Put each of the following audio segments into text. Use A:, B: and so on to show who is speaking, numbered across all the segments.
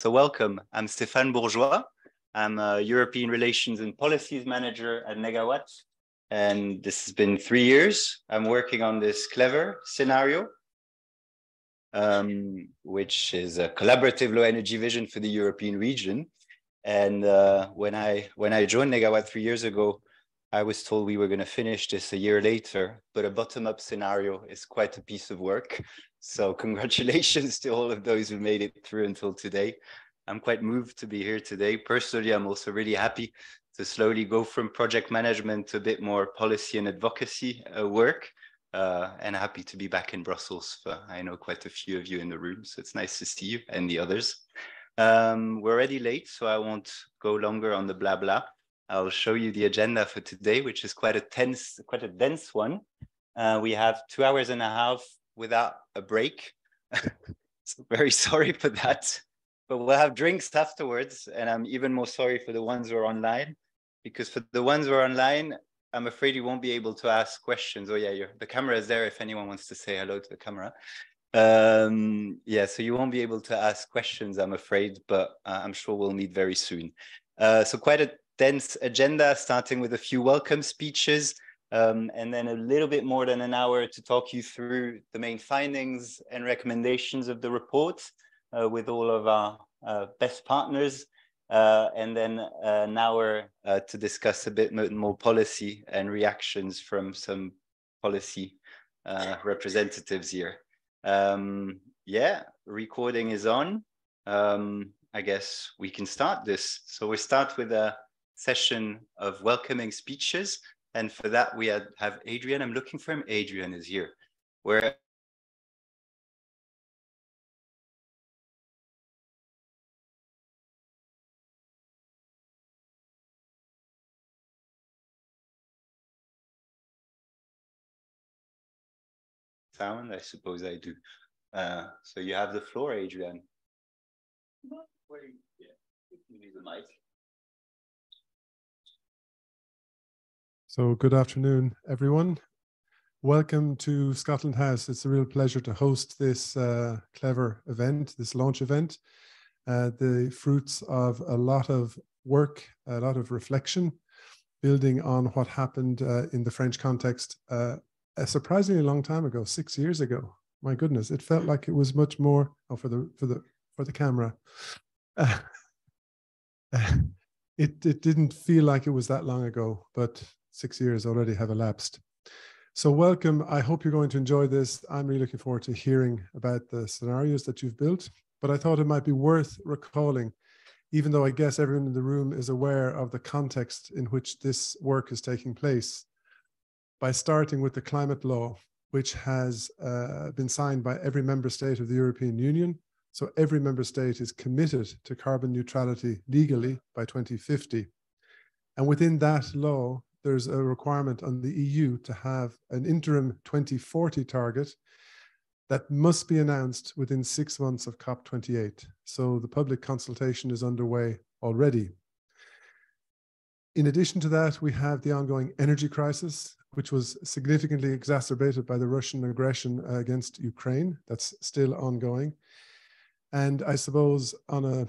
A: So welcome, I'm Stéphane Bourgeois. I'm a European Relations and Policies Manager at Negawatt. And this has been 3 years. I'm working on this clever scenario, which is a collaborative low energy vision for the European region. And when I joined Negawatt 3 years ago, I was told we were going to finish this a year later, but a bottom-up scenario is quite a piece of work. So congratulations to all of those who made it through until today. I'm quite moved to be here today. Personally, I'm also really happy to slowly go from project management to a bit more policy and advocacy work. And happy to be back in Brussels. I know quite a few of you in the room, so it's nice to see you and the others. We're already late, so I won't go longer on the blah blah. I'll show you the agenda for today, which is quite a dense one. We have 2 hours and a half without a break. So very sorry for that. But we'll have drinks afterwards, and I'm even more sorry for the ones who are online, because for the ones who are online, I'm afraid you won't be able to ask questions. Oh yeah, the camera is there if anyone wants to say hello to the camera. Yeah, so you won't be able to ask questions, I'm afraid, but I'm sure we'll meet very soon. So quite a dense agenda, starting with a few welcome speeches, and then a little bit more than an hour to talk you through the main findings and recommendations of the report with all of our best partners, and then an hour to discuss a bit more policy and reactions from some policy representatives here. Yeah, recording is on. I guess we can start this. So we start with a session of welcoming speeches. And for that, we have Adrian. I'm looking for him. Adrian is here. Where sound, I suppose I do. So you have the floor, Adrian. Where you, yeah, you need the mic.
B: So good afternoon, everyone. Welcome to Scotland House. It's a real pleasure to host this clever event, this launch event. The fruits of a lot of work, a lot of reflection, building on what happened in the French context a surprisingly long time ago, 6 years ago. My goodness, it felt like it was much more. Oh, for the camera. It didn't feel like it was that long ago, but 6 years already have elapsed. So welcome. I hope you're going to enjoy this. I'm really looking forward to hearing about the scenarios that you've built, but I thought it might be worth recalling, even though I guess everyone in the room is aware of the context in which this work is taking place, by starting with the climate law, which has been signed by every member state of the European Union. So every member state is committed to carbon neutrality legally by 2050. And within that law, there's a requirement on the EU to have an interim 2040 target that must be announced within 6 months of COP28. So the public consultation is underway already. In addition to that, we have the ongoing energy crisis, which was significantly exacerbated by the Russian aggression against Ukraine. That's still ongoing. And I suppose on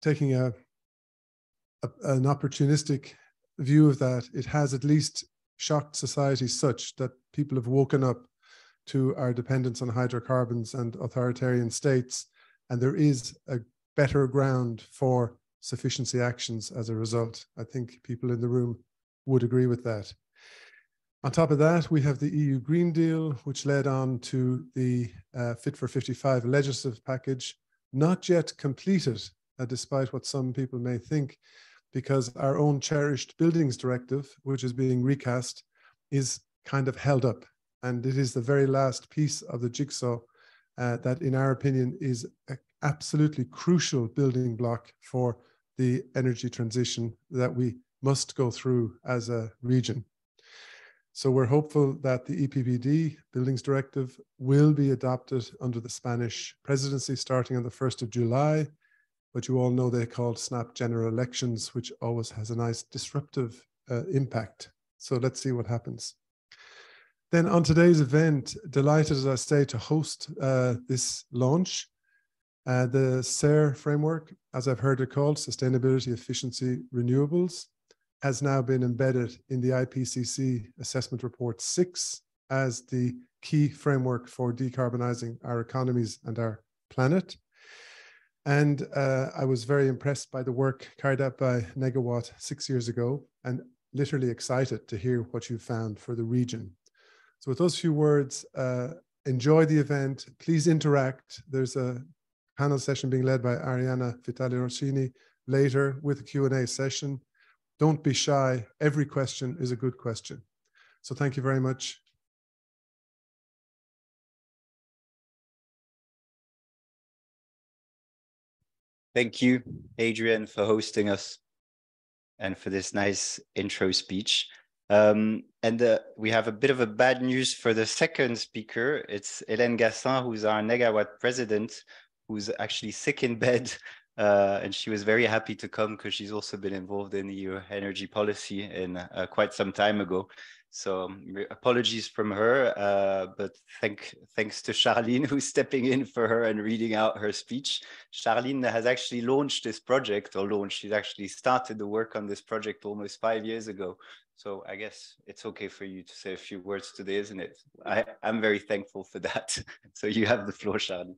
B: taking an opportunistic view of that, it has at least shocked society such that people have woken up to our dependence on hydrocarbons and authoritarian states, and there is a better ground for sufficiency actions as a result. I think people in the room would agree with that. On top of that, we have the EU Green Deal, which led on to the Fit for 55 legislative package, not yet completed, despite what some people may think, because our own cherished buildings directive, which is being recast, is kind of held up. And it is the very last piece of the jigsaw that, in our opinion, is an absolutely crucial building block for the energy transition that we must go through as a region. So we're hopeful that the EPBD Buildings Directive will be adopted under the Spanish presidency starting on the 1st of July. But you all know they called snap general elections, which always has a nice disruptive impact. So let's see what happens. Then on today's event, delighted, as I say, to host this launch. The SARE framework, as I've heard it called, Sustainability, Efficiency, Renewables, has now been embedded in the IPCC Assessment Report 6 as the key framework for decarbonising our economies and our planet. And I was very impressed by the work carried out by Negawatt 6 years ago, and literally excited to hear what you found for the region. So with those few words, enjoy the event. Please interact. There's a panel session being led by Arianna Vitali-Rossini later with a Q&A session. Don't be shy. Every question is a good question. So thank you very much.
A: Thank you, Adrian, for hosting us and for this nice intro speech. We have a bit of a bad news for the second speaker. It's Hélène Gassin, who's our Negawatt president, who's actually sick in bed. And she was very happy to come because she's also been involved in EU energy policy in quite some time ago. So apologies from her, but thanks to Charlene, who's stepping in for her and reading out her speech. Charlene has actually launched this project, she's actually started the work on this project almost 5 years ago. So I guess it's okay for you to say a few words today, isn't it? I'm very thankful for that. So you have the floor, Charlene.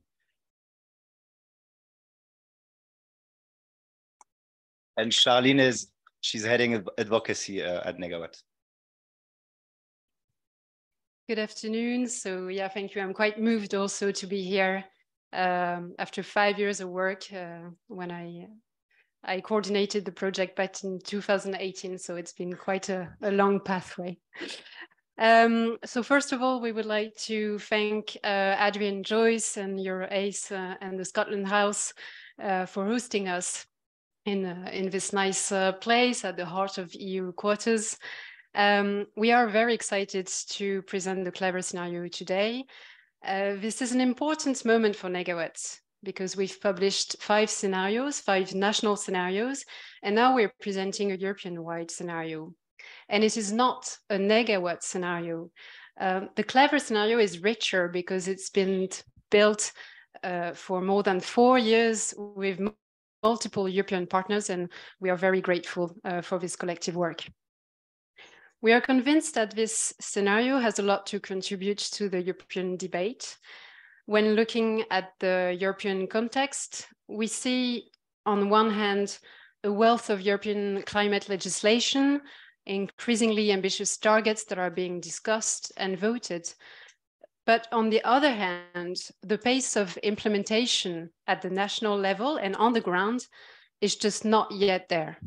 A: And Charlene she's heading advocacy at Negawatt.
C: Good afternoon. So yeah, thank you. I'm quite moved also to be here after 5 years of work when I coordinated the project back in 2018. So it's been quite a long pathway. So first of all, we would like to thank Adrian Joyce and your ACE and the Scotland House for hosting us in this nice place at the heart of EU quarters. We are very excited to present the Clever scenario today. This is an important moment for Negawatt because we've published 5 scenarios, 5 national scenarios, and now we're presenting a European-wide scenario. And it is not a Negawatt scenario. The Clever scenario is richer because it's been built for more than 4 years with multiple European partners, and we are very grateful for this collective work. We are convinced that this scenario has a lot to contribute to the European debate. When looking at the European context, we see on one hand a wealth of European climate legislation, increasingly ambitious targets that are being discussed and voted. But on the other hand, the pace of implementation at the national level and on the ground is just not yet there.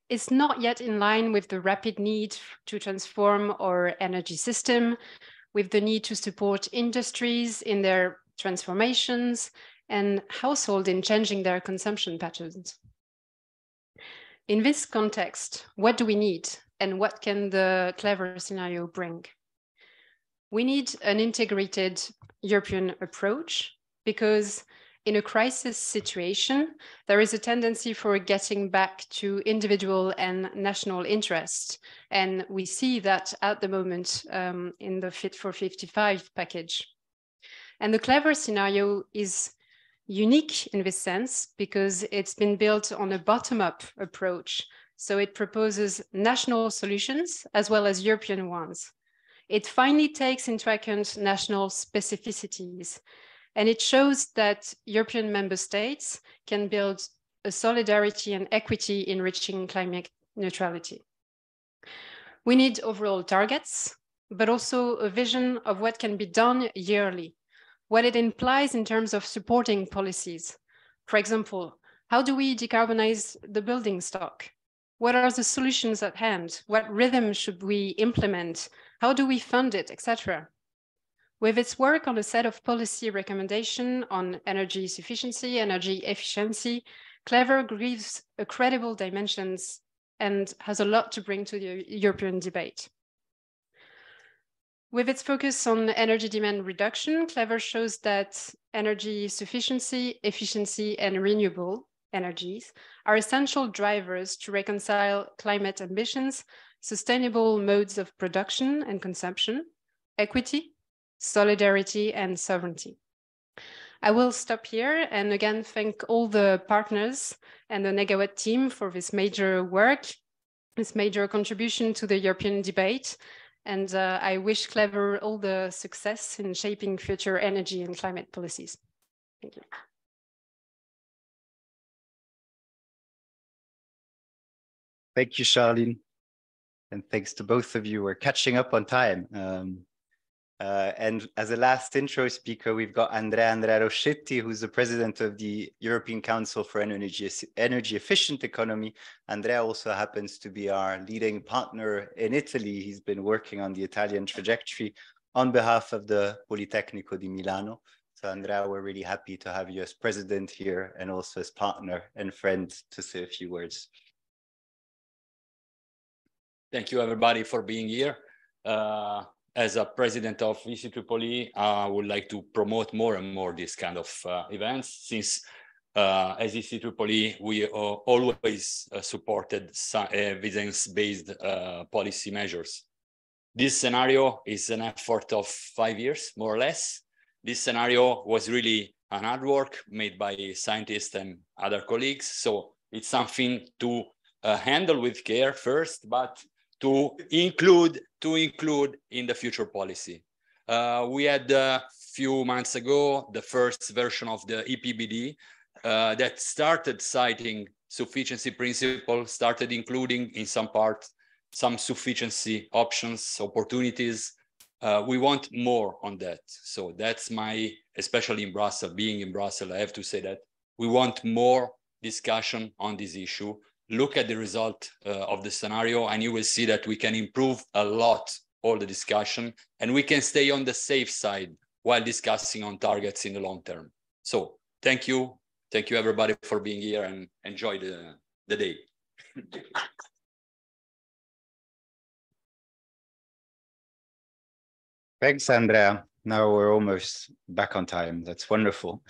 C: It's not yet in line with the rapid need to transform our energy system, with the need to support industries in their transformations and households in changing their consumption patterns. In this context, what do we need and what can the Clever scenario bring? We need an integrated European approach because in a crisis situation, there is a tendency for getting back to individual and national interest. And we see that at the moment in the Fit for 55 package. And the Clever scenario is unique in this sense because it's been built on a bottom-up approach. So it proposes national solutions as well as European ones. It finally takes into account national specificities, and it shows that European member states can build a solidarity and equity in reaching climate neutrality. We need overall targets, but also a vision of what can be done yearly, what it implies in terms of supporting policies. For example, how do we decarbonize the building stock? What are the solutions at hand? What rhythm should we implement? How do we fund it, etc.? With its work on a set of policy recommendations on energy sufficiency, energy efficiency, Clever gives a credible dimensions and has a lot to bring to the European debate. With its focus on energy demand reduction, Clever shows that energy sufficiency, efficiency, and renewable energies are essential drivers to reconcile climate ambitions, sustainable modes of production and consumption, equity, solidarity, and sovereignty. I will stop here and again thank all the partners and the Negawatt team for this major work, this major contribution to the European debate. And I wish Clever all the success in shaping future energy and climate policies. Thank you.
A: Thank you, Charlene. And thanks to both of you. We're catching up on time. And as a last intro speaker, we've got Andrea Roschetti, who's the president of the European Council for Energy Efficient Economy. Andrea also happens to be our leading partner in Italy. He's been working on the Italian trajectory on behalf of the Politecnico di Milano. So Andrea, we're really happy to have you as president here and also as partner and friend to say a few words.
D: Thank you, everybody, for being here. As a president of EC-Tripoli, I would like to promote more and more this kind of events, since as EC-Tripoli, we always supported evidence-based policy measures. This scenario is an effort of 5 years, more or less. This scenario was really an hard work made by scientists and other colleagues. So it's something to handle with care first, but to include in the future policy. We had a few months ago the first version of the EPBD that started citing sufficiency principle, started including in some part some sufficiency options, opportunities. We want more on that. So that's my, especially in Brussels, being in Brussels, I have to say that we want more discussion on this issue. Look at the result of the scenario and you will see that we can improve a lot all the discussion and we can stay on the safe side while discussing on targets in the long term. So thank you. Thank you everybody for being here and enjoy the day.
A: Thanks, Andrea. Now we're almost back on time. That's wonderful.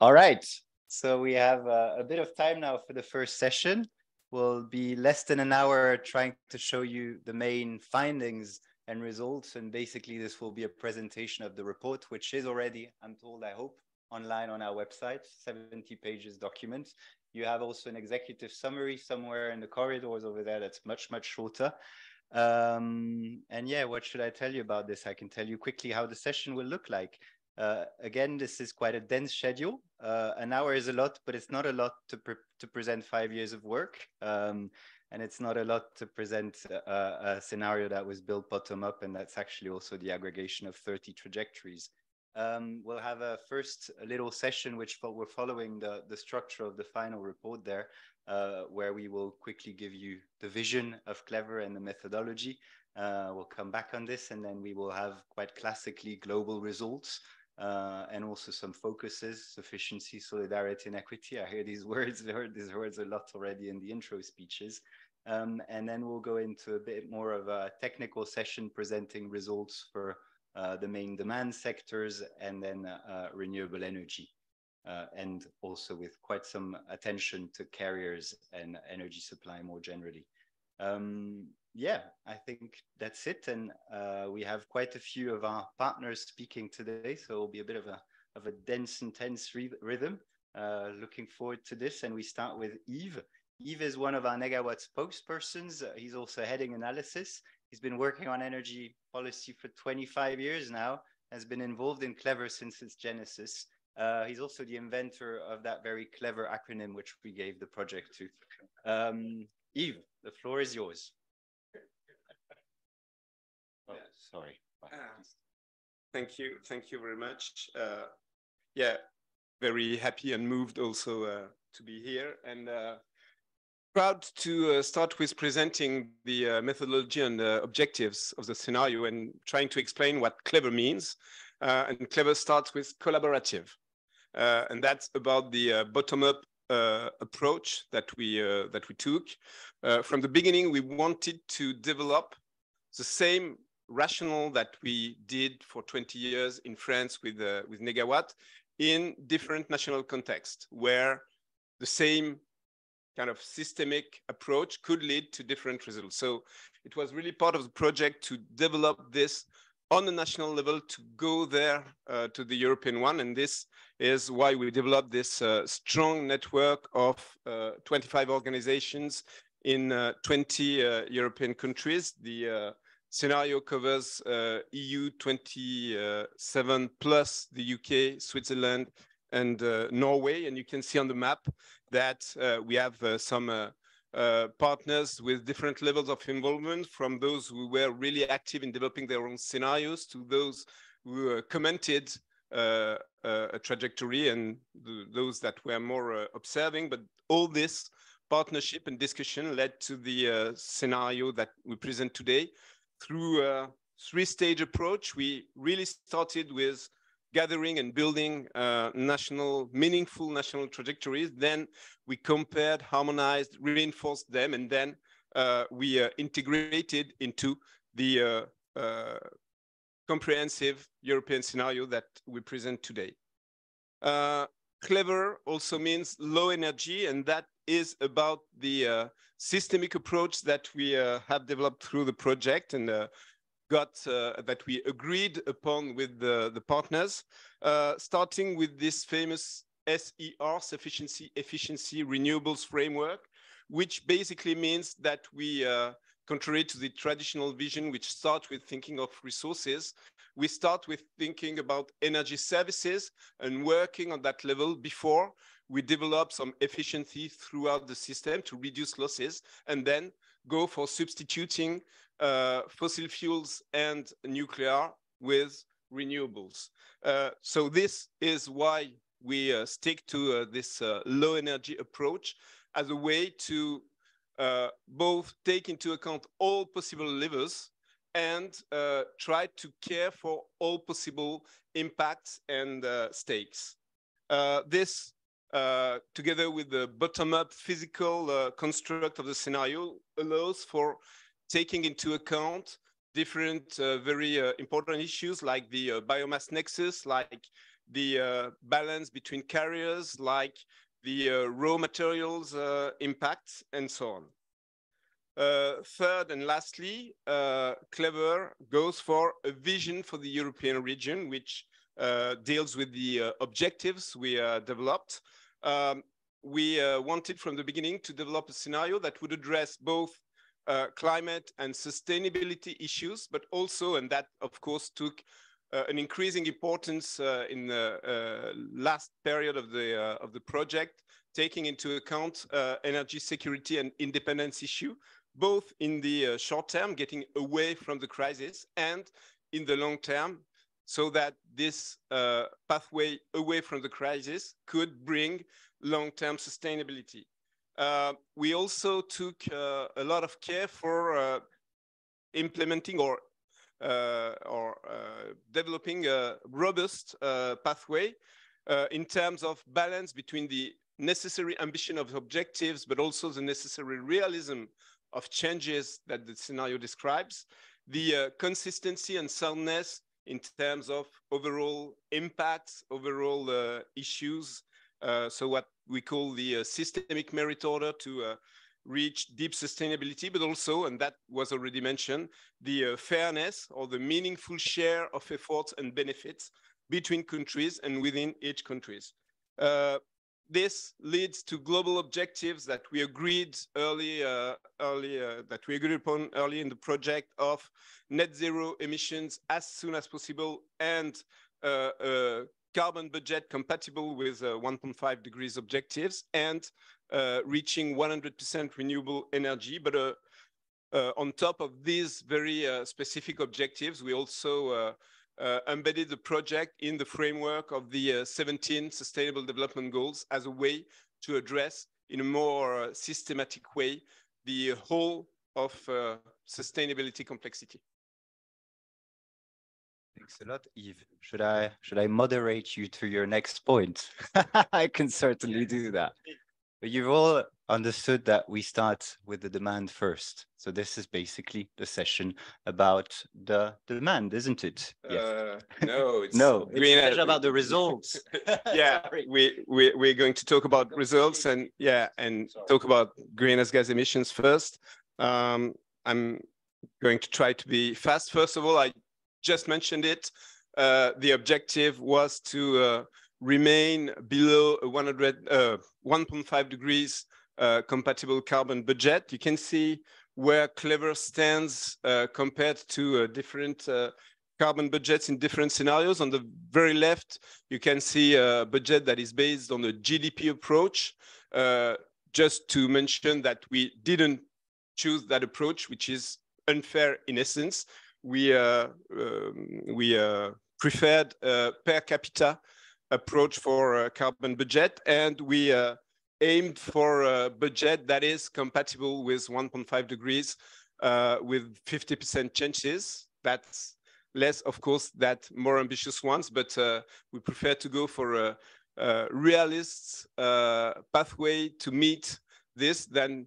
A: All right. So we have a bit of time now for the first session. We'll be less than an hour trying to show you the main findings and results. And basically this will be a presentation of the report, which is already, I'm told, I hope, online on our website, 70 pages document. You have also an executive summary somewhere in the corridors over there that's much, much shorter. And yeah, what should I tell you about this? I can tell you quickly how the session will look like. Again, this is quite a dense schedule. An hour is a lot, but it's not a lot to present 5 years of work. And it's not a lot to present a scenario that was built bottom up. And that's actually also the aggregation of 30 trajectories. We'll have a first little session, which we're following the structure of the final report there, where we will quickly give you the vision of Clever and the methodology. We'll come back on this, and then we will have quite classically global results. And also some focuses: sufficiency, solidarity, and equity. I hear these words. I heard these words a lot already in the intro speeches. And then we'll go into a bit more of a technical session presenting results for the main demand sectors and then renewable energy. And also with quite some attention to carriers and energy supply more generally. Yeah, I think that's it. And we have quite a few of our partners speaking today, so it'll be a bit of a dense, intense rhythm. Looking forward to this. And we start with Yves. Yves is one of our Negawatt spokespersons. He's also heading analysis. He's been working on energy policy for 25 years now, has been involved in Clever since its genesis. He's also the inventor of that very clever acronym which we gave the project to. Yves, the floor is yours. Oh, sorry.
E: Thank you very much. Yeah, very happy and moved also to be here, and proud to start with presenting the methodology and objectives of the scenario and trying to explain what Clever means. And Clever starts with collaborative, and that's about the bottom-up approach that we took. From the beginning, we wanted to develop the same rationale that we did for 20 years in France with Negawatt in different national contexts, where the same kind of systemic approach could lead to different results. So it was really part of the project to develop this on the national level to go there to the European one. And this is why we developed this strong network of 25 organizations in 20 European countries. The scenario covers EU 27 plus the UK, Switzerland, and Norway. And you can see on the map that we have some partners with different levels of involvement, from those who were really active in developing their own scenarios to those who commented a trajectory, and those that were more observing. But all this partnership and discussion led to the scenario that we present today. Through a three-stage approach, we really started with gathering and building meaningful national trajectories. Then we compared, harmonized, reinforced them, and then we integrated into the comprehensive European scenario that we present today. Clever also means low energy, and that is about the systemic approach that we have developed through the project, and that we agreed upon with the partners, starting with this famous SER, Sufficiency, Efficiency, Renewables framework, which basically means that we, contrary to the traditional vision, which starts with thinking of resources, we start with thinking about energy services and working on that level before we develop some efficiency throughout the system to reduce losses, and then go for substituting fossil fuels and nuclear with renewables. So this is why we stick to this low energy approach as a way to both take into account all possible levers and try to care for all possible impacts and stakes. This, together with the bottom-up physical construct of the scenario, allows for taking into account different very important issues like the biomass nexus, like the balance between carriers, like the raw materials impacts, and so on. Third and lastly, Clever goes for a vision for the European region, which deals with the objectives we developed. We wanted from the beginning to develop a scenario that would address both climate and sustainability issues, but also, and that of course took an increasing importance in the last period of the project, taking into account energy security and independence issue, both in the short term, getting away from the crisis, and in the long term, so that this pathway away from the crisis could bring long-term sustainability. We also took a lot of care for implementing or developing a robust pathway in terms of balance between the necessary ambition of objectives, but also the necessary realism of changes that the scenario describes, the consistency and soundness in terms of overall impacts, overall issues, so what we call the systemic merit order to reach deep sustainability, but also, and that was already mentioned, the fairness or the meaningful share of efforts and benefits between countries and within each countries. This leads to global objectives that we agreed upon early in the project of net zero emissions as soon as possible, and a carbon budget compatible with 1.5 degrees objectives, and reaching 100% renewable energy. But on top of these very specific objectives, we also embedded the project in the framework of the 17 Sustainable Development Goals as a way to address in a more systematic way the whole of sustainability complexity.
A: Thanks a lot, Yves. Should I moderate you to your next point? I can certainly do that. But you've all understood that we start with the demand first. So this is basically the session about the demand, isn't it?
E: Yes. No, it's
A: no, it's about the results.
E: Yeah, we're going to talk about results and talk about greenhouse gas emissions first. I'm going to try to be fast. First of all, I just mentioned it. The objective was to remain below 1.5 degrees compatible carbon budget. You can see where Clever stands compared to different carbon budgets in different scenarios. On the very left, you can see a budget that is based on a GDP approach. Just to mention that we didn't choose that approach, which is unfair in essence. We preferred a per capita approach for a carbon budget, and we aimed for a budget that is compatible with 1.5 degrees with 50% changes. That's less, of course, than more ambitious ones, but we prefer to go for a realist pathway to meet this than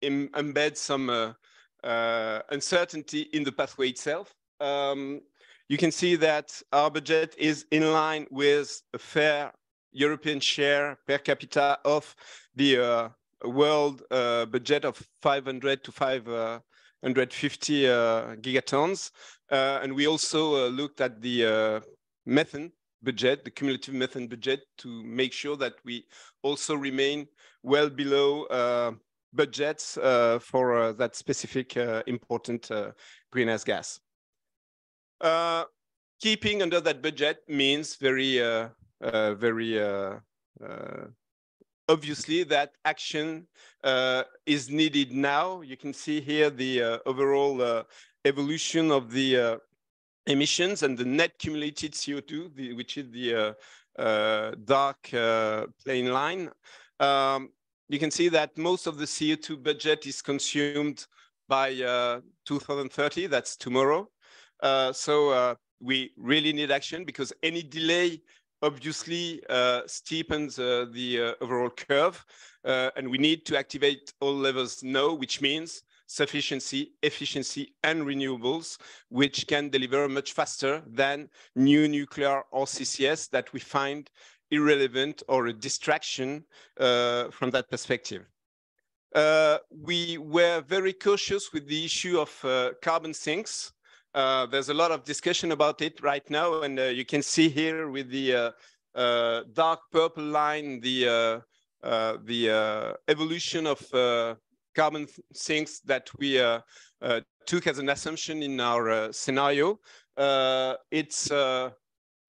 E: embed some uncertainty in the pathway itself. You can see that our budget is in line with a fair European share per capita of the world budget of 500 to 550 gigatons. And we also looked at the methane budget, the cumulative methane budget, to make sure that we also remain well below budgets for that specific important greenhouse gas. Keeping under that budget means very obviously that action is needed now. You can see here the overall evolution of the emissions and the net cumulated CO2, which is the dark plain line. You can see that most of the CO2 budget is consumed by 2030, that's tomorrow. So we really need action, because any delay obviously steepens the overall curve, and we need to activate all levels now, which means sufficiency, efficiency, and renewables, which can deliver much faster than new nuclear or CCS that we find irrelevant or a distraction from that perspective. We were very cautious with the issue of carbon sinks. There's a lot of discussion about it right now, and you can see here with the dark purple line the evolution of carbon sinks that we took as an assumption in our scenario. It's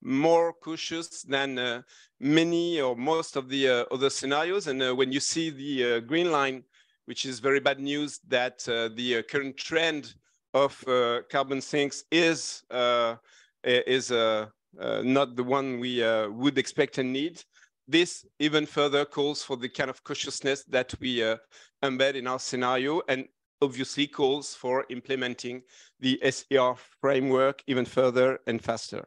E: more cautious than many or most of the other scenarios, and when you see the green line, which is very bad news, that the current trend of carbon sinks is not the one we would expect and need. This even further calls for the kind of cautiousness that we embed in our scenario, and obviously calls for implementing the SER framework even further and faster.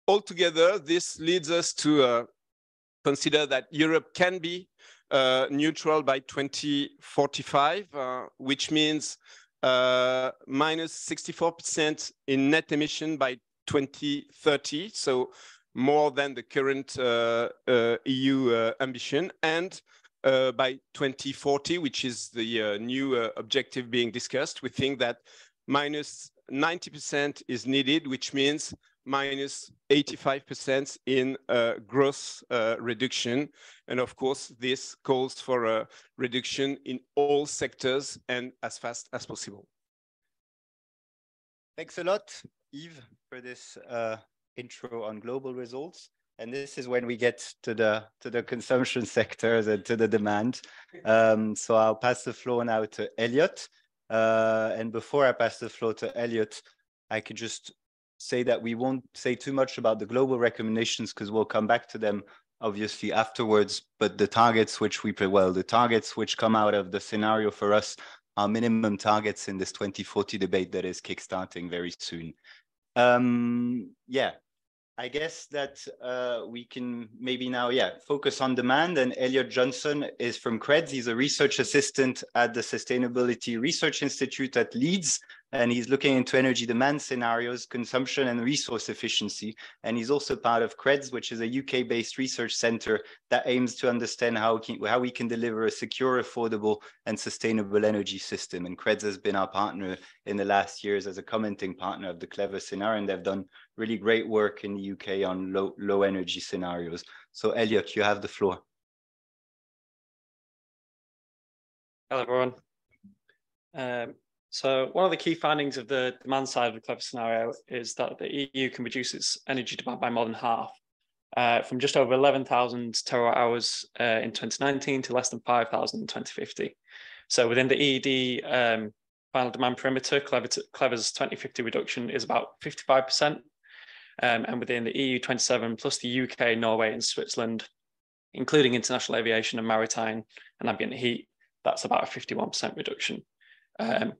E: Altogether, this leads us to consider that Europe can be neutral by 2045, which means minus 64% in net emission by 2030, so more than the current EU ambition, and by 2040, which is the new objective being discussed, we think that minus 90% is needed, which means minus 85% in gross reduction. And of course, this calls for a reduction in all sectors and as fast as possible.
A: Thanks a lot, Yves, for this intro on global results. And this is when we get to the consumption sectors and to the demand. So I'll pass the floor now to Elliot. And before I pass the floor to Elliot, I could just say that we won't say too much about the global recommendations, because we'll come back to them obviously afterwards. But the targets which the targets which come out of the scenario for us are minimum targets in this 2040 debate that is kickstarting very soon. Yeah, I guess that we can maybe now, focus on demand. And Elliot Johnson is from CREDS. He's a research assistant at the Sustainability Research Institute at Leeds. and he's looking into energy demand scenarios, consumption and resource efficiency. And he's also part of CREDS, which is a UK-based research center that aims to understand how we can deliver a secure, affordable and sustainable energy system. And CREDS has been our partner in the last years as a commenting partner of the Clever scenario, and they've done really great work in the UK on low energy scenarios. So Elliot, you have the floor.
F: Hello, everyone. So one of the key findings of the demand side of the Clever scenario is that the EU can reduce its energy demand by more than half, from just over 11,000 terawatt hours in 2019 to less than 5,000 in 2050. So within the EED final demand perimeter, Clever's 2050 reduction is about 55%. And within the EU 27 plus the UK, Norway and Switzerland, including international aviation and maritime and ambient heat, that's about a 51% reduction.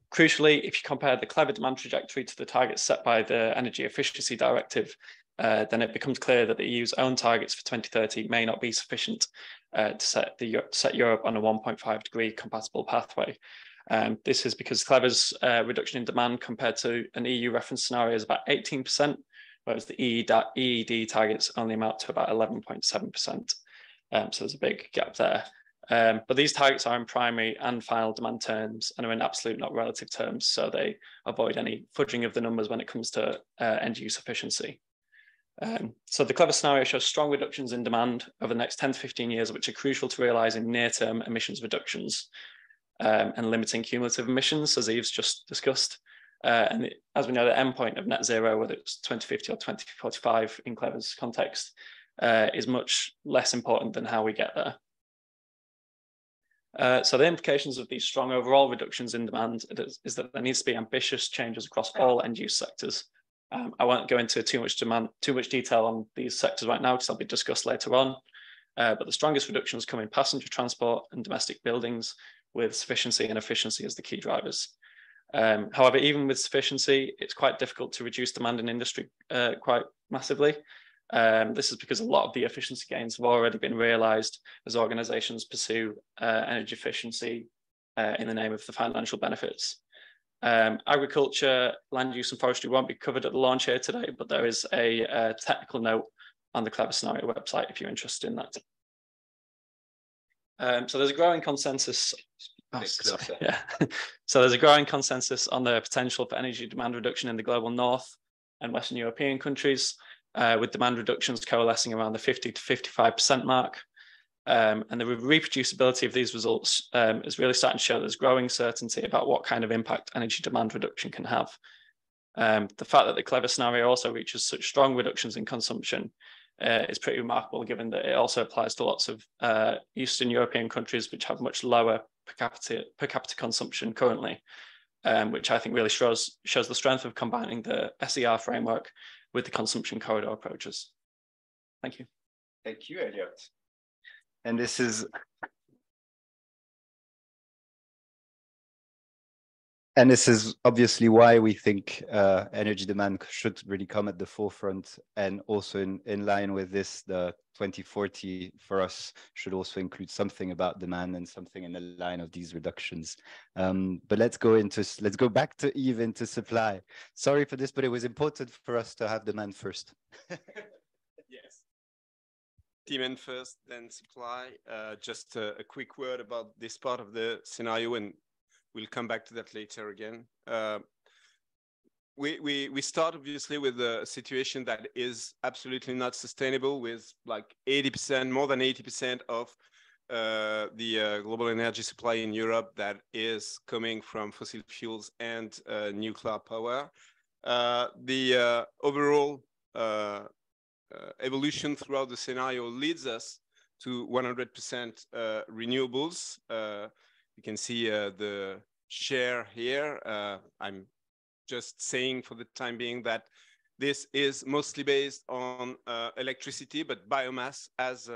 F: Crucially, if you compare the Clever demand trajectory to the targets set by the Energy Efficiency Directive, then it becomes clear that the EU's own targets for 2030 may not be sufficient to set Europe on a 1.5 degree compatible pathway. This is because Clever's reduction in demand compared to an EU reference scenario is about 18%, whereas the EED targets only amount to about 11.7%. So there's a big gap there. But these targets are in primary and final demand terms and are in absolute, not relative terms, so they avoid any fudging of the numbers when it comes to end use efficiency. So the Clever scenario shows strong reductions in demand over the next 10 to 15 years, which are crucial to realising near-term emissions reductions and limiting cumulative emissions, as Yves just discussed. And as we know, the endpoint of net zero, whether it's 2050 or 2045 in Clever's context, is much less important than how we get there. So the implications of these strong overall reductions in demand is that there needs to be ambitious changes across all end-use sectors. I won't go into too much detail on these sectors right now because they'll be discussed later on. But the strongest reductions come in passenger transport and domestic buildings, with sufficiency and efficiency as the key drivers. However, even with sufficiency, it's quite difficult to reduce demand in industry quite massively. This is because a lot of the efficiency gains have already been realised as organisations pursue energy efficiency in the name of the financial benefits. Agriculture, land use and forestry won't be covered at the launch here today, but there is a technical note on the Clever scenario website if you're interested in that. So there's a growing consensus. So there's a growing consensus on the potential for energy demand reduction in the global north and Western European countries, with demand reductions coalescing around the 50 to 55% mark. And the reproducibility of these results is really starting to show there's growing certainty about what kind of impact energy demand reduction can have. The fact that the Clever scenario also reaches such strong reductions in consumption is pretty remarkable, given that it also applies to lots of Eastern European countries which have much lower per capita consumption currently, which I think really shows the strength of combining the SER framework with the consumption corridor approaches. Thank you.
A: Thank you, Elliot. And this is obviously why we think energy demand should really come at the forefront, and also in line with this, the 2040 for us should also include something about demand and something in the line of these reductions. But let's go back to Yves, into supply. Sorry for this, but it was important for us to have demand first.
E: Yes. Demand first, then supply. Just a quick word about this part of the scenario, and we'll come back to that later again. We start obviously with a situation that is absolutely not sustainable, with like 80%, more than 80% of the global energy supply in Europe that is coming from fossil fuels and nuclear power. The overall evolution throughout the scenario leads us to 100% renewables. You can see the share here. I'm just saying for the time being that this is mostly based on electricity, but biomass has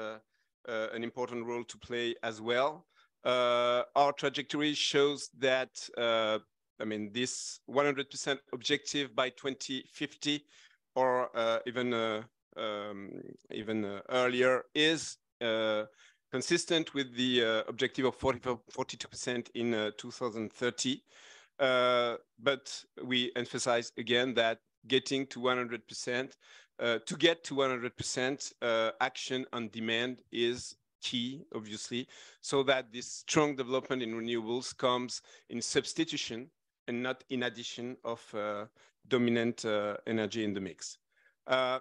E: an important role to play as well. Our trajectory shows that, I mean, this 100% objective by 2050, or even earlier, is consistent with the objective of 42% in 2030. But we emphasize again that getting to 100%, to get to 100%, action on demand is key, obviously, so that this strong development in renewables comes in substitution and not in addition of dominant energy in the mix.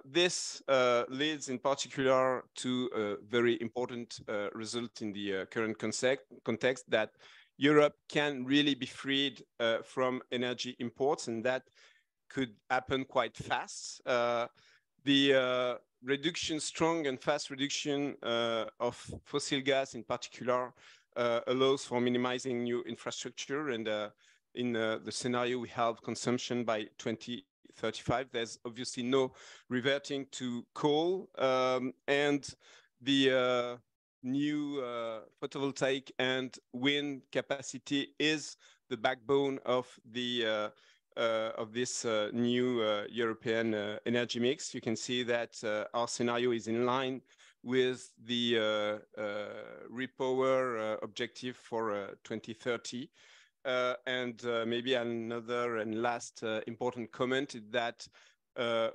E: This leads in particular to a very important result in the current context that Europe can really be freed from energy imports, and that could happen quite fast. The reduction, strong and fast reduction of fossil gas in particular allows for minimizing new infrastructure, and in the scenario we have consumption by 2035, there's obviously no reverting to coal, and the new photovoltaic and wind capacity is the backbone of the of this new European energy mix. You can see that our scenario is in line with the repower objective for 2030. And maybe another and last important comment is that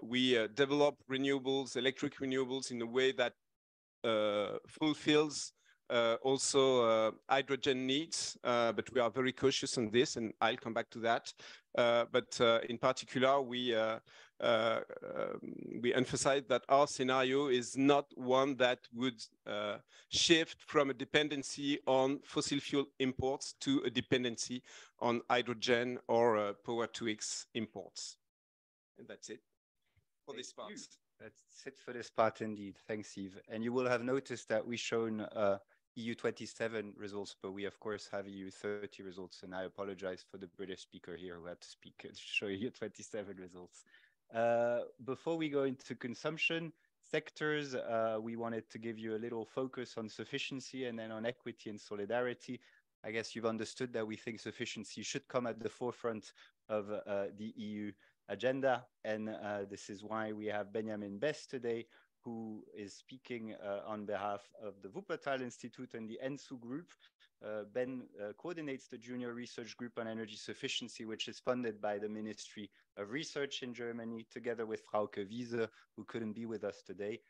E: we develop renewables, electric renewables, in a way that fulfills also hydrogen needs, but we are very cautious on this, and I'll come back to that. But in particular, we emphasize that our scenario is not one that would shift from a dependency on fossil fuel imports to a dependency on hydrogen or power-to-X imports. And that's it for this part.
A: That's it for this part indeed. Thanks, Yves. And you will have noticed that we've shown EU 27 results, but we of course have EU 30 results. And I apologize for the British speaker here who had to speak and show EU 27 results. Before we go into consumption sectors, we wanted to give you a little focus on sufficiency and then on equity and solidarity. I guess you've understood that we think sufficiency should come at the forefront of the EU agenda, and this is why we have Benjamin Best today, who is speaking on behalf of the Wuppertal Institute and the ENSU group. Ben coordinates the junior research group on energy sufficiency, which is funded by the Ministry of Research in Germany, together with Frauke Wiese, who couldn't be with us today.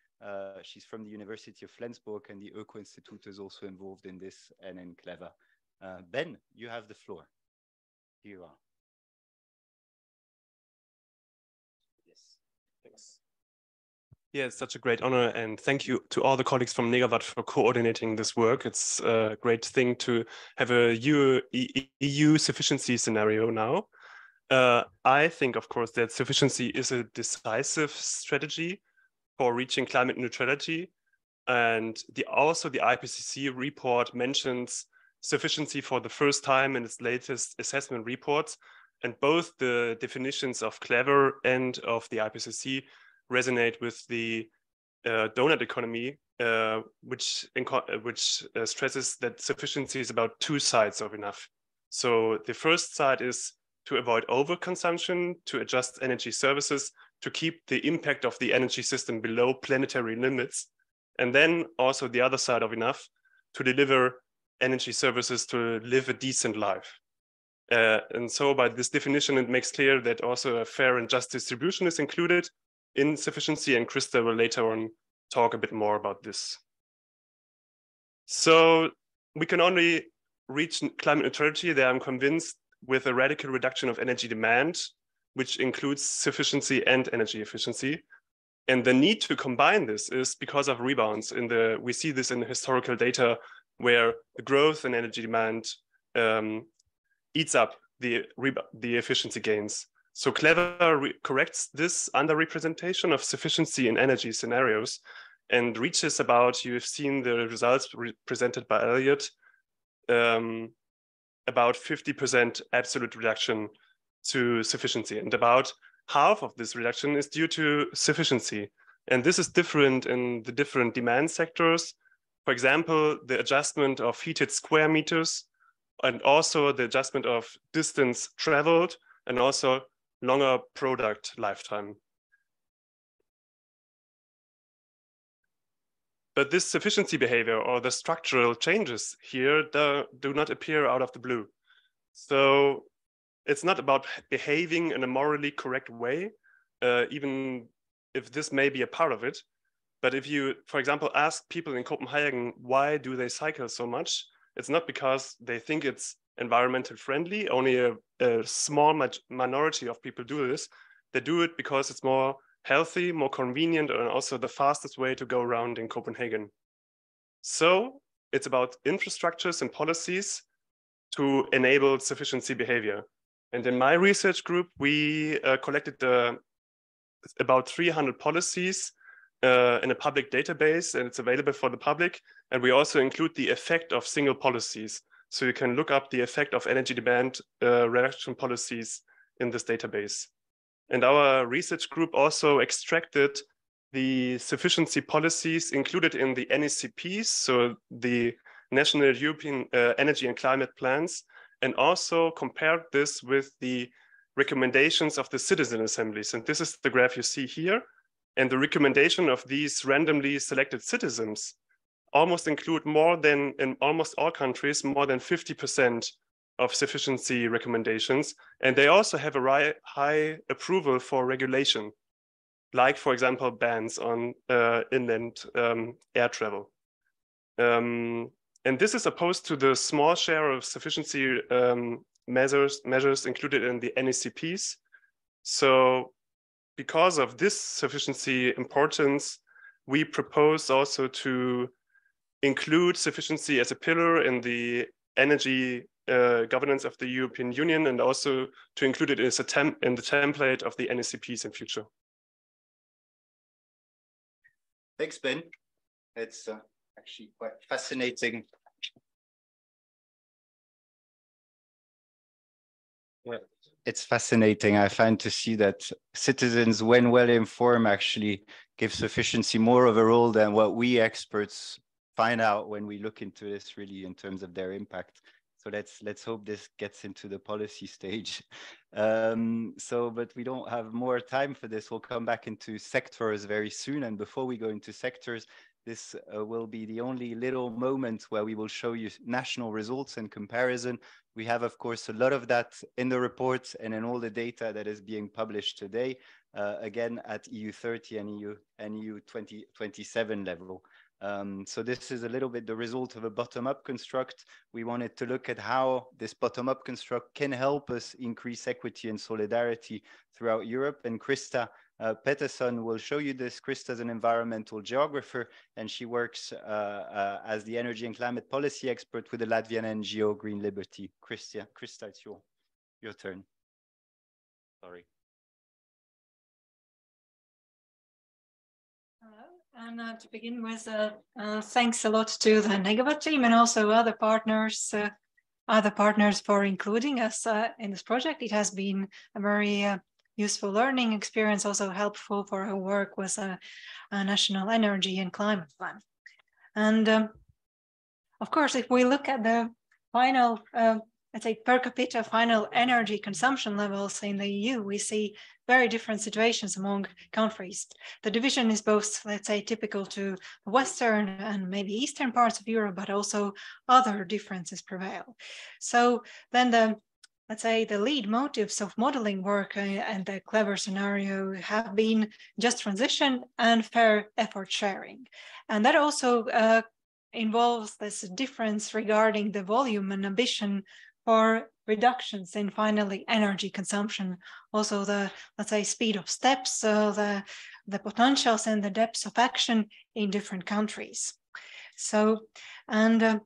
A: She's from the University of Flensburg, and the Öko-Institut is also involved in this and in Clever. Ben, you have the floor. Here you are.
G: Thanks. Yeah, it's such a great honor, and thank you to all the colleagues from Negawatt for coordinating this work. It's a great thing to have a EU sufficiency scenario now. I think, of course, that sufficiency is a decisive strategy for reaching climate neutrality. And also the IPCC report mentions sufficiency for the first time in its latest assessment reports. And both the definitions of Clever and of the IPCC resonate with the donut economy, which stresses that sufficiency is about two sides of enough. So the first side is to avoid overconsumption, to adjust energy services, to keep the impact of the energy system below planetary limits. And then also the other side of enough, to deliver energy services to live a decent life. And so by this definition, it makes clear that also a fair and just distribution is included in sufficiency, and Krista will later on talk a bit more about this. So we can only reach climate neutrality, that I'm convinced, with a radical reduction of energy demand, which includes sufficiency and energy efficiency. And the need to combine this is because of rebounds. We see this in the historical data, where the growth in energy demand eats up the efficiency gains. So Clever corrects this underrepresentation of sufficiency in energy scenarios and reaches about, you've seen the results presented by Elliot, about 50% absolute reduction to sufficiency. And about half of this reduction is due to sufficiency. And this is different in the different demand sectors. For example, the adjustment of heated square meters, and also the adjustment of distance traveled, and also longer product lifetime. But this sufficiency behavior, or the structural changes here, do not appear out of the blue. So it's not about behaving in a morally correct way, even if this may be a part of it. But if you, for example, ask people in Copenhagen, why do they cycle so much? It's not because they think it's environmental friendly. Only a small minority of people do this. They do it because it's more healthy, more convenient, and also the fastest way to go around in Copenhagen. So it's about infrastructures and policies to enable sufficiency behavior. And in my research group, we collected about 300 policies in a public database, and it's available for the public. And we also include the effect of single policies. So you can look up the effect of energy demand reduction policies in this database. And our research group also extracted the sufficiency policies included in the NECPs, so the National European Energy and Climate Plans, and also compared this with the recommendations of the citizen assemblies. And this is the graph you see here. And the recommendation of these randomly selected citizens almost include more than, in almost all countries, more than 50% of sufficiency recommendations. And they also have a high approval for regulation, like, for example, bans on inland air travel. And this is opposed to the small share of sufficiency measures included in the NECPs. So because of this sufficiency importance, we propose also to include sufficiency as a pillar in the energy governance of the European Union, and also to include it as in the template of the NECPs in future.
A: Thanks, Ben. It's actually quite fascinating. Yeah. It's fascinating, I find, to see that citizens, when well informed, actually give sufficiency more of a role than what we experts find out when we look into this, really, in terms of their impact. So let's hope this gets into the policy stage. But we don't have more time for this. We'll come back into sectors very soon. And before we go into sectors, this will be the only little moment where we will show you national results and comparison. We have, of course, a lot of that in the report and in all the data that is being published today, again, at EU30 and EU 2027 level. So this is a little bit the result of a bottom-up construct. We wanted to look at how this bottom-up construct can help us increase equity and solidarity throughout Europe. And Krista Pettersson will show you this. Krista is an environmental geographer, and she works as the energy and climate policy expert with the Latvian NGO Green Liberty. Krista, it's your turn. Sorry.
H: And to begin with, thanks a lot to the Negawatt team and also other partners for including us in this project. It has been a very useful learning experience, also helpful for our work with a national energy and climate plan. And of course, if we look at the final, let's say, per capita final energy consumption levels in the EU, we see very different situations among countries. The division is both, let's say, typical to the Western and maybe Eastern parts of Europe, but also other differences prevail. So then let's say, the lead motives of modeling work and the clever scenario have been just transition and fair effort sharing. And that also involves this difference regarding the volume and ambition for reductions in finally energy consumption, also the, let's say, speed of steps, the potentials and the depths of action in different countries. So, and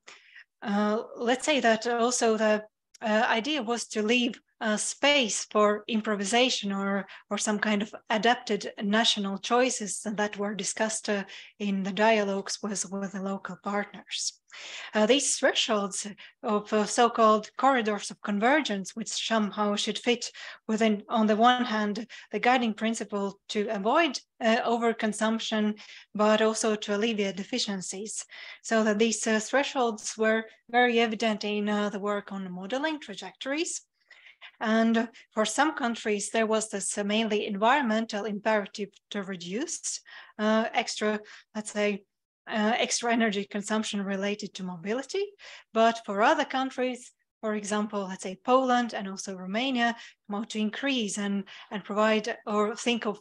H: let's say that also the idea was to leave space for improvisation or some kind of adapted national choices that were discussed in the dialogues with the local partners. These thresholds of so-called corridors of convergence, which somehow should fit within, on the one hand, the guiding principle to avoid overconsumption, but also to alleviate deficiencies. So that these thresholds were very evident in the work on modeling trajectories. And for some countries, there was this mainly environmental imperative to reduce extra, let's say, extra energy consumption related to mobility. But for other countries, for example, let's say Poland and also Romania, to increase and provide or think of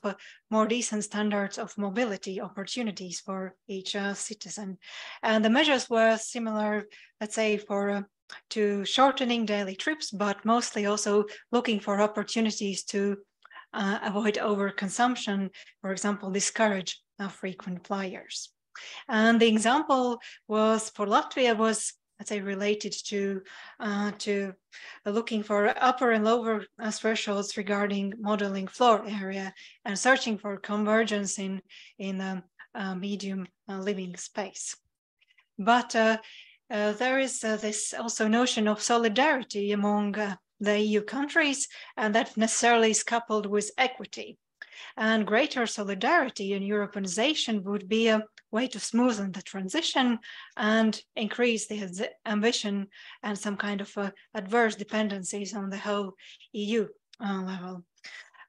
H: more decent standards of mobility opportunities for each citizen. And the measures were similar, let's say, for to shortening daily trips, but mostly also looking for opportunities to avoid overconsumption, for example, discourage frequent flyers. And the example was for Latvia was, let's say, related to looking for upper and lower thresholds regarding modeling floor area and searching for convergence in medium living space. But there is this also notion of solidarity among the EU countries, and that necessarily is coupled with equity. And greater solidarity and Europeanization would be a way to smoothen the transition and increase the ambition and some kind of adverse dependencies on the whole EU level.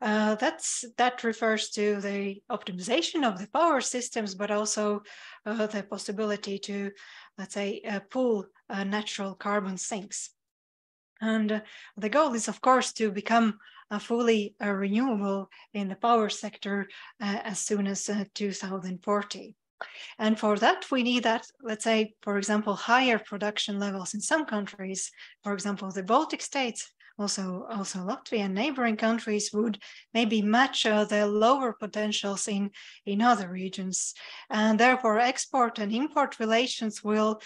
H: That refers to the optimization of the power systems, but also the possibility to, let's say, pool natural carbon sinks. And the goal is, of course, to become fully renewable in the power sector as soon as 2040. And for that, we need that, let's say, for example, higher production levels in some countries. For example, the Baltic states, also Latvia and neighboring countries would maybe match the lower potentials in other regions. And therefore, export and import relations will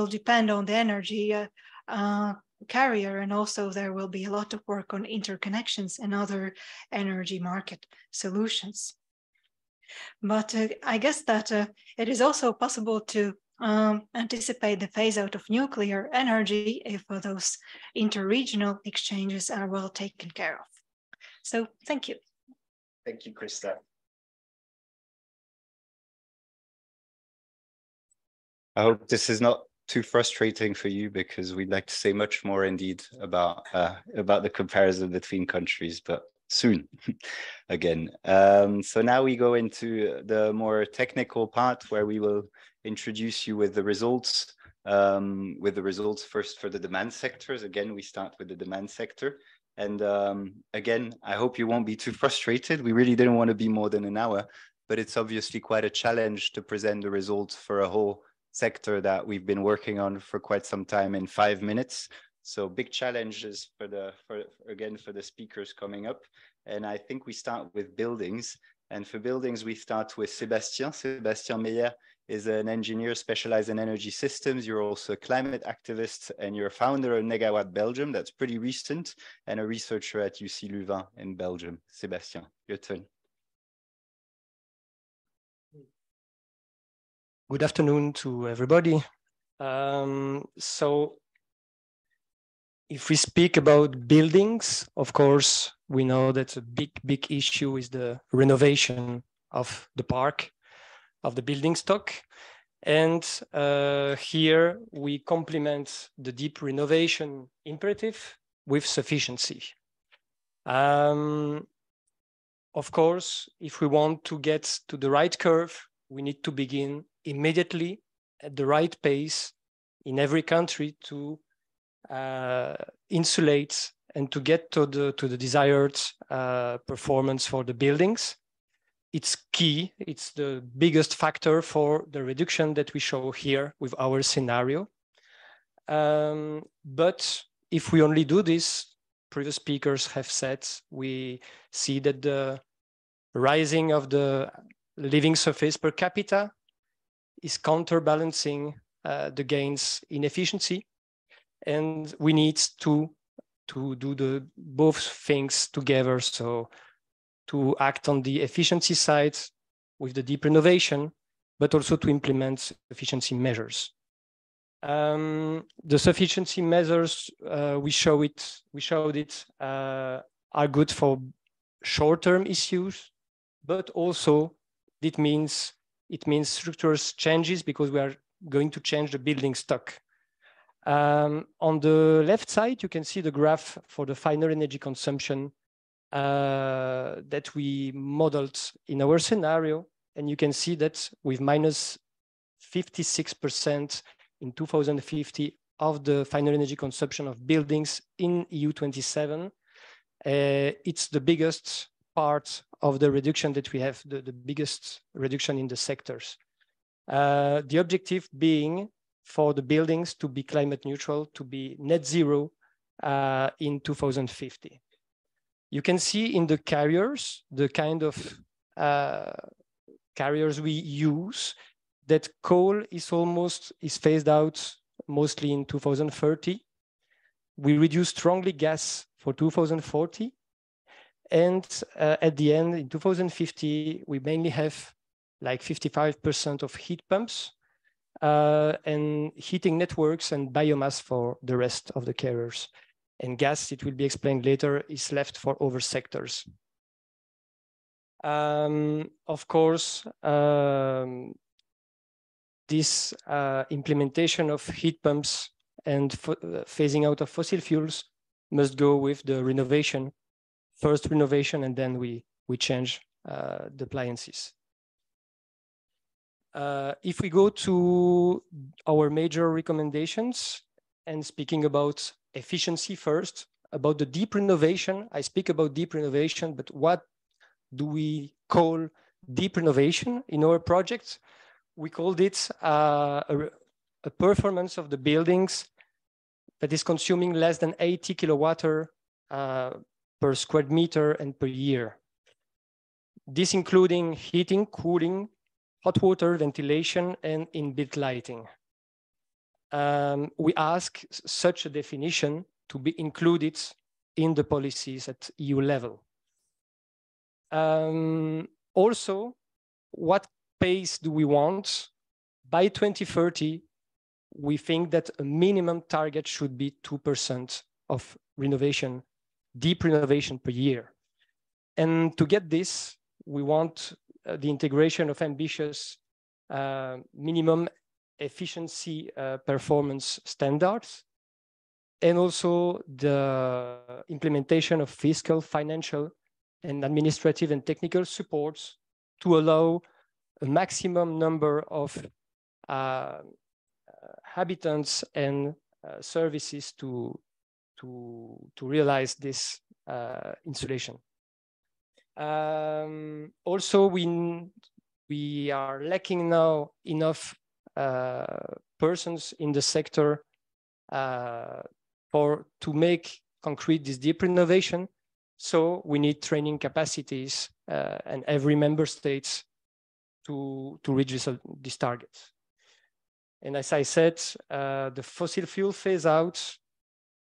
H: depend on the energy carrier, and also there will be a lot of work on interconnections and other energy market solutions. But I guess that it is also possible to anticipate the phase out of nuclear energy if those interregional exchanges are well taken care of. So thank you.
A: Thank you, Krista. I hope this is not too frustrating for you, because we'd like to say much more indeed about the comparison between countries, but soon again. So now we go into the more technical part, where we will introduce you with the results first for the demand sectors. Again, we start with the demand sector. And again, I hope you won't be too frustrated. We really didn't want to be more than an hour, but it's obviously quite a challenge to present the results for a whole sector that we've been working on for quite some time in 5 minutes. So big challenges for the speakers coming up. And I think we start with buildings. And for buildings, we start with Sébastien. Sébastien Meyer is an engineer specialized in energy systems. You're also a climate activist, and you're a founder of Negawatt Belgium. That's pretty recent, and a researcher at UC Louvain in Belgium. Sébastien, your turn.
I: Good afternoon to everybody. So if we speak about buildings, of course, we know that a big issue is the renovation of the park, of the building stock. And here we complement the deep renovation imperative with sufficiency. Of course, if we want to get to the right curve, we need to begin immediately at the right pace in every country to insulate and to get to the desired performance for the buildings. It's key. It's the biggest factor for the reduction that we show here with our scenario. But if we only do this, previous speakers have said, we see that the rising of the living surface per capita is counterbalancing the gains in efficiency, and we need to do both things together. So to act on the efficiency side with the deep renovation, but also to implement efficiency measures. The sufficiency measures we showed it are good for short-term issues, but also it means structural changes, because we are going to change the building stock. On the left side, you can see the graph for the final energy consumption that we modeled in our scenario. And you can see that with minus 56% in 2050 of the final energy consumption of buildings in EU27. It's the biggest part of the reduction that we have, the biggest reduction in the sectors. The objective being for the buildings to be climate neutral, to be net zero in 2050. You can see in the carriers, the kind of carriers we use, that coal is phased out mostly in 2030. We reduce strongly gas for 2040. And at the end, in 2050, we mainly have like 55% of heat pumps and heating networks and biomass for the rest of the carriers. And gas, it will be explained later, is left for other sectors. Of course, this implementation of heat pumps and phasing out of fossil fuels must go with the renovation, first renovation, and then we change the appliances. If we go to our major recommendations, and speaking about efficiency first, about the deep renovation, I speak about deep renovation, but what do we call deep renovation in our project? We called it a performance of the buildings that is consuming less than 80 kilowatt per square meter and per year. This including heating, cooling, hot water, ventilation, and in-built lighting. We ask such a definition to be included in the policies at EU level. Also, what pace do we want? By 2030, we think that a minimum target should be 2% of renovation, deep renovation per year. And to get this, we want the integration of ambitious minimum efficiency performance standards, and also the implementation of fiscal, financial, and administrative and technical supports to allow a maximum number of habitants and services to realize this insulation. Also, we are lacking now enough persons in the sector to make concrete this deep renovation. So we need training capacities and every member states to reach these targets. And as I said, the fossil fuel phase out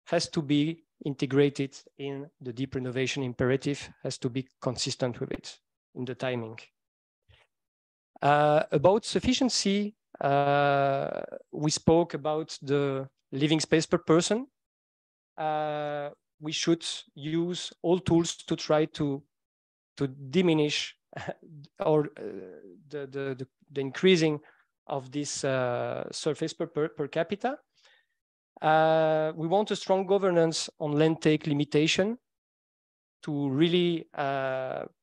I: has to be integrated in the deep renovation imperative, has to be consistent with it in the timing. About sufficiency, we spoke about the living space per person. We should use all tools to try to diminish or the increasing of this surface per capita. We want a strong governance on land take limitation to really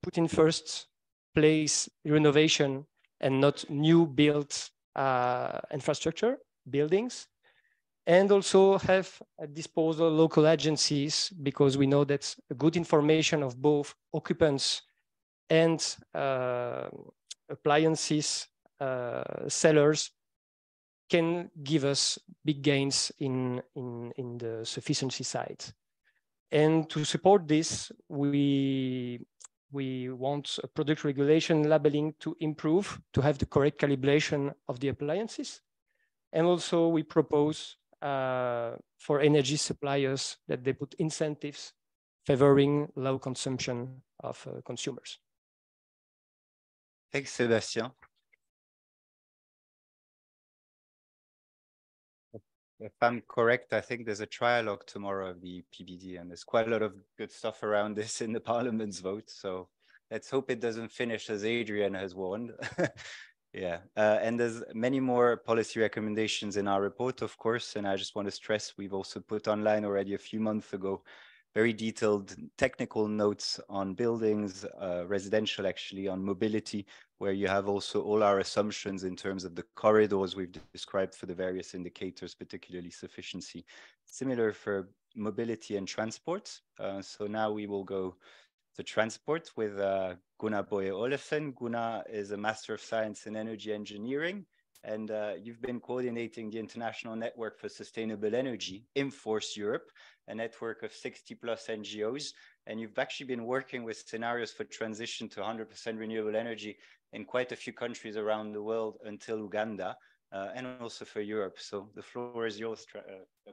I: put in first place renovation and not new built infrastructure, buildings, and also have at disposal local agencies, because we know that good information of both occupants and appliances sellers can give us big gains in the sufficiency side. And to support this, we want a product regulation labeling to improve, to have the correct calibration of the appliances. And also we propose for energy suppliers that they put incentives favoring low consumption of consumers.
A: Thanks, Sébastien. If I'm correct, I think there's a trialogue tomorrow of the PBD, and there's quite a lot of good stuff around this in the Parliament's vote. So let's hope it doesn't finish as Adrian has warned. Yeah, and there's many more policy recommendations in our report, of course. And I just want to stress, we've also put online already a few months ago, very detailed technical notes on buildings, residential actually, on mobility, where you have also all our assumptions in terms of the corridors we've described for the various indicators, particularly sufficiency. Similar for mobility and transport. So now we will go to transport with Gunnar Boye Olesen. Gunnar is a Master of Science in Energy Engineering, and you've been coordinating the International Network for Sustainable Energy, Inforce Europe, a network of 60 plus NGOs. And you've actually been working with scenarios for transition to 100% renewable energy in quite a few countries around the world until Uganda, and also for Europe. So the floor is yours,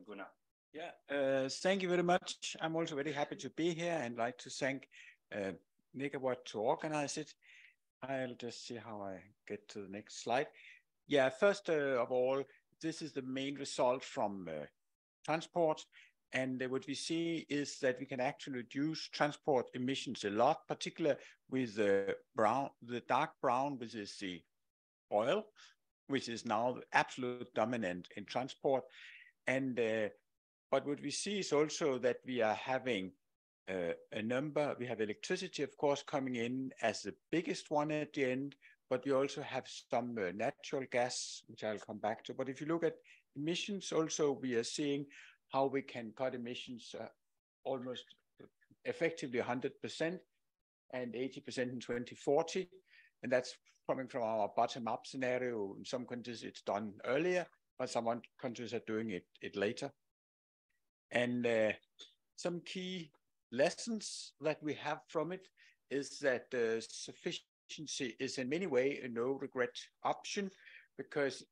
A: Gunnar.
J: Yeah, thank you very much. I'm also very happy to be here and like to thank Negawatt to organize it. I'll just see how I get to the next slide. Yeah, first of all, this is the main result from transport. And what we see is that we can actually reduce transport emissions a lot, particularly with the dark brown, which is the oil, which is now the absolute dominant in transport. And but what we see is also that we are having a number. We have electricity, of course, coming in as the biggest one at the end, but we also have some natural gas, which I'll come back to. But if you look at emissions, also we are seeing how we can cut emissions almost effectively 100% and 80% in 2040. And that's coming from our bottom-up scenario. In some countries, it's done earlier, but some countries are doing it later. And some key lessons that we have from it is that sufficiency is in many ways a no-regret option, because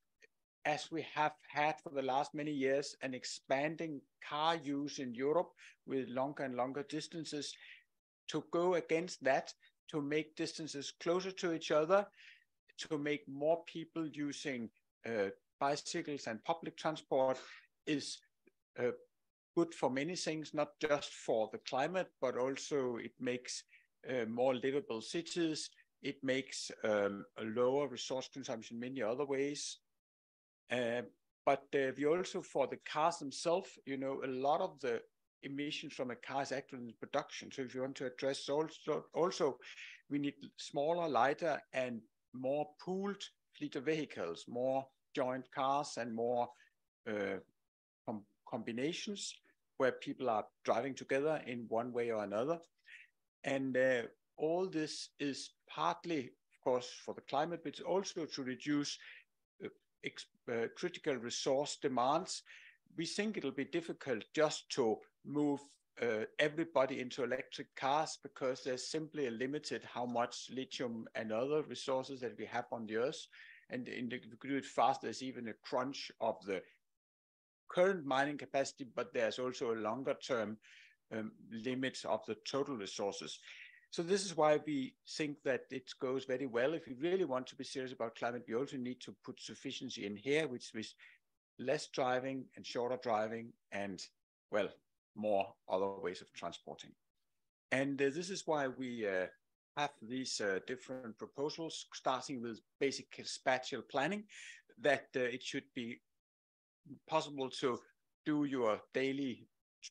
J: as we have had for the last many years an expanding car use in Europe with longer and longer distances, to go against that, to make distances closer to each other, to make more people using bicycles and public transport is good for many things, not just for the climate, but also it makes more livable cities. It makes a lower resource consumption in many other ways. But we also, for the cars themselves, you know, a lot of the emissions from a car is actually in production. So if you want to address also we need smaller, lighter, and more pooled fleet of vehicles, more joint cars and more combinations where people are driving together in one way or another. And all this is partly, of course, for the climate, but also to reduce critical resource demands. We think it'll be difficult just to move everybody into electric cars, because there's simply a limited how much lithium and other resources that we have on the earth. And if we could do it fast, there's even a crunch of the current mining capacity, but there's also a longer term limits of the total resources. So this is why we think that it goes very well. If we really want to be serious about climate, we also need to put sufficiency in here, which is less driving and shorter driving and, well, more other ways of transporting. And this is why we have these different proposals, starting with basic spatial planning, that it should be possible to do your daily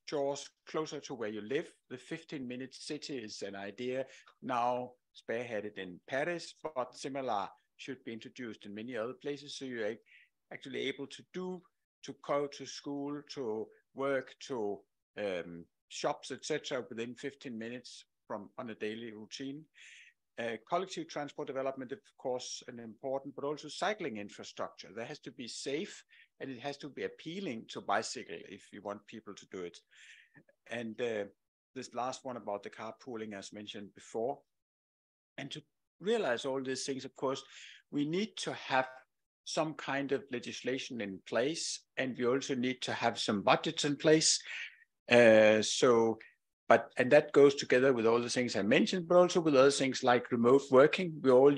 J: chores closer to where you live. The 15-minute city is an idea now spearheaded in Paris, but similar should be introduced in many other places. So you're actually able to go to school, to work, to shops, etc., within 15 minutes on a daily routine. Collective transport development, of course, an important, but also cycling infrastructure. There has to be safe, and it has to be appealing to bicycle if you want people to do it. And this last one about the carpooling, as mentioned before. And to realize all these things, of course, we need to have some kind of legislation in place, and we also need to have some budgets in place. And that goes together with all the things I mentioned, but also with other things like remote working. We all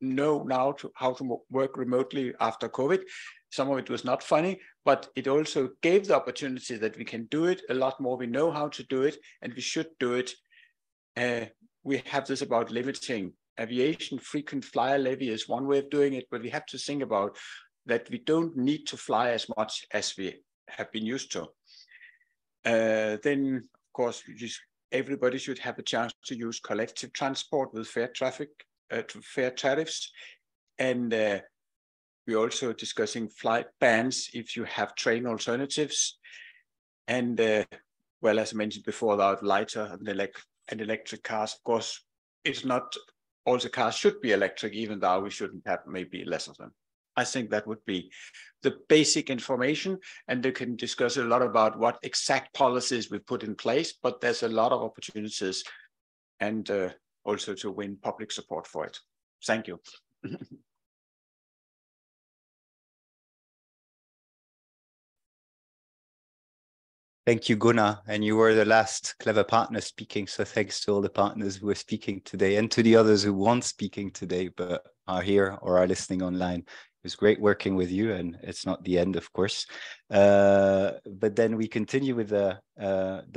J: know now how to work remotely after COVID. Some of it was not funny, but it also gave the opportunity that we can do it a lot more. We know how to do it, and we should do it. We have this about limiting aviation. Frequent flyer levy is one way of doing it, but we have to think about that we don't need to fly as much as we have been used to. Then, of course, everybody should have a chance to use collective transport with fair traffic to fair tariffs. And we're also discussing flight bans if you have train alternatives. And well, as I mentioned before, about lighter and electric cars, of course, it's not all the cars should be electric, even though we shouldn't have maybe less of them. I think that would be the basic information, and they can discuss a lot about what exact policies we put in place, but there's a lot of opportunities and also to win public support for it. Thank you.
A: Thank you, Gunnar. And you were the last clever partner speaking. So thanks to all the partners who are speaking today and to the others who weren't speaking today, but are here or are listening online. It was great working with you, and it's not the end, of course. But then we continue with the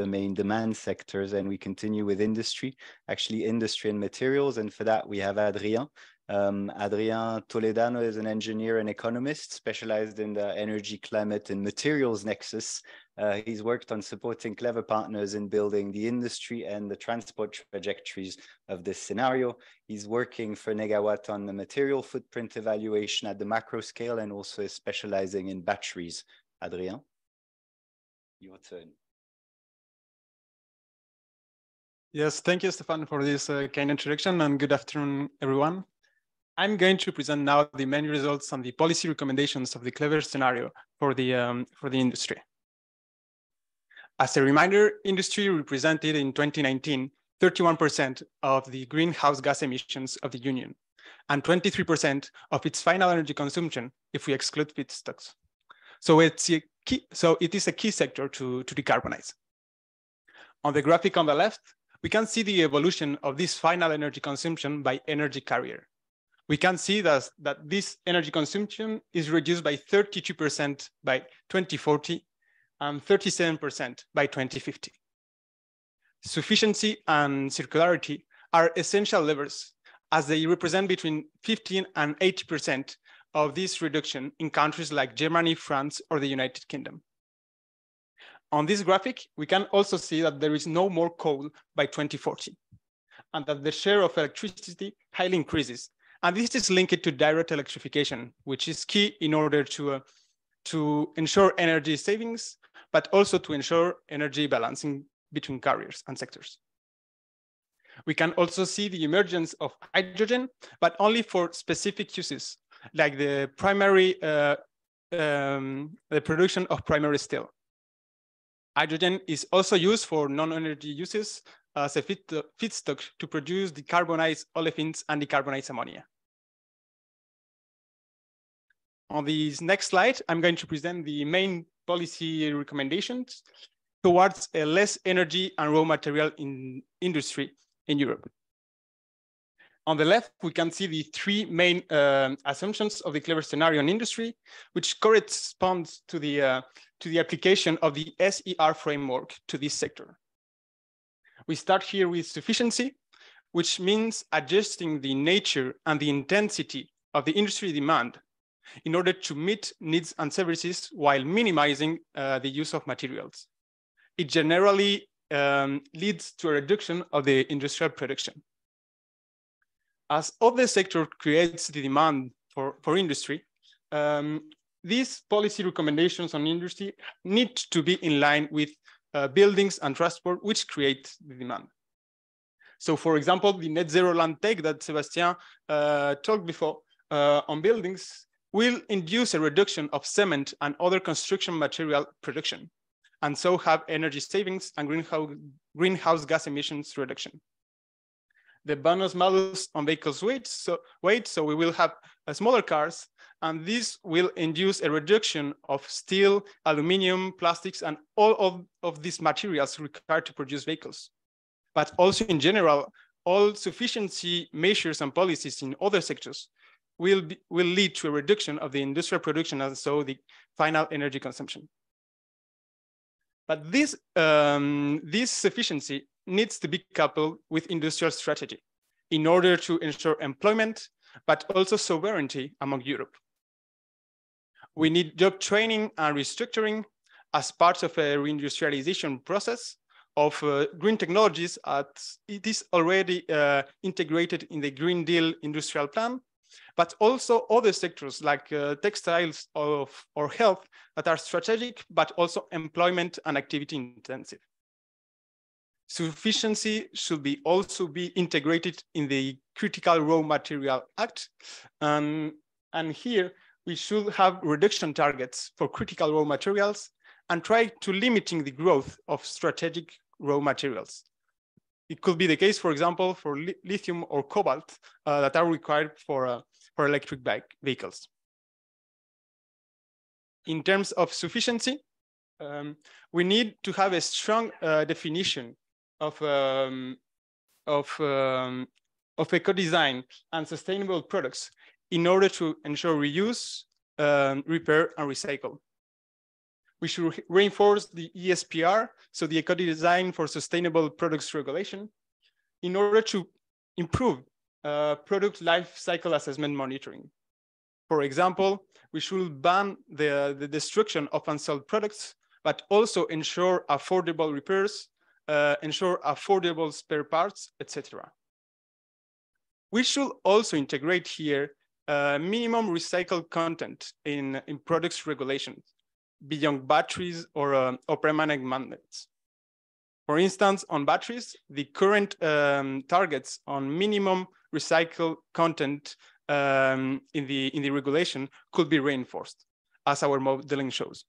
A: main demand sectors, and we continue with industry, actually industry and materials. And for that, we have Adrien. Adrien Toledano is an engineer and economist specialized in the energy, climate, and materials nexus. He's worked on supporting clever partners in building the industry and the transport trajectories of this scenario. He's working for Negawatt on the material footprint evaluation at the macro scale, and also is specializing in batteries. Adrien, your turn.
K: Yes, thank you, Stefan, for this kind introduction, and good afternoon, everyone. I'm going to present now the main results and the policy recommendations of the clever scenario for the industry. As a reminder, industry represented in 2019 31% of the greenhouse gas emissions of the Union, and 23% of its final energy consumption if we exclude feedstocks. So it is a key sector to decarbonize. On the graphic on the left, we can see the evolution of this final energy consumption by energy carrier. We can see that this energy consumption is reduced by 32% by 2040 and 37% by 2050. Sufficiency and circularity are essential levers, as they represent between 15 and 80% of this reduction in countries like Germany, France, or the United Kingdom. On this graphic, we can also see that there is no more coal by 2040, and that the share of electricity highly increases. And this is linked to direct electrification, which is key in order to ensure energy savings, but also to ensure energy balancing between carriers and sectors. We can also see the emergence of hydrogen, but only for specific uses, like the production of primary steel. Hydrogen is also used for non-energy uses as a feedstock to produce decarbonized olefins and decarbonized ammonia. On this next slide, I'm going to present the main policy recommendations towards a less energy and raw material industry in Europe. On the left, we can see the three main assumptions of the clever scenario in industry, which corresponds to the application of the SER framework to this sector. We start here with sufficiency, which means adjusting the nature and the intensity of the industry demand in order to meet needs and services while minimizing the use of materials. It generally leads to a reduction of the industrial production. As other sector creates the demand for industry, these policy recommendations on industry need to be in line with buildings and transport, which create the demand. So for example, the net zero land take that Sebastian talked before on buildings will induce a reduction of cement and other construction material production, and so have energy savings and greenhouse gas emissions reduction. The bonus malus on vehicles weight, so we will have smaller cars, and this will induce a reduction of steel, aluminum, plastics, and all of these materials required to produce vehicles. But also in general, all sufficiency measures and policies in other sectors will lead to a reduction of the industrial production and so the final energy consumption. But this sufficiency needs to be coupled with industrial strategy in order to ensure employment, but also sovereignty among Europe. We need job training and restructuring as part of a reindustrialization process, of green technologies, it is already integrated in the Green Deal industrial plan, but also other sectors like textiles or health that are strategic, but also employment and activity intensive. Sufficiency should also be integrated in the Critical Raw Material Act. And here we should have reduction targets for critical raw materials and try to limiting the growth of strategic raw materials. It could be the case, for example, for lithium or cobalt that are required for electric vehicles. In terms of sufficiency, we need to have a strong definition of eco-design and sustainable products in order to ensure reuse, repair, and recycle. We should reinforce the ESPR, so the eco-design for sustainable products regulation, in order to improve product life cycle assessment monitoring. For example, we should ban the destruction of unsold products, but also ensure affordable repairs, ensure affordable spare parts, etc. We should also integrate here minimum recycled content in products regulations beyond batteries or permanent magnets. For instance, on batteries, the current targets on minimum recycled content in the regulation could be reinforced, as our modeling shows.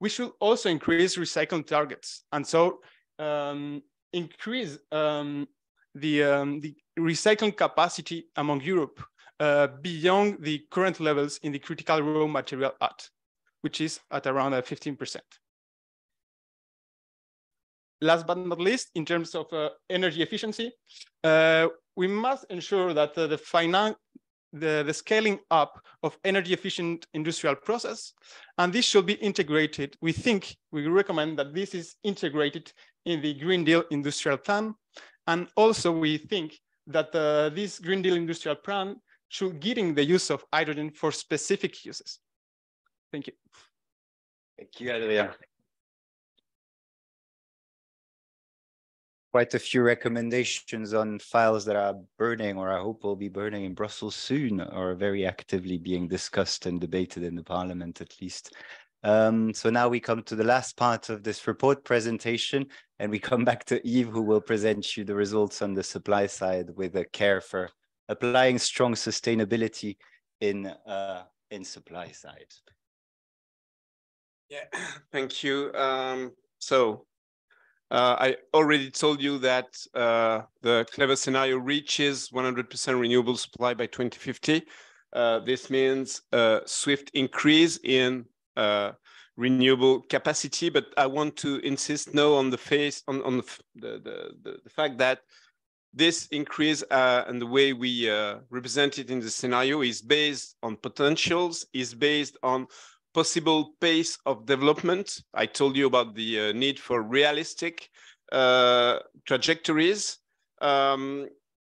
K: We should also increase recycling targets, and so increase the recycling capacity among Europe beyond the current levels in the Critical Raw Material Act, which is at around 15%. Last but not least, in terms of energy efficiency, we must ensure that the scaling up of energy efficient industrial process, and this should be integrated. We recommend that this is integrated in the Green Deal industrial plan. And also we think that this Green Deal industrial plan should getting the use of hydrogen for specific uses. Thank you.
A: Thank you, Adrien. Quite a few recommendations on files that are burning, or I hope will be burning in Brussels soon, or very actively being discussed and debated in the Parliament at least. So now we come to the last part of this report presentation, and we come back to Yves, who will present you the results on the supply side with a care for applying strong sustainability in supply side.
E: Yeah, thank you. I already told you that the clever scenario reaches 100% renewable supply by 2050. This means a swift increase in renewable capacity, but I want to insist now on the fact that this increase and the way we represent it in the scenario is based on potentials, is based on possible pace of development. I told you about the need for realistic trajectories.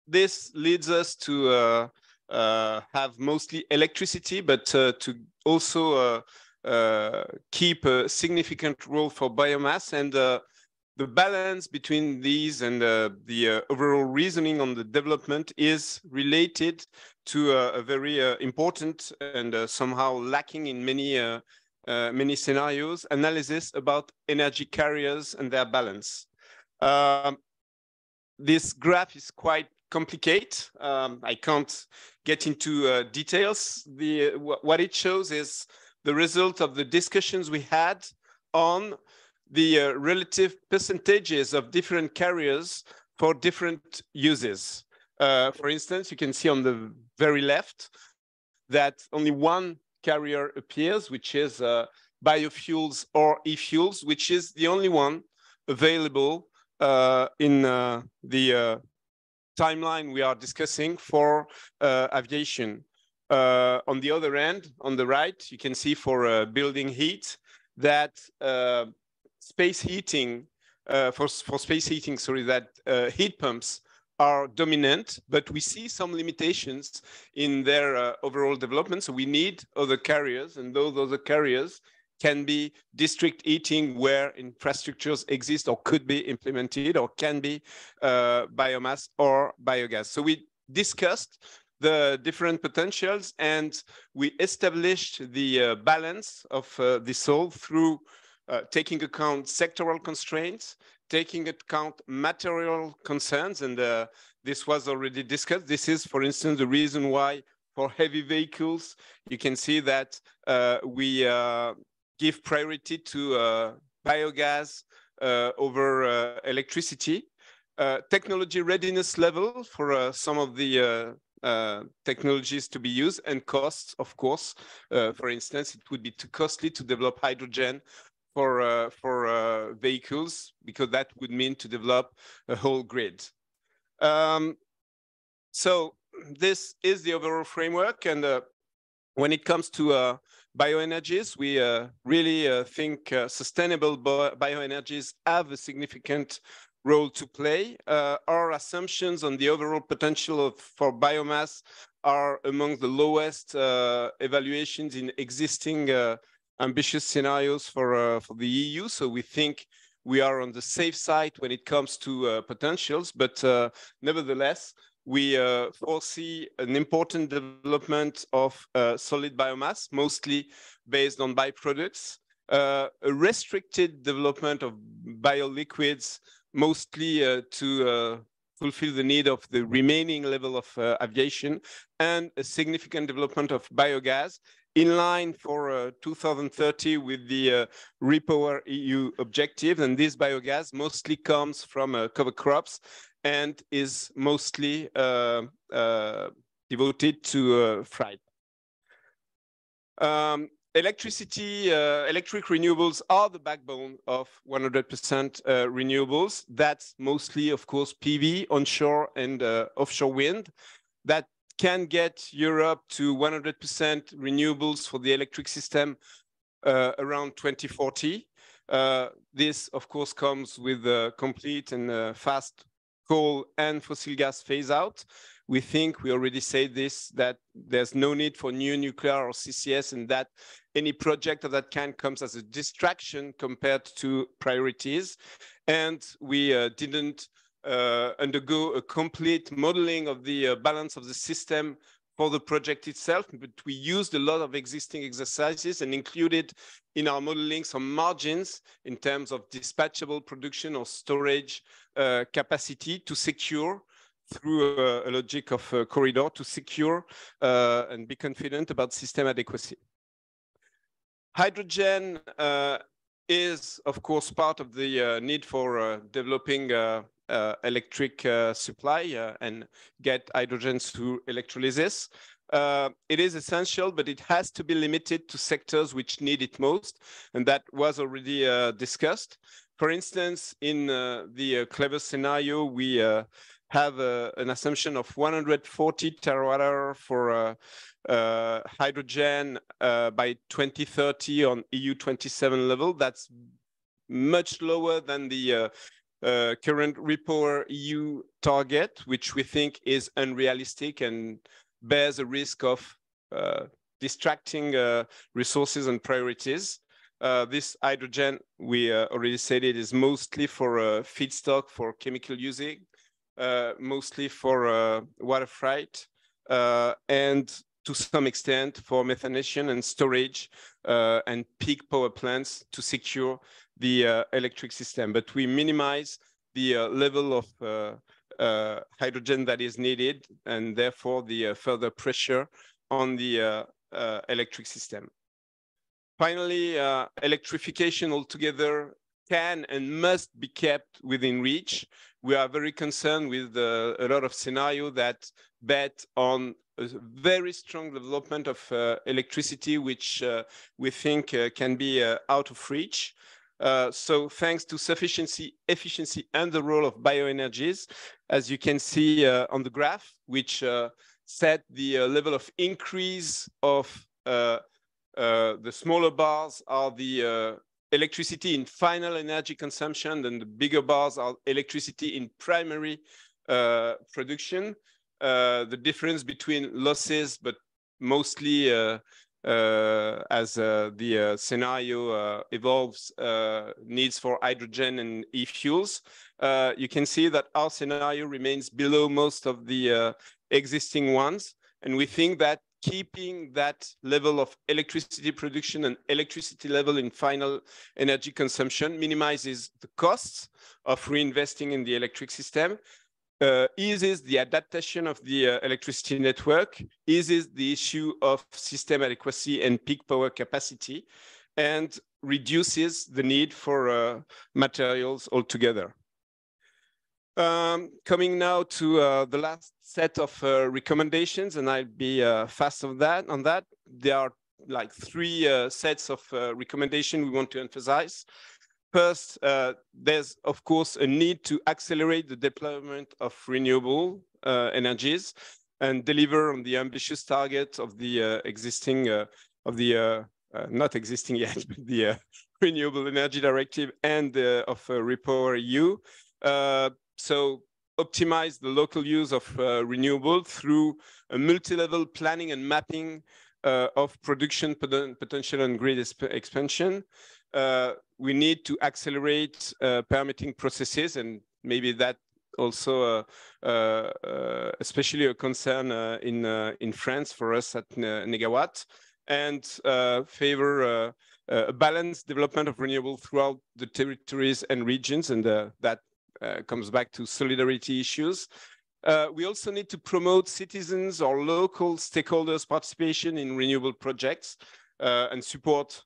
E: This leads us to have mostly electricity, but to also keep a significant role for biomass, and the balance between these and the overall reasoning on the development is related to a very important and somehow lacking in many scenarios analysis about energy carriers and their balance. This graph is quite complicated. I can't get into details. What it shows is the result of the discussions we had on the relative percentages of different carriers for different uses. For instance, you can see on the very left that only one carrier appears, which is biofuels or e-fuels, which is the only one available in the timeline we are discussing for aviation. On the other end, on the right, you can see for building heat that space heating, that heat pumps are dominant, but we see some limitations in their overall development. So we need other carriers, and those other carriers can be district heating where infrastructures exist or could be implemented, or can be biomass or biogas. So we discussed the different potentials, and we established the balance of this all through taking account sectoral constraints, taking account material concerns, and this was already discussed. This is, for instance, the reason why for heavy vehicles, you can see that we give priority to biogas over electricity. Technology readiness level for some of the technologies to be used, and costs, of course. For instance, it would be too costly to develop hydrogen for vehicles, because that would mean to develop a whole grid. So this is the overall framework, and when it comes to bioenergies, we really think sustainable bioenergies have a significant role to play. Our assumptions on the overall potential for biomass are among the lowest evaluations in existing ambitious scenarios for the EU. So we think we are on the safe side when it comes to potentials, but nevertheless, we foresee an important development of solid biomass, mostly based on byproducts, a restricted development of bioliquids, mostly to fulfill the need of the remaining level of aviation, and a significant development of biogas in line for 2030 with the Repower EU objective. And this biogas mostly comes from cover crops and is mostly devoted to freight. Electric renewables are the backbone of 100% renewables. That's mostly, of course, PV, onshore and offshore wind. That can get Europe to 100% renewables for the electric system around 2040. This, of course, comes with a complete and fast coal and fossil gas phase out. We think, we already said this, that there's no need for new nuclear or CCS, and that any project of that kind comes as a distraction compared to priorities. And we didn't undergo a complete modeling of the balance of the system for the project itself, but we used a lot of existing exercises and included in our modeling some margins in terms of dispatchable production or storage capacity to secure, through a logic of a corridor, to secure and be confident about system adequacy. Hydrogen is, of course, part of the need for developing electric supply and get hydrogen through electrolysis. It is essential, but it has to be limited to sectors which need it most, and that was already discussed. For instance, in the clever scenario, we have an assumption of 140 terawatt-hour for hydrogen by 2030 on EU 27 level. That's much lower than the current Repower EU target, which we think is unrealistic and bears a risk of distracting resources and priorities. This hydrogen, we already said, it is mostly for feedstock for chemical using, mostly for water freight, and to some extent for methanation and storage and peak power plants to secure the electric system. But we minimize the level of hydrogen that is needed, and therefore the further pressure on the electric system. Finally, electrification altogether can and must be kept within reach. We are very concerned with a lot of scenarios that bet on a very strong development of electricity, which we think can be out of reach. So thanks to sufficiency, efficiency, and the role of bioenergies, as you can see on the graph, which set the level of increase of the smaller bars are the electricity in final energy consumption, and the bigger bars are electricity in primary production. The difference between losses, but mostly as the scenario evolves, needs for hydrogen and e-fuels, you can see that our scenario remains below most of the existing ones. And we think that keeping that level of electricity production and electricity level in final energy consumption minimizes the costs of reinvesting in the electric system, eases the adaptation of the electricity network, eases the issue of system adequacy and peak power capacity, and reduces the need for materials altogether. Coming now to the last set of recommendations, and I'll be fast on that. There are like three sets of recommendations we want to emphasize. First, there's of course a need to accelerate the deployment of renewable energies and deliver on the ambitious target of the not existing yet, but the Renewable Energy Directive and of REPowerEU. So optimize the local use of renewable through a multi-level planning and mapping of production potential and grid expansion. We need to accelerate permitting processes, and maybe that also especially a concern in France for us at Negawatt, and favor a balanced development of renewable throughout the territories and regions, and that comes back to solidarity issues. We also need to promote citizens or local stakeholders' participation in renewable projects and support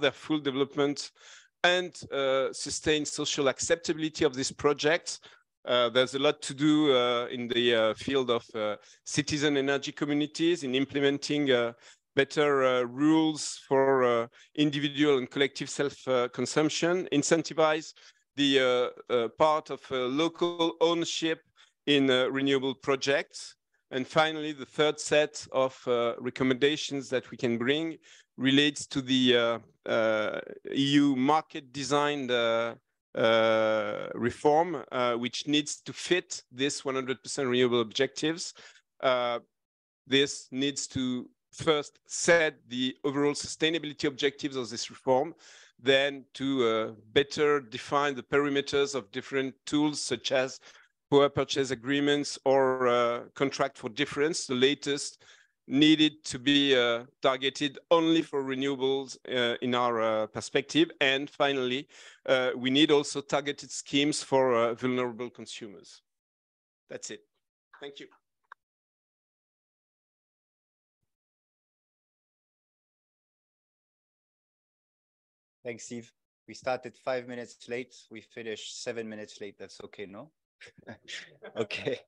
E: their full development and sustain social acceptability of these projects. There's a lot to do in the field of citizen energy communities in implementing better rules for individual and collective self-consumption, incentivize the part of local ownership in renewable projects. And finally, the third set of recommendations that we can bring relates to the EU market designed reform, which needs to fit this 100% renewable objectives. This needs to first set the overall sustainability objectives of this reform, then to better define the perimeters of different tools such as power purchase agreements or contract for difference. The latest needed to be targeted only for renewables in our perspective. And finally, we need also targeted schemes for vulnerable consumers. That's it. Thank you.
A: Thanks, Steve. We started 5 minutes late. We finished 7 minutes late. That's okay, no? Okay.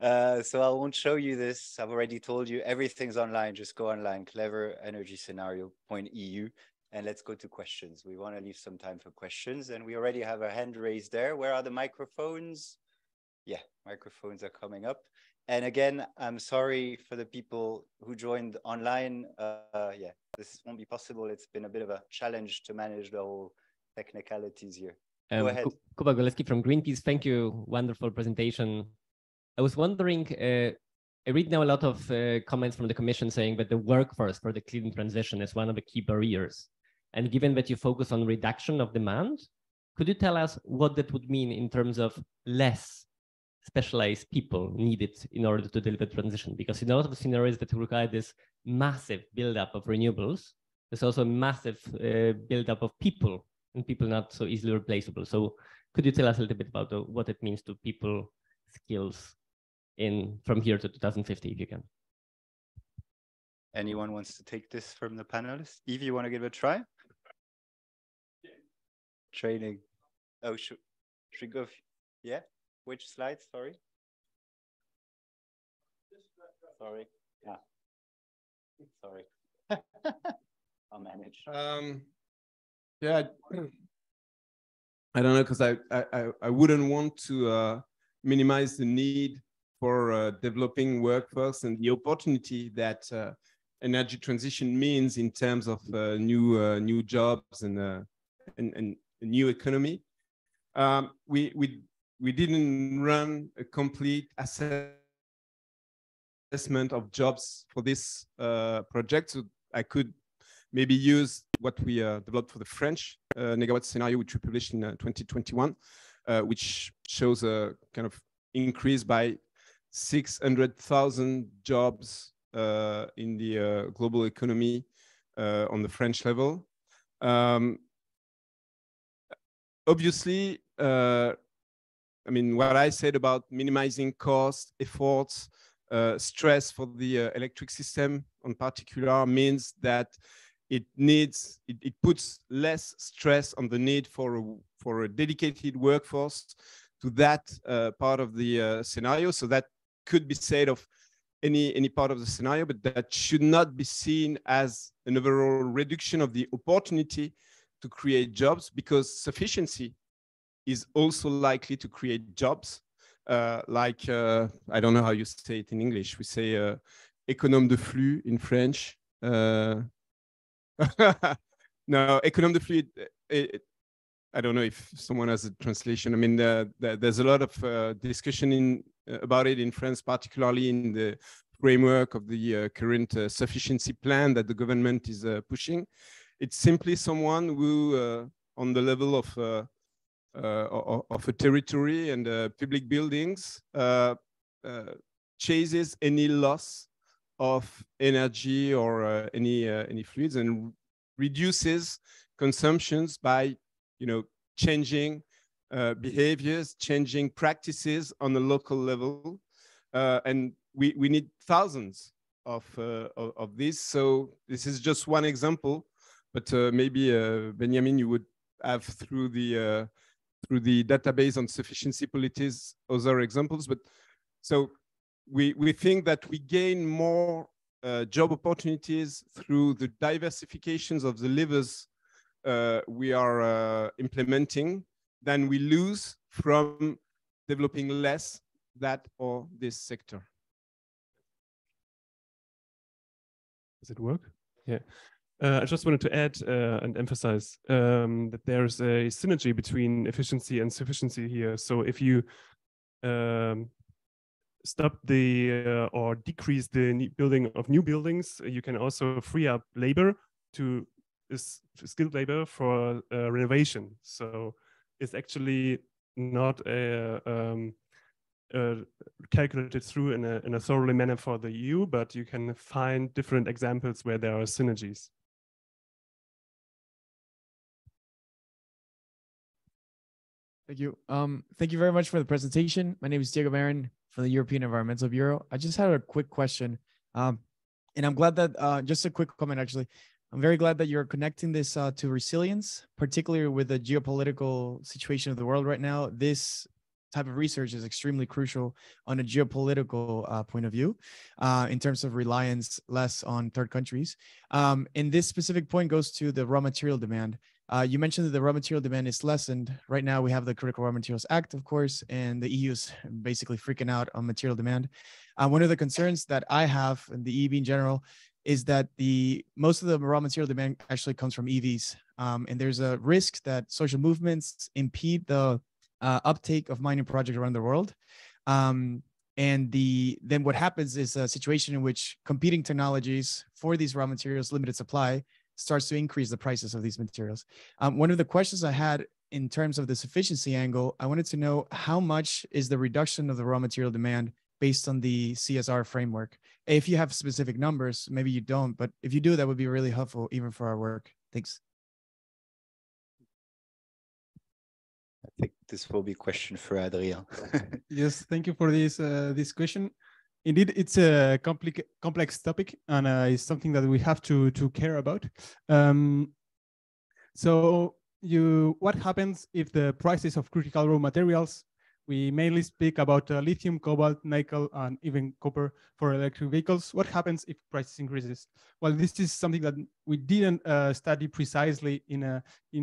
A: So I won't show you this. I've already told you everything's online. Just go online, cleverenergyscenario.eu, and let's go to questions. We want to leave some time for questions, and we already have a hand raised there. Where are the microphones? Yeah, microphones are coming up. And again, I'm sorry for the people who joined online. Yeah, this won't be possible. It's been a bit of a challenge to manage the whole technicalities here. Go ahead.
L: Kuba Goleski from Greenpeace. Thank you. Wonderful presentation. I was wondering, I read now a lot of comments from the Commission saying that the workforce for the clean transition is one of the key barriers. And given that you focus on reduction of demand, could you tell us what that would mean in terms of less specialized people needed in order to deliver transition? Because in a lot of scenarios that require this massive buildup of renewables, there's also a massive buildup of people, and people not so easily replaceable. So could you tell us a little bit about what it means to people skills from here to 2050, if you can?
A: Anyone wants to take this from the panelists? Eve, you want to give it a try? Yeah. Training. Oh, should we go? Yeah. Which slide? Sorry. Sorry. Yeah. Sorry. I'll manage.
E: Yeah. I don't know, because I wouldn't want to minimize the need for developing workforce and the opportunity that energy transition means in terms of new jobs and a new economy. We didn't run a complete assessment
M: assessment of jobs for this project. So I could maybe use what we developed for the French negawatt scenario, which we published in 2021, which shows a kind of increase by 600,000 jobs in the global economy on the French level. Obviously, I mean, what I said about minimizing cost, efforts, stress for the electric system in particular means that it puts less stress on the need for a dedicated workforce to that part of the scenario. So that could be said of any part of the scenario, but that should not be seen as an overall reduction of the opportunity to create jobs, because sufficiency is also likely to create jobs. Like, I don't know how you say it in English. We say économe de flux in French. No, économe de flux, I don't know if someone has a translation. I mean, there's a lot of discussion about it in France, particularly in the framework of the current sufficiency plan that the government is pushing. It's simply someone who, on the level of a territory and public buildings, chases any loss of energy or any fluids, and reduces consumptions by, changing behaviors, changing practices on a local level, and we need thousands of these. So this is just one example, but maybe Benjamin, you would have through the database on sufficiency policies other examples. But so we think that we gain more job opportunities through the diversifications of the levers we are implementing than we lose from developing less that or this sector.
G: Does it work? Yeah. I just wanted to add and emphasize that there's a synergy between efficiency and sufficiency here. So if you stop the or decrease the building of new buildings, you can also free up labor to skilled labor for renovation. So it's actually not calculated through in a thoroughly manner for the EU, but you can find different examples where there are synergies.
N: Thank you. Thank you very much for the presentation. My name is Diego Marin from the European Environmental Bureau. I just had a quick question. And I'm glad that, just a quick comment actually, I'm very glad that you're connecting this to resilience, particularly with the geopolitical situation of the world right now. This type of research is extremely crucial on a geopolitical point of view, in terms of reliance less on third countries. And this specific point goes to the raw material demand. You mentioned that the raw material demand is lessened. Right now, we have the Critical Raw Materials Act, of course, and the EU is basically freaking out on material demand. One of the concerns that I have, and the EEB in general, is that most of the raw material demand actually comes from EVs. And there's a risk that social movements impede the uptake of mining projects around the world. And then what happens is a situation in which competing technologies for these raw materials, limited supply, starts to increase the prices of these materials. One of the questions I had in terms of the sufficiency angle, I wanted to know how much is the reduction of the raw material demand based on the CSR framework? If you have specific numbers, maybe you don't, but if you do, that would be really helpful even for our work. Thanks.
A: I think this will be a question for Adrien.
K: Yes, thank you for this question. Indeed, it's a complex topic, and it's something that we have to care about. What happens if the prices of critical raw materials, we mainly speak about lithium, cobalt, nickel, and even copper for electric vehicles. What happens if prices increases? Well, this is something that we didn't study precisely in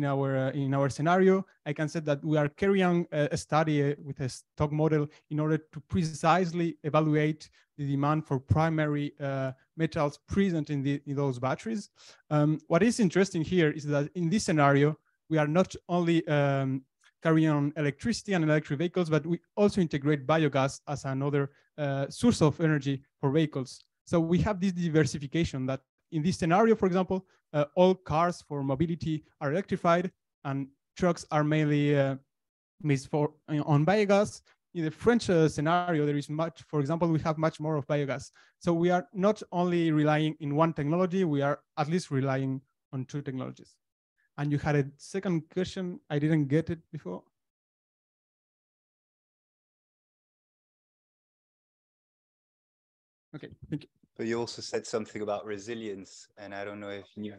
K: our scenario. I can say that we are carrying a study with a stock model in order to precisely evaluate the demand for primary metals present in those batteries. What is interesting here is that in this scenario, we are not only carrying on electricity and electric vehicles, but we also integrate biogas as another source of energy for vehicles. So we have this diversification that in this scenario, for example, all cars for mobility are electrified and trucks are mainly based on biogas. In the French scenario, there is much, for example, we have much more of biogas. So we are not only relying in one technology, we are at least relying on two technologies. And you had a second question, I didn't get it before. Okay, thank you.
A: But you also said something about resilience, and I don't know if you...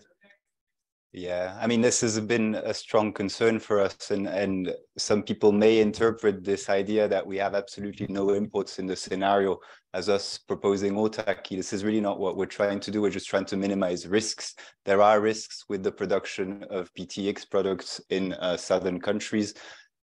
A: Yeah, I mean, this has been a strong concern for us, and some people may interpret this idea that we have absolutely no inputs in the scenario as us proposing autarky. This is really not what we're trying to do. We're just trying to minimize risks. There are risks with the production of PTX products in southern countries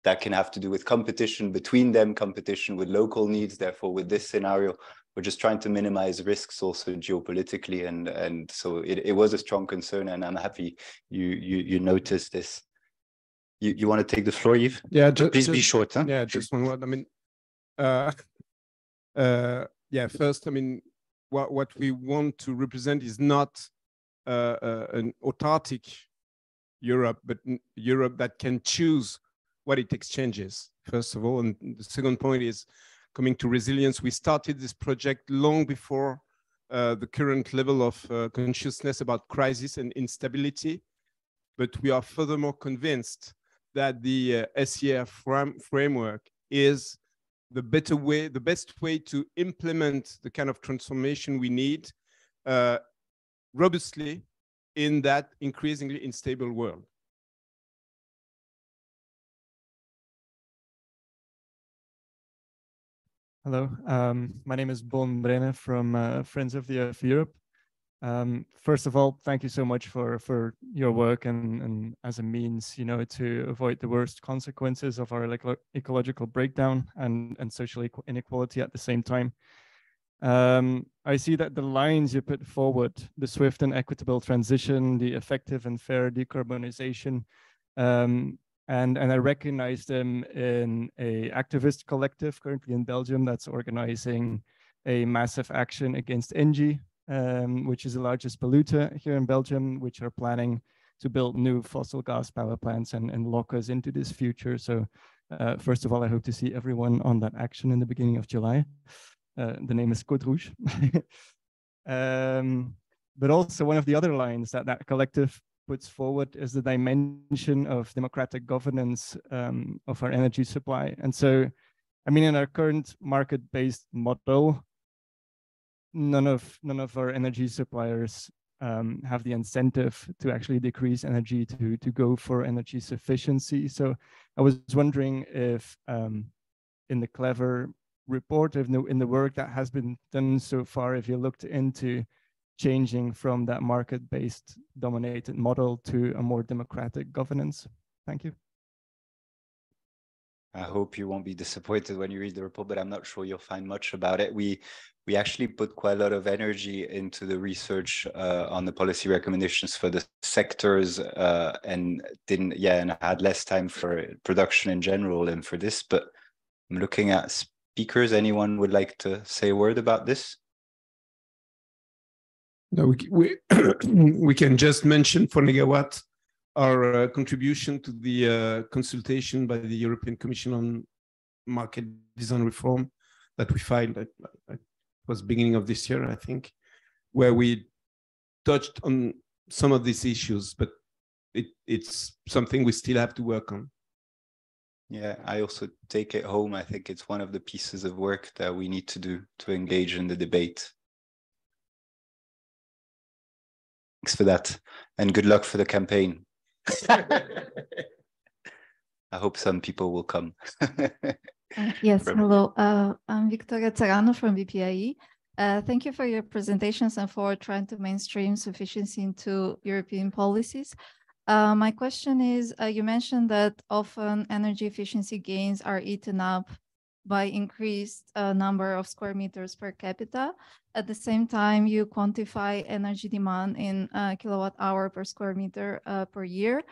A: that can have to do with competition between them, competition with local needs. Therefore, with this scenario, we're just trying to minimize risks also geopolitically, and so it was a strong concern, and I'm happy you noticed this. You want to take the floor, Yves?
M: Yeah,
A: please be short. Huh?
M: Yeah, just one word. I mean, yeah. First, I mean, what we want to represent is not an autarkic Europe, but Europe that can choose what it exchanges. First of all, and the second point is coming to resilience. We started this project long before the current level of consciousness about crisis and instability, but we are furthermore convinced that the SER framework is the better way, the best way to implement the kind of transformation we need robustly in that increasingly unstable world.
O: Hello, my name is Bon Brenne from Friends of the Earth Europe. First of all, thank you so much for your work and as a means, you know, to avoid the worst consequences of our ecological breakdown and social inequality at the same time. I see that the lines you put forward, the swift and equitable transition, the effective and fair decarbonization, and I recognize them in a activist collective currently in Belgium that's organizing a massive action against Engie, which is the largest polluter here in Belgium, which are planning to build new fossil gas power plants and lock us into this future. So first of all, I hope to see everyone on that action in the beginning of July. The name is Code Rouge. But also one of the other lines that collective puts forward is the dimension of democratic governance of our energy supply. And so, I mean, in our current market-based model, none of our energy suppliers have the incentive to actually decrease energy to go for energy sufficiency. So I was wondering if in the Clever report, in the work that has been done so far, if you looked into changing from that market-based dominated model to a more democratic governance. Thank you.
A: I hope you won't be disappointed when you read the report, but I'm not sure you'll find much about it. We actually put quite a lot of energy into the research on the policy recommendations for the sectors and had less time for production in general and for this, but I'm looking at speakers. Anyone would like to say a word about this?
M: No, we can just mention for Negawatt our contribution to the consultation by the European Commission on market design reform that we filed at was beginning of this year, I think, where we touched on some of these issues, but it's something we still have to work on.
A: Yeah, I also take it home. I think it's one of the pieces of work that we need to do to engage in the debate. Thanks for that, and good luck for the campaign. I hope some people will come.
P: Yes, hello. I'm Victoria Serrano from BPIE. Thank you for your presentations and for trying to mainstream sufficiency into European policies. My question is, you mentioned that often energy efficiency gains are eaten up by increased number of square meters per capita. At the same time, you quantify energy demand in kilowatt hour per square meter per year.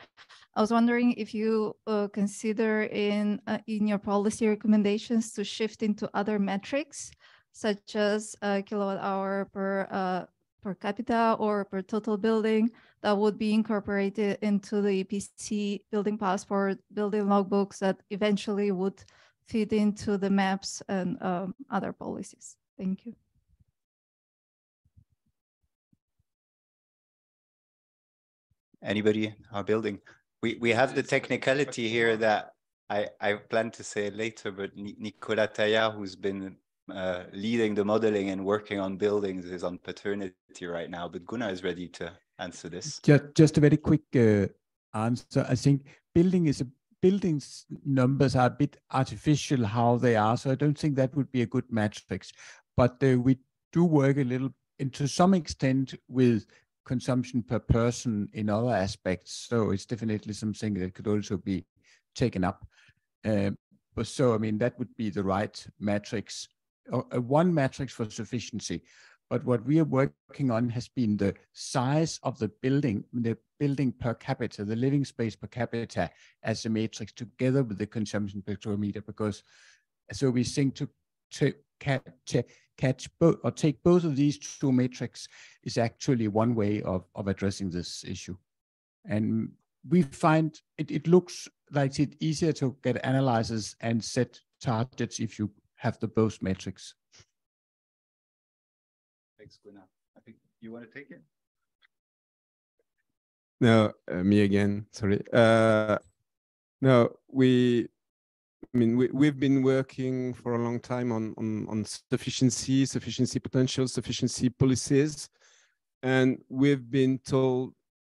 P: I was wondering if you consider in your policy recommendations to shift into other metrics, such as kilowatt hour per capita or per total building, that would be incorporated into the EPC building passport, building logbooks that eventually would fit into the maps and other policies. Thank you.
A: Anybody in our building? We have the technicality here that I plan to say it later, but Nicolas Taillard, who's been leading the modeling and working on buildings, is on paternity right now, but Gunnar is ready to answer this.
J: Just a very quick answer. I think buildings numbers are a bit artificial how they are, so I don't think that would be a good matrix. But we do work a little, and to some extent, with consumption per person in other aspects. So it's definitely something that could also be taken up. But so, I mean, that would be the right matrix, one matrix for sufficiency. But what we are working on has been the size of the building per capita, the living space per capita as a matrix together with the consumption per square meter, because so we think to catch both or take both of these two metrics is actually one way of addressing this issue. And we find it looks like it's easier to get analyzes and set targets if you have the both metrics.
A: Thanks, Gunnar. I think you want to take it?
M: No, me again. Sorry. No, we've been working for a long time on sufficiency potential, sufficiency policies, and we've been told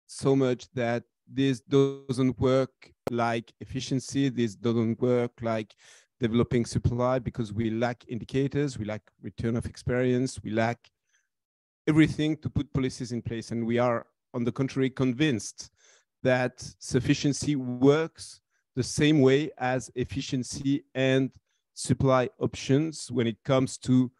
M: so much that this doesn't work like efficiency. This doesn't work like developing supply because we lack indicators, we lack return of experience, we lack everything to put policies in place. And we are, on the contrary, convinced that sufficiency works the same way as efficiency and supply options when it comes to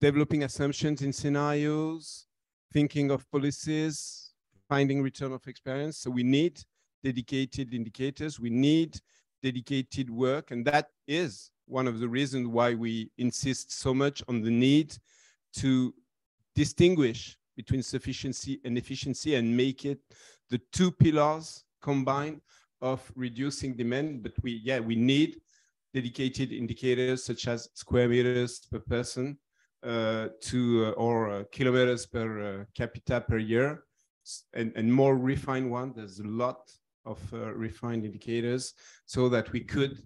M: developing assumptions in scenarios, thinking of policies, finding return of experience. So we need dedicated indicators, we need dedicated work, and that is one of the reasons why we insist so much on the need to distinguish between sufficiency and efficiency and make it the two pillars combined of reducing demand. But we need dedicated indicators such as square meters per person or kilometers per capita per year, and more refined one. There's a lot of refined indicators so that we could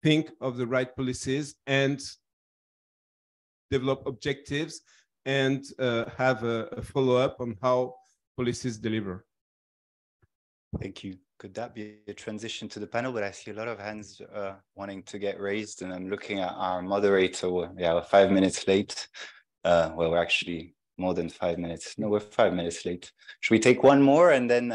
M: think of the right policies and develop objectives and have a follow-up on how policies deliver.
A: Thank you. Could that be a transition to the panel? But I see a lot of hands wanting to get raised, and I'm looking at our moderator. We're 5 minutes late. Well, we're actually more than 5 minutes. No, we're 5 minutes late. Should we take one more, and then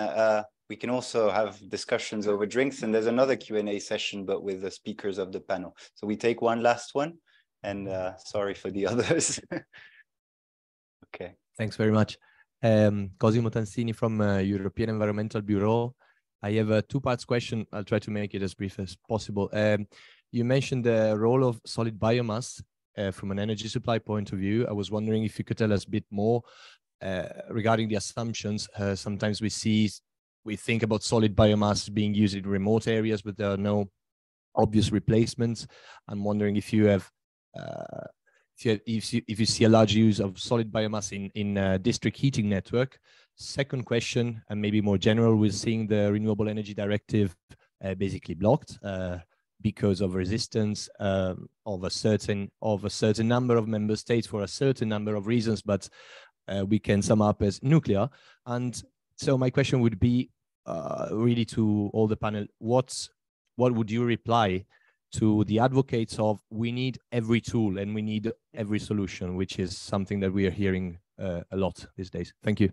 A: we can also have discussions over drinks, and there's another Q&A session, but with the speakers of the panel. So we take one last one, and sorry for the others. Okay.
Q: Thanks very much. Cosimo Tansini from European Environmental Bureau. I have a two-part question. I'll try to make it as brief as possible. You mentioned the role of solid biomass from an energy supply point of view. I was wondering if you could tell us a bit more regarding the assumptions. Sometimes we think about solid biomass being used in remote areas, but there are no obvious replacements. I'm wondering if you have if you see a large use of solid biomass in district heating network. Second question, and maybe more general, we're seeing the Renewable Energy Directive basically blocked because of resistance of a certain number of member states for a certain number of reasons, but we can sum up as nuclear. And so my question would be really to all the panel, what would you reply to the advocates of we need every tool and we need every solution, which is something that we are hearing a lot these days? Thank you.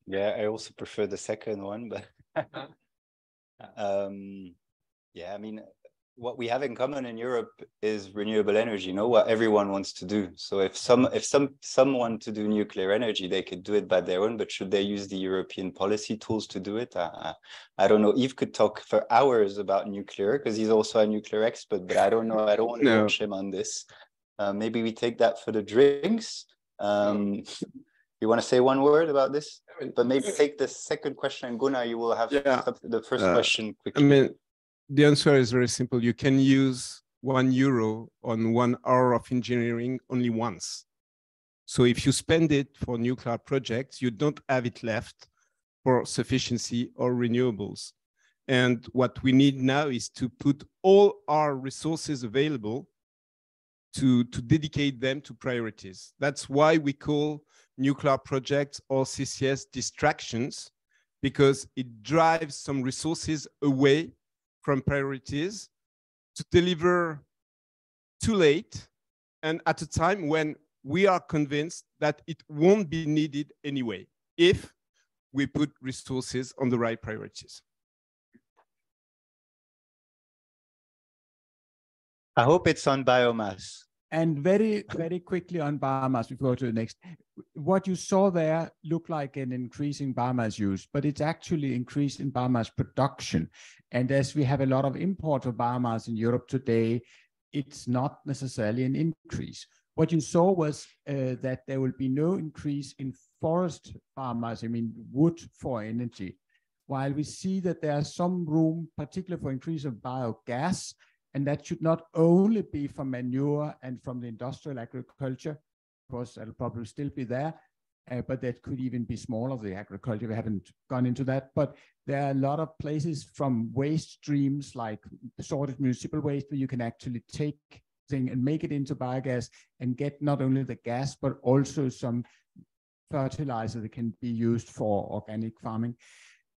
A: Yeah, I also prefer the second one, but yeah, I mean, what we have in common in Europe is renewable energy, what everyone wants to do. So if some want to do nuclear energy, they could do it by their own, but should they use the European policy tools to do it? I don't know. Yves could talk for hours about nuclear because he's also a nuclear expert, but I don't know. I don't want to watch him on this. Maybe we take that for the drinks. You want to say one word about this? But maybe take the second question, and Gunnar, you will have the first question quickly.
M: I mean, the answer is very simple. You can use €1 on 1 hour of engineering only once. So if you spend it for nuclear projects, you don't have it left for sufficiency or renewables. And what we need now is to put all our resources available to dedicate them to priorities. That's why we call nuclear projects or CCS distractions, because it drives some resources away from priorities to deliver too late and at a time when we are convinced that it won't be needed anyway if we put resources on the right priorities.
A: I hope it's on biomass.
J: And very, very quickly on biomass, before we go to the next, what you saw there looked like an increase in biomass use, but it's actually increase in biomass production. And as we have a lot of import of biomass in Europe today, it's not necessarily an increase. What you saw was that there will be no increase in forest biomass, I mean wood for energy, while we see that there's some room, particularly for increase of biogas, and that should not only be from manure and from the industrial agriculture. Of course, that'll probably still be there, but that could even be smaller, the agriculture. We haven't gone into that, but there are a lot of places from waste streams like sorted municipal waste where you can actually take thing and make it into biogas and get not only the gas, but also some fertilizer that can be used for organic farming.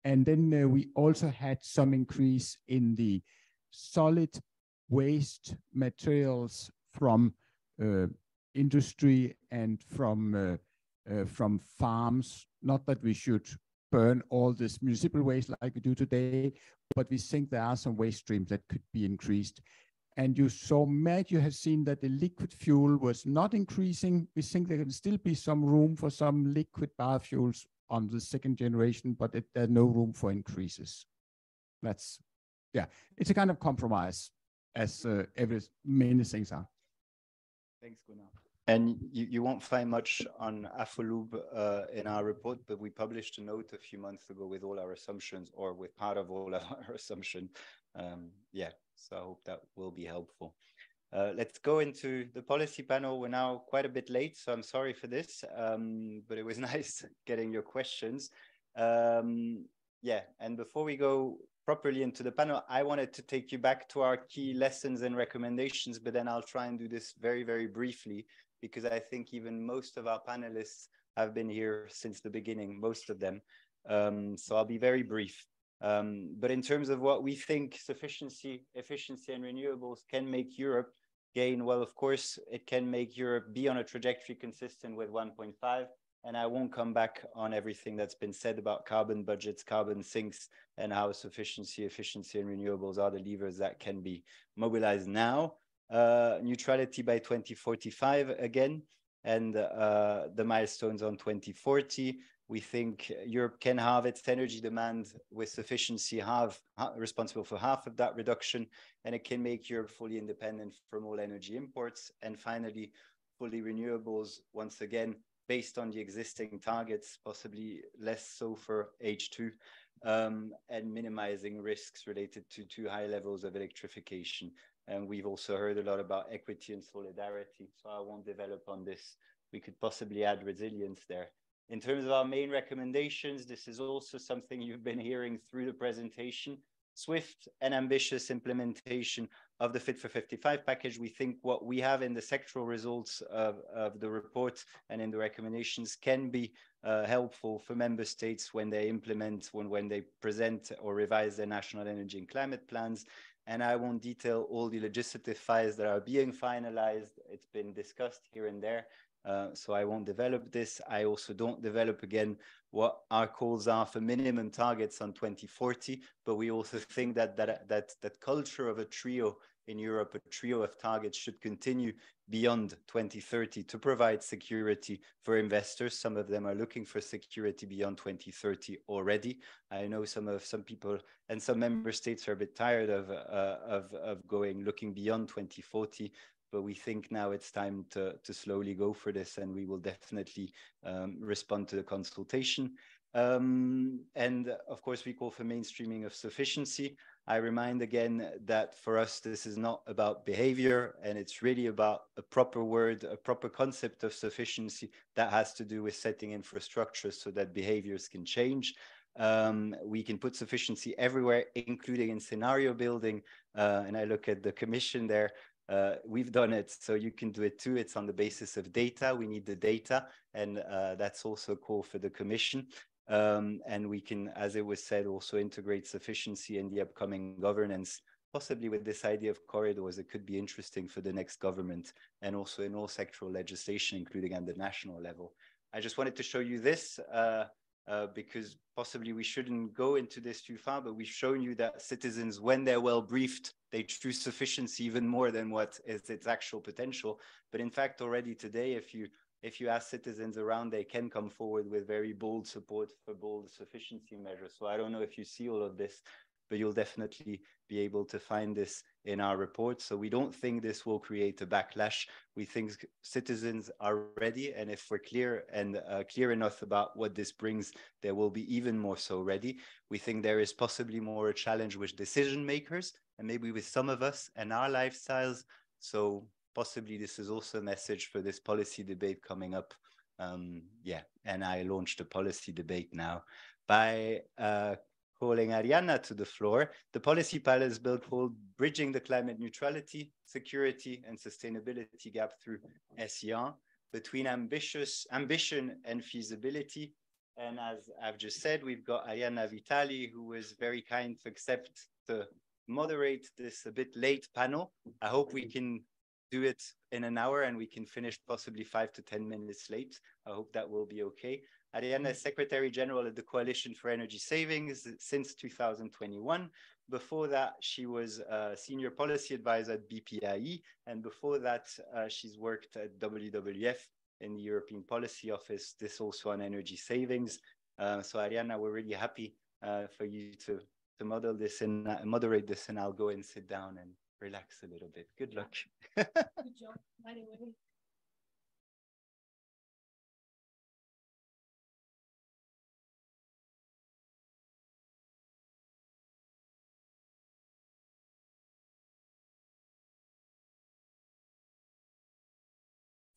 J: And then we also had some increase in the solid waste materials from industry and from farms. Not that we should burn all this municipal waste like we do today, but we think there are some waste streams that could be increased. And you saw, Matt, you have seen that the liquid fuel was not increasing. We think there can still be some room for some liquid biofuels on the second generation, but there's no room for increases. That's, yeah, it's a kind of compromise, as many things are.
A: Thanks, Gunnar. And you won't find much on Afolub in our report, but we published a note a few months ago with all our assumptions, or with part of all of our assumptions. Yeah, so I hope that will be helpful. Let's go into the policy panel. We're now quite a bit late, so I'm sorry for this, but it was nice getting your questions. Yeah, and before we go properly into the panel, I wanted to take you back to our key lessons and recommendations, but then I'll try and do this very, very briefly, because I think even most of our panelists have been here since the beginning, most of them. So I'll be very brief. But in terms of what we think sufficiency, efficiency, and renewables can make Europe gain, well, of course, it can make Europe be on a trajectory consistent with 1.5. And I won't come back on everything that's been said about carbon budgets, carbon sinks, and how sufficiency, efficiency, and renewables are the levers that can be mobilized now. Neutrality by 2045 again, and the milestones on 2040. We think Europe can halve its energy demand with sufficiency, responsible for half of that reduction, and it can make Europe fully independent from all energy imports. And finally, fully renewables, once again, based on the existing targets, possibly less so for H2, and minimizing risks related to too high levels of electrification. And we've also heard a lot about equity and solidarity, so I won't develop on this. We could possibly add resilience there. In terms of our main recommendations, this is also something you've been hearing through the presentation. Swift and ambitious implementation of the Fit for 55 package. We think what we have in the sectoral results of the report and in the recommendations can be helpful for member states when they implement, when they present or revise their national energy and climate plans. And I won't detail all the legislative files that are being finalized. It's been discussed here and there. So I won't develop this. I also don't develop again what our calls are for minimum targets on 2040, but we also think that that culture of a trio in Europe, a trio of targets, should continue beyond 2030 to provide security for investors. Some of them are looking for security beyond 2030 already. I know some people and some member states are a bit tired of looking beyond 2040. But we think now it's time to slowly go for this, and we will definitely respond to the consultation. And of course, we call for mainstreaming of sufficiency. I remind again that for us, this is not about behavior, and it's really about a proper word, a proper concept of sufficiency that has to do with setting infrastructure so that behaviors can change. We can put sufficiency everywhere, including in scenario building. And I look at the commission there. We've done it, so you can do it too. It's on the basis of data. We need the data, and that's also a call for the Commission. And we can, as it was said, also integrate sufficiency in the upcoming governance, possibly with this idea of corridors. It could be interesting for the next government, and also in all sectoral legislation, including at the national level. I just wanted to show you this because possibly we shouldn't go into this too far, but we've shown you that citizens, when they're well briefed, they choose sufficiency even more than what is its actual potential. But in fact, already today, if you ask citizens around, they can come forward with very bold support for bold sufficiency measures. So I don't know if you see all of this, but you'll definitely be able to find this in our report. So we don't think this will create a backlash. We think citizens are ready, and if we're clear and clear enough about what this brings, there will be even more so ready. We think there is possibly more a challenge with decision makers, and maybe with some of us and our lifestyles. So possibly this is also a message for this policy debate coming up. Yeah, and I launched a policy debate now by calling Arianna to the floor. The policy panel is built called Bridging the Climate Neutrality, Security and Sustainability Gap through SER, between ambition and feasibility. And as I've just said, we've got Arianna Vitali, who was very kind to accept to moderate this a bit late panel. I hope we can do it in an hour and we can finish possibly 5 to 10 minutes late. I hope that will be okay. Arianna is Secretary General at the Coalition for Energy Savings since 2021. Before that, she was a Senior Policy Advisor at BPIE. And before that, she's worked at WWF in the European Policy Office, this also on energy savings. So Arianna, we're really happy for you to moderate this, and I'll go and sit down and relax a little bit. Good luck.
R: Good job, by the way.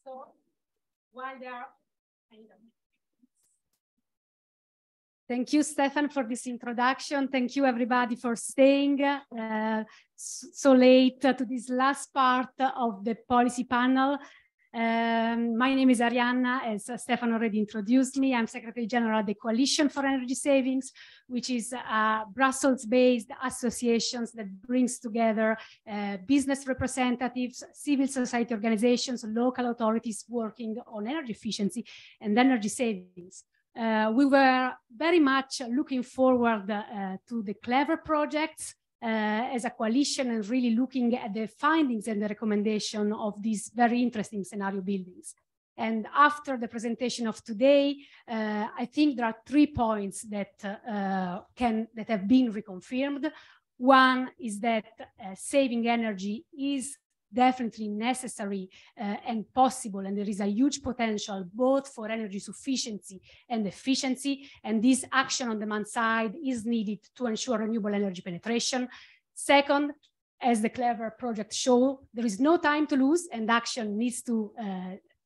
R: So while there are, thank you, Stefan, for this introduction. Thank you, everybody, for staying so late to this last part of the policy panel. My name is Arianna, as Stefan already introduced me. I'm Secretary General at the Coalition for Energy Savings, which is a Brussels-based association that brings together business representatives, civil society organizations, local authorities working on energy efficiency and energy savings. We were very much looking forward to the Clever projects as a coalition, and really looking at the findings and the recommendation of these very interesting scenario buildings. And after the presentation of today, I think there are 3 points that have been reconfirmed. One is that saving energy is definitely necessary and possible, and there is a huge potential both for energy sufficiency and efficiency, and this action on demand side is needed to ensure renewable energy penetration. Second, as the Clever project show, there is no time to lose, and action needs to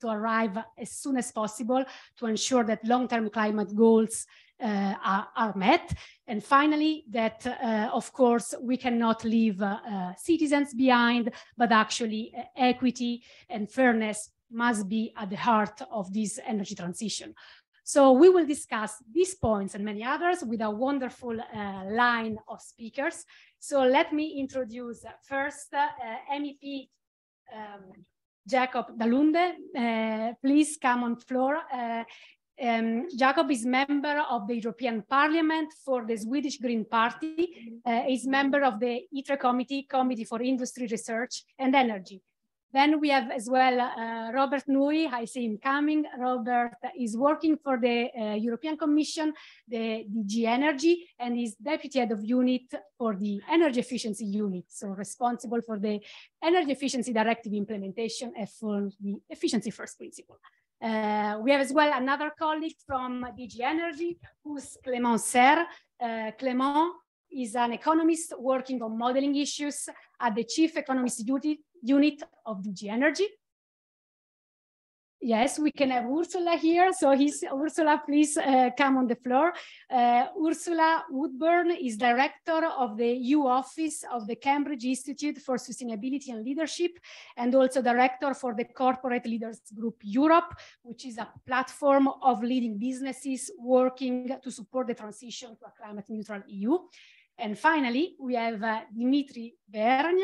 R: arrive as soon as possible to ensure that long-term climate goals are met. And finally, that of course we cannot leave citizens behind, but actually equity and fairness must be at the heart of this energy transition. So we will discuss these points and many others with a wonderful line of speakers. So let me introduce first MEP Jacob Dalunde. Please come on floor. Jacob is member of the European Parliament for the Swedish Green Party. Is member of the ITRE Committee for Industry, Research and Energy. Then we have as well Robert Nui. I see him coming. Robert is working for the European Commission, the DG Energy, and is deputy head of unit for the energy efficiency unit, so responsible for the energy efficiency directive implementation and for the efficiency first principle. We have as well another colleague from DG Energy, who's Clément Serre. Clément is an economist working on modeling issues at the Chief Economist Unit of DG Energy. Yes, we can have Ursula here. So Ursula, please come on the floor. Ursula Woodburn is director of the EU office of the Cambridge Institute for Sustainability and Leadership, and also director for the Corporate Leaders Group Europe, which is a platform of leading businesses working to support the transition to a climate neutral EU. And finally, we have Dimitri Vergne.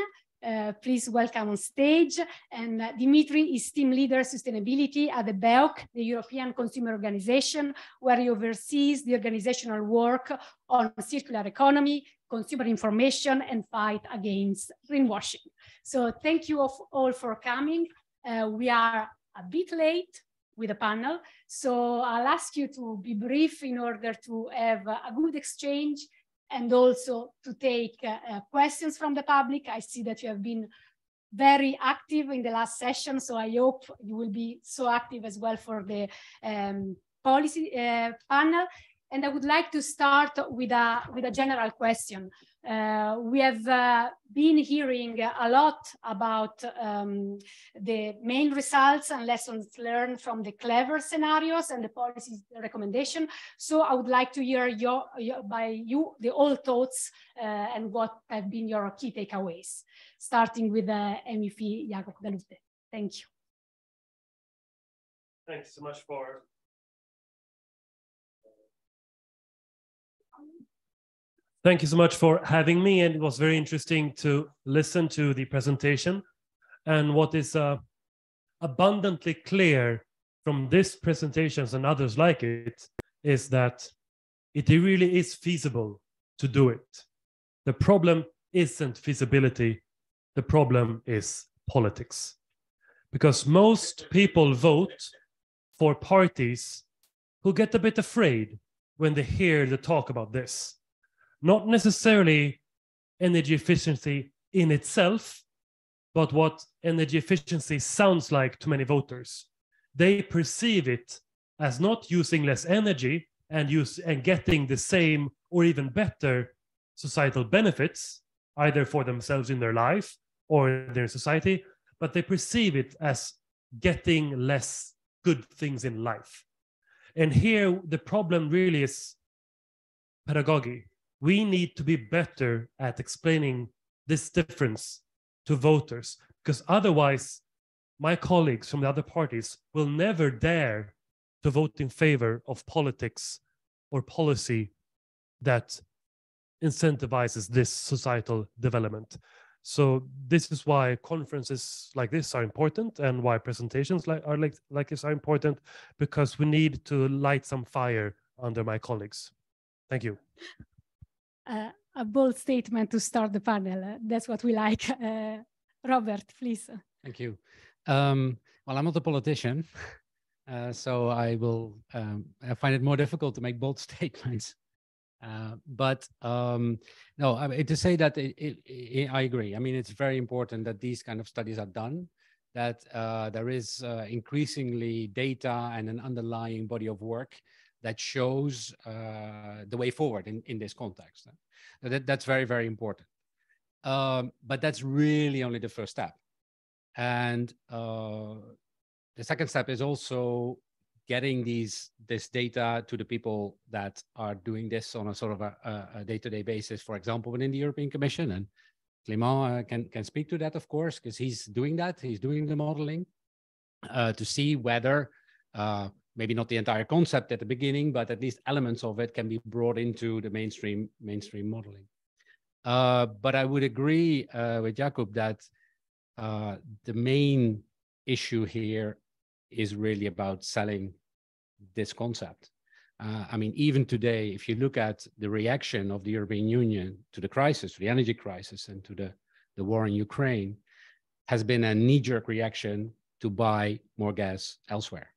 R: Please welcome on stage. And Dimitri is team leader sustainability at the BEOC, the European Consumer Organization, where he oversees the organizational work on circular economy, consumer information, and fight against greenwashing. So thank you all for coming. We are a bit late with the panel, so I'll ask you to be brief in order to have a good exchange and also to take questions from the public. I see that you have been very active in the last session, so I hope you will be so active as well for the policy panel. And I would like to start with a general question. We have been hearing a lot about the main results and lessons learned from the clever scenarios and the policy recommendation. So I would like to hear the all thoughts and what have been your key takeaways, starting with MEP Jacob Galute. Thank you.
S: Thanks so much for Thank you so much for having me, and it was very interesting to listen to the presentation. And what is abundantly clear from this presentation and others like it is that it really is feasible to do it. The problem isn't feasibility, the problem is politics. Because most people vote for parties who get a bit afraid when they hear the talk about this. Not necessarily energy efficiency in itself, but what energy efficiency sounds like to many voters. They perceive it as not using less energy and getting the same or even better societal benefits, either for themselves in their life or in their society, but they perceive it as getting less good things in life. And here the problem really is pedagogy. We need to be better at explaining this difference to voters, because otherwise my colleagues from the other parties will never dare to vote in favor of politics or policy that incentivizes this societal development. So this is why conferences like this are important, and why presentations like this are important, because we need to light some fire under my colleagues. Thank you.
R: A bold statement to start the panel. That's what we like. Robert, please.
T: Thank you. Well, I'm not a politician, so I will I find it more difficult to make bold statements. But no, I mean, to say that I agree. I mean, it's very important that these kind of studies are done, that there is increasingly data and an underlying body of work that shows the way forward in this context. That's very, very important. But that's really only the first step. And the second step is also getting this data to the people that are doing this on a sort of a day-to-day basis, for example, within the European Commission. And Clément can speak to that, of course, because he's doing that. He's doing the modeling to see whether maybe not the entire concept at the beginning, but at least elements of it can be brought into the mainstream modeling. But I would agree with Jacob that the main issue here is really about selling this concept. I mean, even today, if you look at the reaction of the European Union to the crisis, to the energy crisis, and to the war in Ukraine, has been a knee-jerk reaction to buy more gas elsewhere.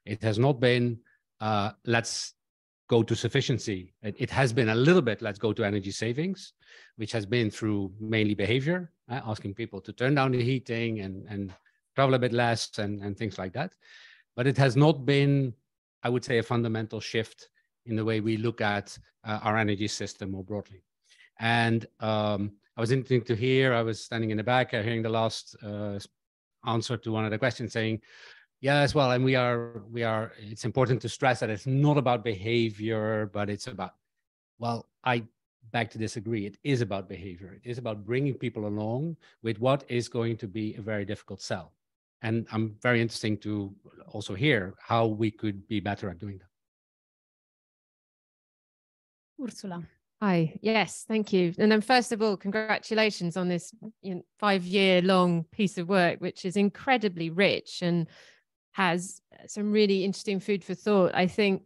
T: It has not been, let's go to sufficiency. It has been a little bit, let's go to energy savings, which has been through mainly behavior, asking people to turn down the heating and travel a bit less and things like that. But it has not been, I would say, a fundamental shift in the way we look at our energy system more broadly. And I was interesting to hear, I was standing in the back, hearing the last answer to one of the questions saying, yes, well, and we are, it's important to stress that it's not about behavior, but it's about, well, I beg to disagree. It is about behavior. It is about bringing people along with what is going to be a very difficult sell. And I'm very interested to also hear how we could be better at doing that.
U: Ursula. Hi, yes, thank you. And then first of all, congratulations on this 5-year-long piece of work, which is incredibly rich and has some really interesting food for thought. I think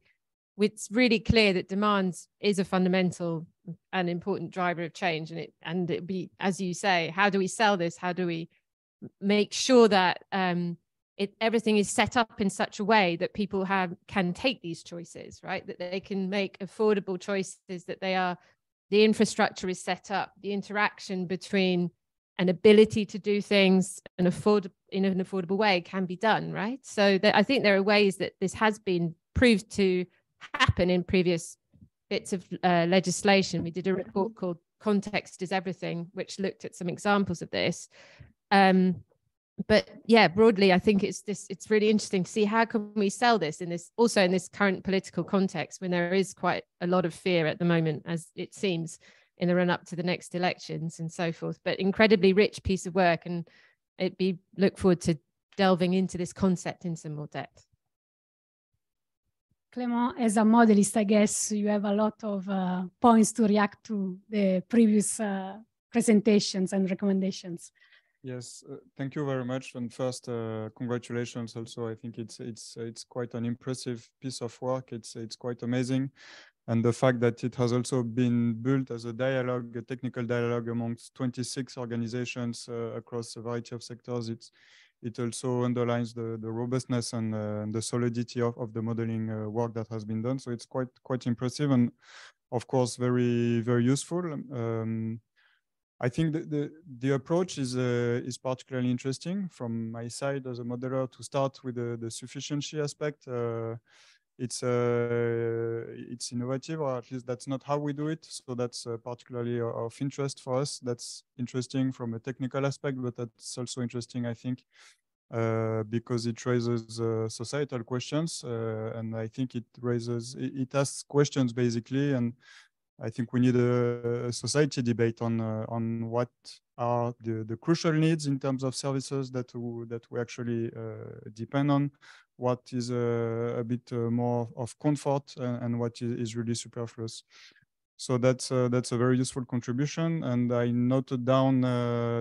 U: it's really clear that demand is a fundamental and important driver of change. And it be, as you say, how do we sell this? How do we make sure that everything is set up in such a way that people can take these choices, right? That they can make affordable choices, that the infrastructure is set up, the interaction between an ability to do things in an affordable way can be done, right? So I think there are ways that this has been proved to happen in previous bits of legislation. We did a report called Context is Everything, which looked at some examples of this. But yeah, broadly, I think it's really interesting to see how can we sell this in this current political context when there is quite a lot of fear at the moment, as it seems, in the run up to the next elections and so forth. But incredibly rich piece of work, and look forward to delving into this concept in some more depth.
R: Clément, as a modelist, I guess you have a lot of points to react to the previous presentations and recommendations.
V: Yes, thank you very much. And first, congratulations. Also, I think it's quite an impressive piece of work. It's quite amazing, and the fact that it has also been built as a dialogue, a technical dialogue amongst 26 organizations across a variety of sectors. It also underlines the robustness and the solidity of the modeling work that has been done. So it's quite impressive, and of course very useful. I think the approach is particularly interesting from my side as a modeler to start with the sufficiency aspect. It's innovative, or at least that's not how we do it. So that's particularly of interest for us. That's interesting from a technical aspect, but that's also interesting, I think, because it raises societal questions, and I think it asks questions basically, and I think we need a society debate on what are the crucial needs in terms of services that we actually depend on, what is a bit more of comfort, and what is really superfluous. So that's a very useful contribution, and I noted down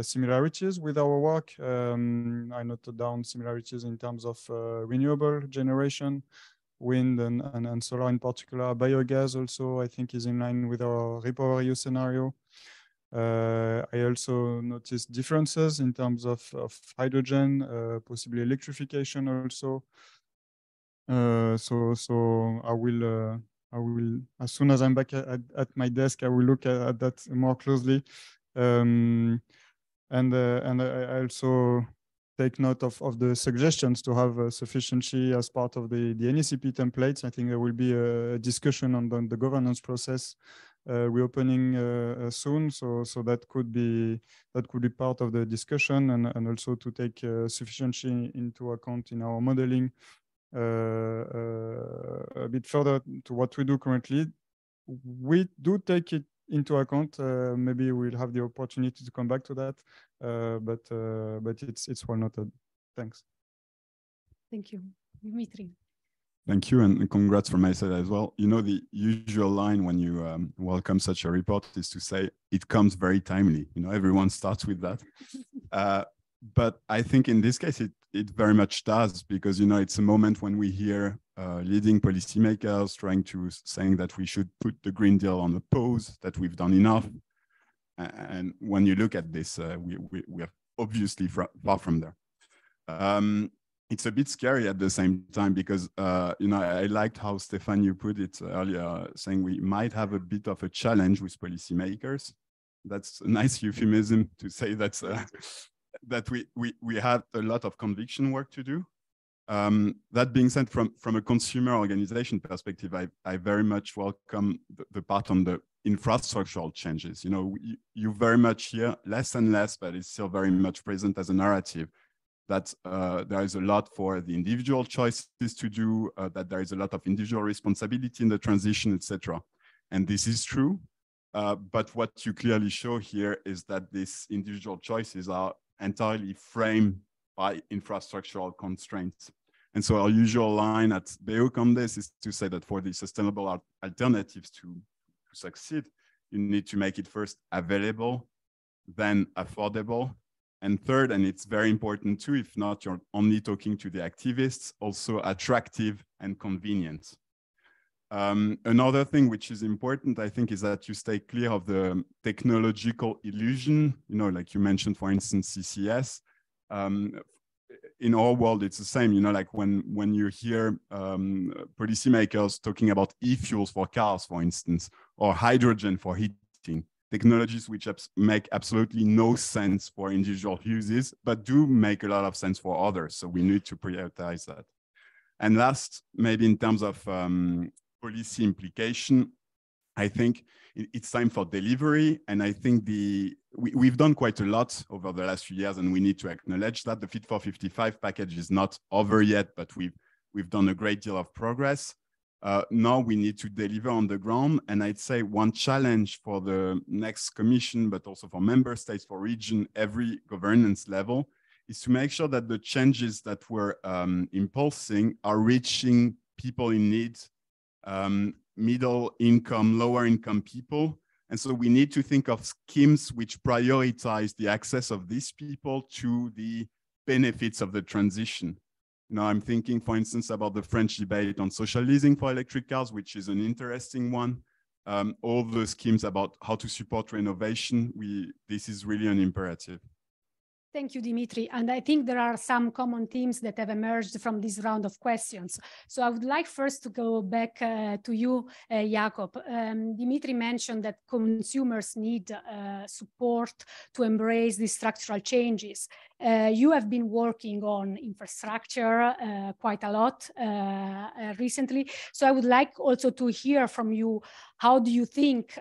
V: similarities with our work. I noted down similarities in terms of renewable generation, wind and solar in particular. Biogas also, I think, is in line with our REPowerEU scenario. I also noticed differences in terms of hydrogen, possibly electrification also. So I will, as soon as I'm back at my desk, I will look at that more closely. And I also take note of the suggestions to have sufficiency as part of the NECP templates. I think there will be a discussion on the governance process reopening soon. So that could be part of the discussion, and also to take sufficiency into account in our modeling a bit further to what we do currently. We do take it into account. Maybe we'll have the opportunity to come back to that, but it's well noted. Thanks.
R: Thank you, Dimitri.
W: Thank you, and congrats from my side as well. You know, the usual line when you welcome such a report is to say it comes very timely. You know, everyone starts with that. But I think in this case, it very much does, because, you know, it's a moment when we hear leading policymakers trying to saying that we should put the Green Deal on a pause, that we've done enough. And when you look at this, we are obviously far from there. It's a bit scary at the same time, because, you know, I liked how, Stefan, you put it earlier, saying we might have a bit of a challenge with policymakers. That's a nice euphemism to say that, that we have a lot of conviction work to do. That being said, from a consumer organization perspective, I very much welcome the part on the infrastructural changes. You know, you very much hear less and less, but it's still very much present as a narrative, that there is a lot for the individual choices to do, that there is a lot of individual responsibility in the transition, etc. And this is true. But what you clearly show here is that these individual choices are entirely framed by infrastructural constraints. And so our usual line at BEUC on this is to say that for the sustainable alternatives to succeed, you need to make it first available, then affordable, and third, and it's very important too, if not you're only talking to the activists, also attractive and convenient. Another thing which is important, I think, is that you stay clear of the technological illusion. You know, like you mentioned, for instance, CCS. In our world, it's the same. You know, like when you hear policymakers talking about e-fuels for cars, for instance, or hydrogen for heating, technologies which make absolutely no sense for individual uses, but do make a lot of sense for others. So we need to prioritize that. And last, maybe in terms of policy implication, I think it's time for delivery. And I think we've done quite a lot over the last few years, and we need to acknowledge that. The Fit for 55 package is not over yet, but we've done a great deal of progress. Now we need to deliver on the ground. And I'd say one challenge for the next commission, but also for member states, for region, every governance level, is to make sure that the changes that we're impulsing are reaching people in need, middle income, lower income people. And so we need to think of schemes which prioritize the access of these people to the benefits of the transition. Now I'm thinking, for instance, about the French debate on social leasing for electric cars, which is an interesting one. All the schemes about how to support renovation, this is really an imperative.
R: Thank you, Dimitri. And I think there are some common themes that have emerged from this round of questions. So I would like first to go back to you, Jakob. Dimitri mentioned that consumers need support to embrace these structural changes. You have been working on infrastructure quite a lot recently. So I would like also to hear from you, how do you think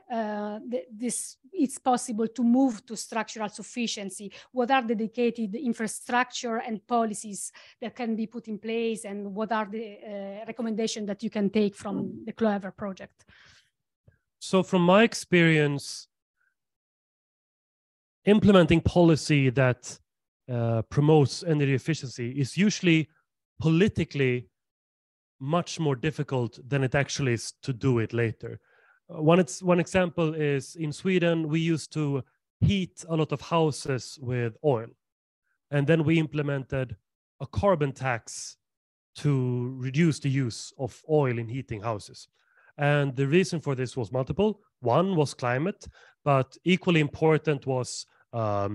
R: it's possible to move to structural sufficiency? What are the dedicated infrastructure and policies that can be put in place, and what are the recommendations that you can take from the Clover project?
S: So from my experience, implementing policy that promotes energy efficiency is usually politically much more difficult than it actually is to do it later. One example is in Sweden, we used to heat a lot of houses with oil. And then we implemented a carbon tax to reduce the use of oil in heating houses. And the reason for this was multiple. One was climate, but equally important was a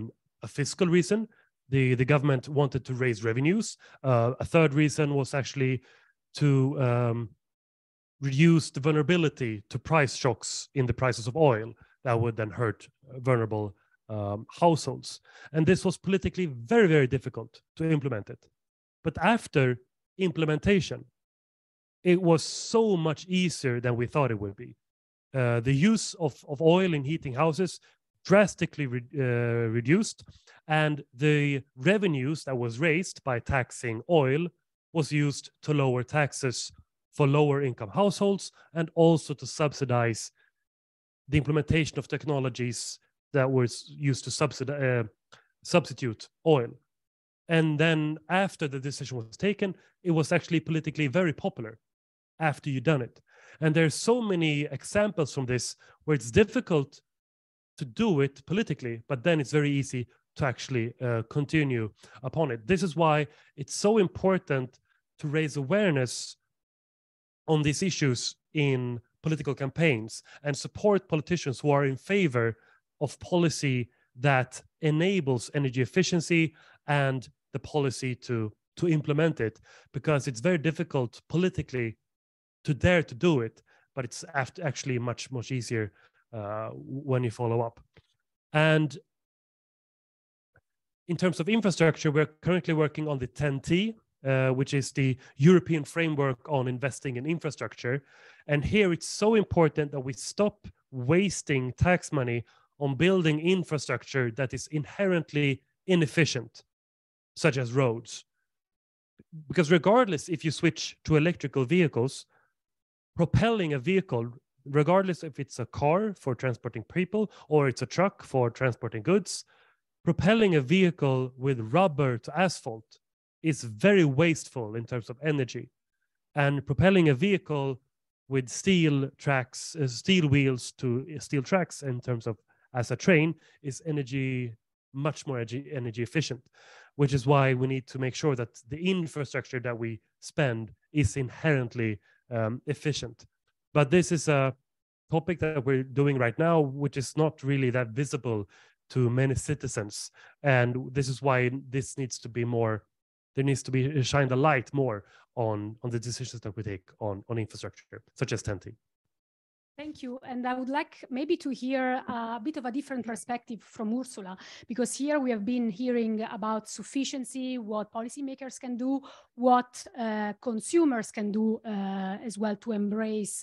S: fiscal reason. The government wanted to raise revenues. A third reason was actually to reduce the vulnerability to price shocks in the prices of oil that would then hurt vulnerable households. And this was politically very, very difficult to implement it. But after implementation, it was so much easier than we thought it would be. The use of oil in heating houses drastically reduced, and the revenues that was raised by taxing oil was used to lower taxes for lower income households, and also to subsidize the implementation of technologies that was used to substitute oil. And then after the decision was taken, it was actually politically very popular after you've done it. And there's so many examples from this where it's difficult to do it politically, but then it's very easy to actually continue upon it. This is why it's so important to raise awareness on these issues in political campaigns and support politicians who are in favor of policy that enables energy efficiency and the policy to implement it, because it's very difficult politically to dare to do it, but it's actually much easier when you follow up. And in terms of infrastructure, we're currently working on the 10T, which is the European framework on investing in infrastructure. And here it's so important that we stop wasting tax money on building infrastructure that is inherently inefficient, such as roads. Because regardless if you switch to electrical vehicles, propelling a vehicle, regardless if it's a car for transporting people or it's a truck for transporting goods, propelling a vehicle with rubber to asphalt is very wasteful in terms of energy. And propelling a vehicle with steel tracks, steel wheels to steel tracks in terms of as a train is much more energy efficient, which is why we need to make sure that the infrastructure that we spend is inherently efficient. But this is a topic that we're doing right now, which is not really that visible to many citizens. And this is why this needs to be more, there needs to be shined a light more on the decisions that we take on infrastructure, such as 10T.
R: Thank you. And I would like maybe to hear a bit of a different perspective from Ursula, because here we have been hearing about sufficiency, what policymakers can do, what consumers can do as well to embrace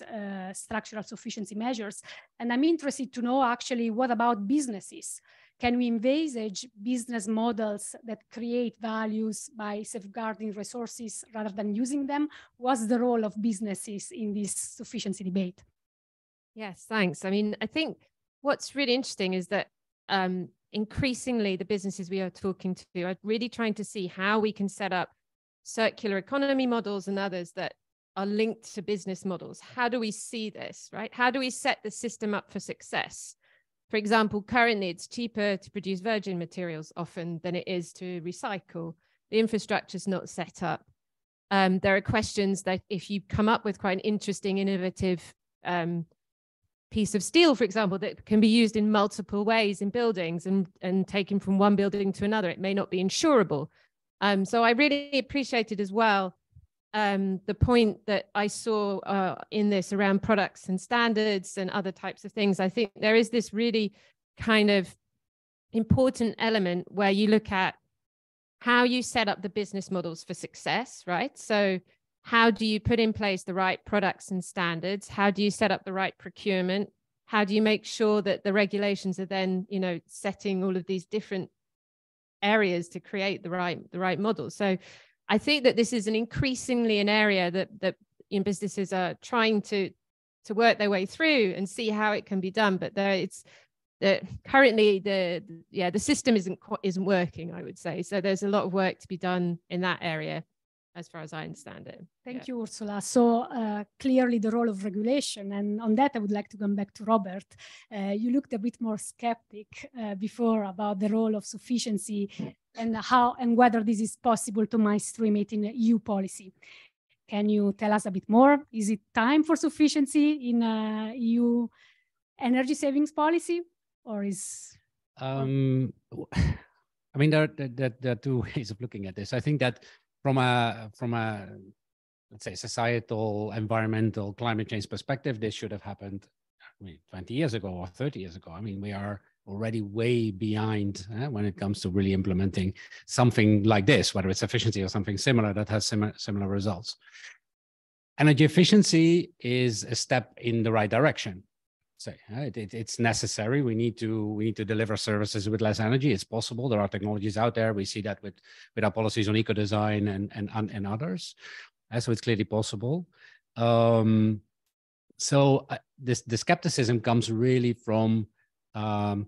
R: structural sufficiency measures. And I'm interested to know actually, what about businesses? Can we envisage business models that create values by safeguarding resources rather than using them? What's the role of businesses in this sufficiency debate?
U: Yes, thanks. I mean, I think what's really interesting is that increasingly the businesses we are talking to are really trying to see how we can set up circular economy models and others that are linked to business models. How do we see this, right? How do we set the system up for success? For example, currently it's cheaper to produce virgin materials often than it is to recycle. The infrastructure is not set up. There are questions that if you come up with quite an interesting, innovative piece of steel, for example, that can be used in multiple ways in buildings and taken from one building to another, it may not be insurable. So I really appreciated as well the point that I saw in this around products and standards and other types of things. I think there is this really kind of important element where you look at how you set up the business models for success, right? So how do you put in place the right products and standards? How do you set up the right procurement? How do you make sure that the regulations are then, you know, setting all of these different areas to create the right model? So I think that this is increasingly an area that businesses are trying to work their way through and see how it can be done. But currently the system isn't working, I would say. So there's a lot of work to be done in that area, as far as I understand it.
R: Thank you, Ursula. So clearly the role of regulation, and on that I would like to come back to Robert. You looked a bit more skeptic before about the role of sufficiency and how and whether this is possible to mainstream it in EU policy. Can you tell us a bit more? Is it time for sufficiency in EU energy savings policy, or is?
T: I mean, there are two ways of looking at this. I think that from a let's say societal, environmental, climate change perspective, this should have happened 20 years ago or 30 years ago. I mean, we are already way behind when it comes to really implementing something like this, whether it's efficiency or something similar that has similar results. Energy efficiency is a step in the right direction. So it's necessary. We need to deliver services with less energy. It's possible. There are technologies out there. We see that with our policies on eco design and others. So it's clearly possible. The skepticism comes really from the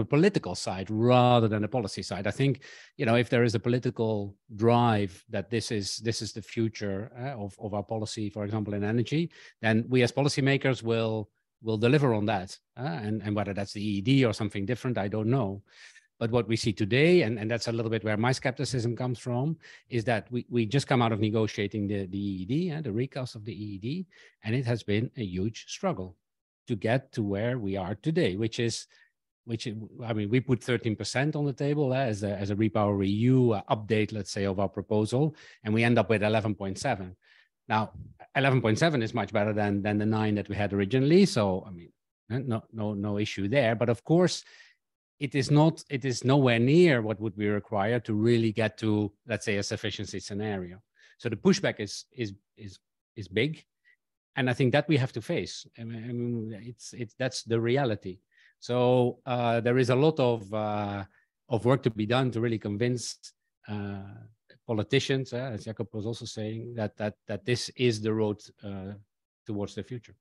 T: political side rather than the policy side. I think, you know, if there is a political drive that this is the future of our policy, for example, in energy, then we as policymakers will deliver on that. And whether that's the EED or something different, I don't know.
B: But what we see today, and that's a little bit where my skepticism comes from, is that we just come out of negotiating the EED, the recast of the EED, and it has been a huge struggle to get to where we are today, which I mean, we put 13% on the table as a REPowerEU update, let's say, of our proposal, and we end up with 11.7. Now, 11.7 is much better than the 9 that we had originally. So, I mean, no issue there. But of course, it is nowhere near what would be required to really get to, let's say, a sufficiency scenario. So the pushback is big, and I think that we have to face. I mean, that's the reality. So there is a lot of work to be done to really convince politicians, as Jacob was also saying, that this is the road towards the future.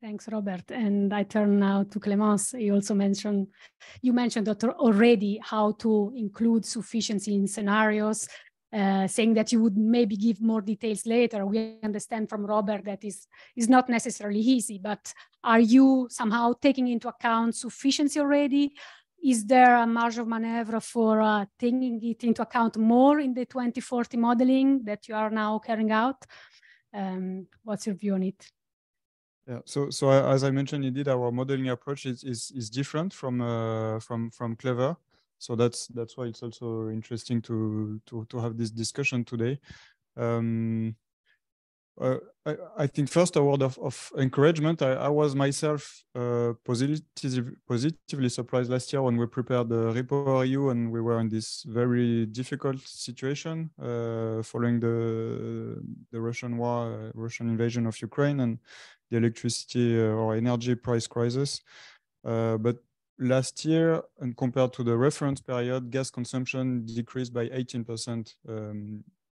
R: Thanks, Robert. And I turn now to Clémence. You mentioned that already how to include sufficiency in scenarios, saying that you would maybe give more details later. We understand from Robert that is not necessarily easy, but are you somehow taking into account sufficiency already? Is there a margin of maneuver for taking it into account more in the 2040 modeling that you are now carrying out? What's your view on it?
V: Yeah, so as I mentioned, indeed, our modeling approach is different from Clever. So that's why it's also interesting to have this discussion today. I think first a word of encouragement. I was myself positively surprised last year when we prepared the REPowerEU and we were in this very difficult situation following the Russian war, Russian invasion of Ukraine and the electricity or energy price crisis. But last year, and compared to the reference period, gas consumption decreased by 18%,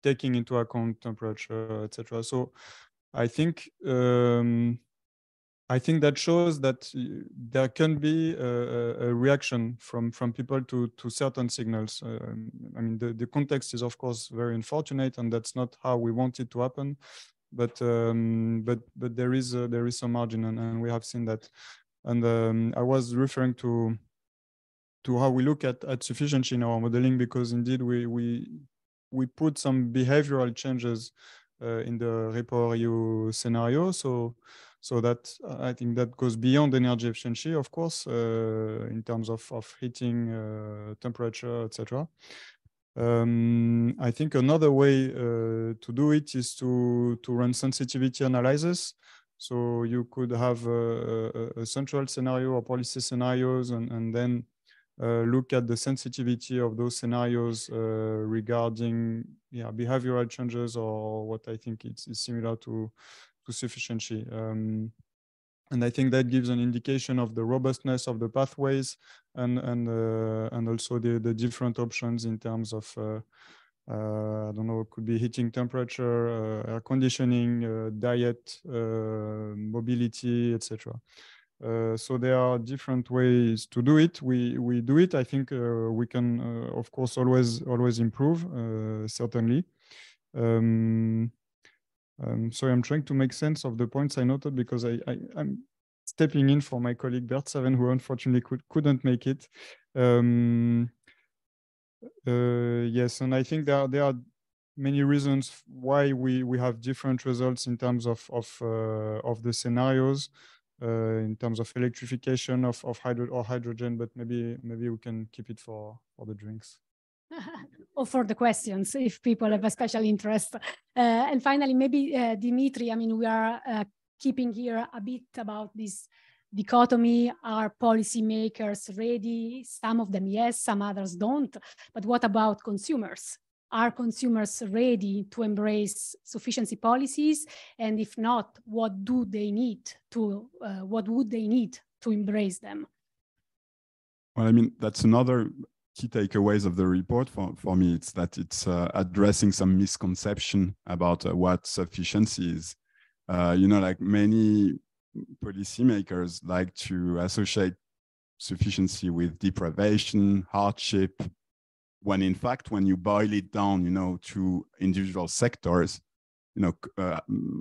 V: taking into account temperature, etc. So I think that shows that there can be a reaction from people to certain signals. I mean, the context is of course very unfortunate, and that's not how we want it to happen. But there is some margin, and we have seen that. And I was referring to how we look at sufficiency in our modeling, because indeed we put some behavioral changes in the REPowerEU scenario. So that I think that goes beyond energy efficiency, of course, in terms of heating, temperature, etc. I think another way to do it is to run sensitivity analysis. So you could have a central scenario or policy scenarios, and then look at the sensitivity of those scenarios regarding behavioral changes, or what I think is similar to sufficiency. And I think that gives an indication of the robustness of the pathways and also the different options in terms of I don't know, it could be heating temperature, air conditioning, diet, mobility, etc. So there are different ways to do it. We do it. I think we can, of course, always improve, certainly. Sorry, I'm trying to make sense of the points I noted, because I'm stepping in for my colleague Bert Saven, who unfortunately couldn't make it. Yes, and I think there are many reasons why we have different results in terms of the scenarios, in terms of electrification of hydrogen, but maybe we can keep it for the drinks.
R: Or for the questions, if people have a special interest. And finally, maybe Dimitri, I mean, we are keeping here a bit about this dichotomy. Are policymakers ready? Some of them, yes, some others don't. But what about consumers? Are consumers ready to embrace sufficiency policies? And if not, what would they need to embrace them?
W: Well, I mean, that's another key takeaways of the report for me. It's that it's addressing some misconception about what sufficiency is. Like many policymakers like to associate sufficiency with deprivation, hardship, when in fact, when you boil it down, to individual sectors,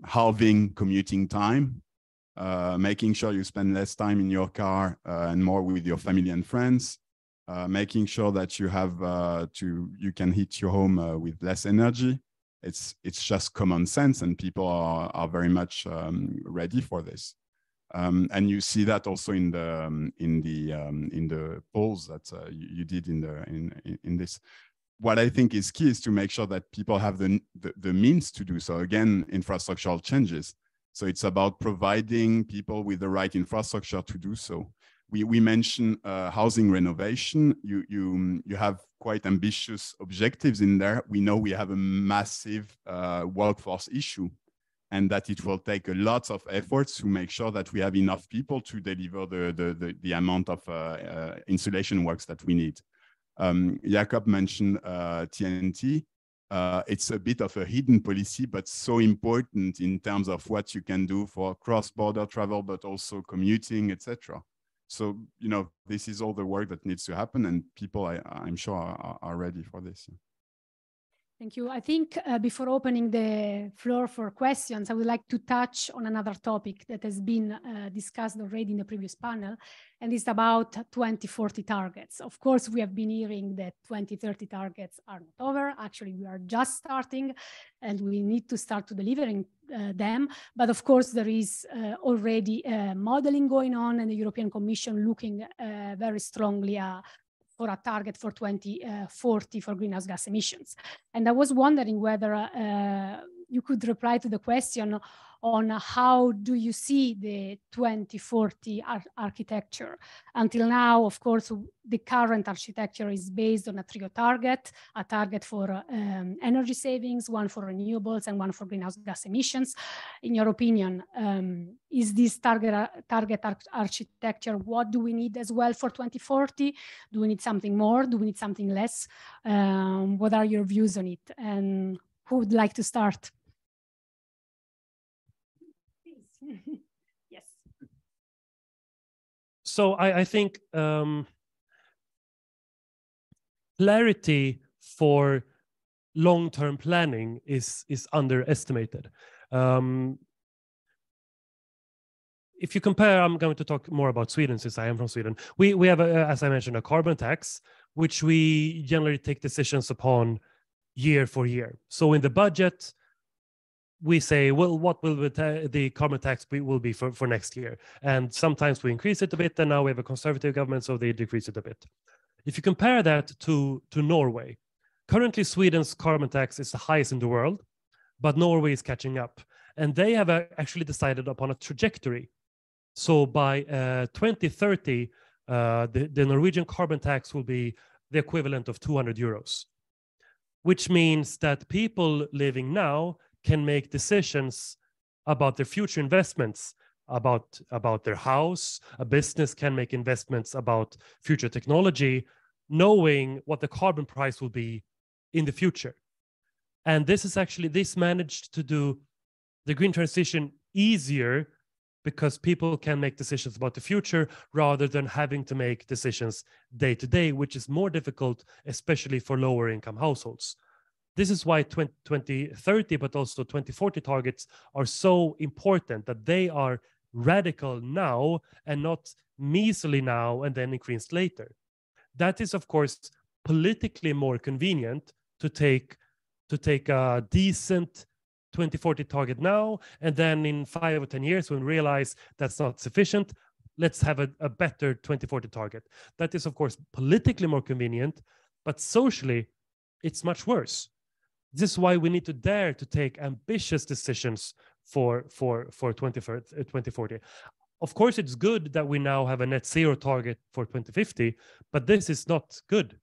W: halving commuting time, making sure you spend less time in your car and more with your family and friends, making sure that you have you can heat your home with less energy. It's just common sense, and people are very much ready for this. And you see that also in the polls that you did in this. What I think is key is to make sure that people have the means to do so. Again, infrastructural changes. So it's about providing people with the right infrastructure to do so. We mentioned housing renovation. You have quite ambitious objectives in there. We know we have a massive workforce issue, and that it will take a lot of efforts to make sure that we have enough people to deliver the amount of insulation works that we need. Jakob mentioned TNT. It's a bit of a hidden policy, but so important in terms of what you can do for cross-border travel, but also commuting, etc. So, you know, this is all the work that needs to happen, and people, I'm sure, are ready for this.
R: Thank you. I think before opening the floor for questions, I would like to touch on another topic that has been discussed already in the previous panel, and it's about 2040 targets. Of course, we have been hearing that 2030 targets are not over. Actually, we are just starting, and we need to start to delivering them. But of course, there is already modeling going on, and the European Commission looking very strongly for a target for 2040 for greenhouse gas emissions. And I was wondering whether you could reply to the question on how do you see the 2040 architecture. Until now, of course, the current architecture is based on a trio target, a target for energy savings, one for renewables, and one for greenhouse gas emissions. In your opinion, is this target architecture, what do we need as well for 2040? Do we need something more? Do we need something less? What are your views on it? And who would like to start? Yes.
S: So I think clarity for long-term planning is underestimated. If you compare, I'm going to talk more about Sweden since I am from Sweden. We have, as I mentioned, a carbon tax, which we generally take decisions upon year for year. So in the budget, we say, well, what will the carbon tax will be for next year? And sometimes we increase it a bit, and now we have a conservative government, so they decrease it a bit. If you compare that to Norway, currently Sweden's carbon tax is the highest in the world, but Norway is catching up. And they have actually decided upon a trajectory. So by 2030, the Norwegian carbon tax will be the equivalent of 200 euros, which means that people living now can make decisions about their future investments, about their house. A business can make investments about future technology, knowing what the carbon price will be in the future. And this managed to do the green transition easier because people can make decisions about the future rather than having to make decisions day to day, which is more difficult, especially for lower income households. This is why 2030, but also 2040 targets are so important, that they are radical now and not measly now and then increased later. That is, of course, politically more convenient to take a decent 2040 target now, and then in 5 or 10 years, when we realize that's not sufficient, let's have a better 2040 target. That is, of course, politically more convenient, but socially, it's much worse. This is why we need to dare to take ambitious decisions for 2040. Of course, it's good that we now have a net zero target for 2050, but this is not good.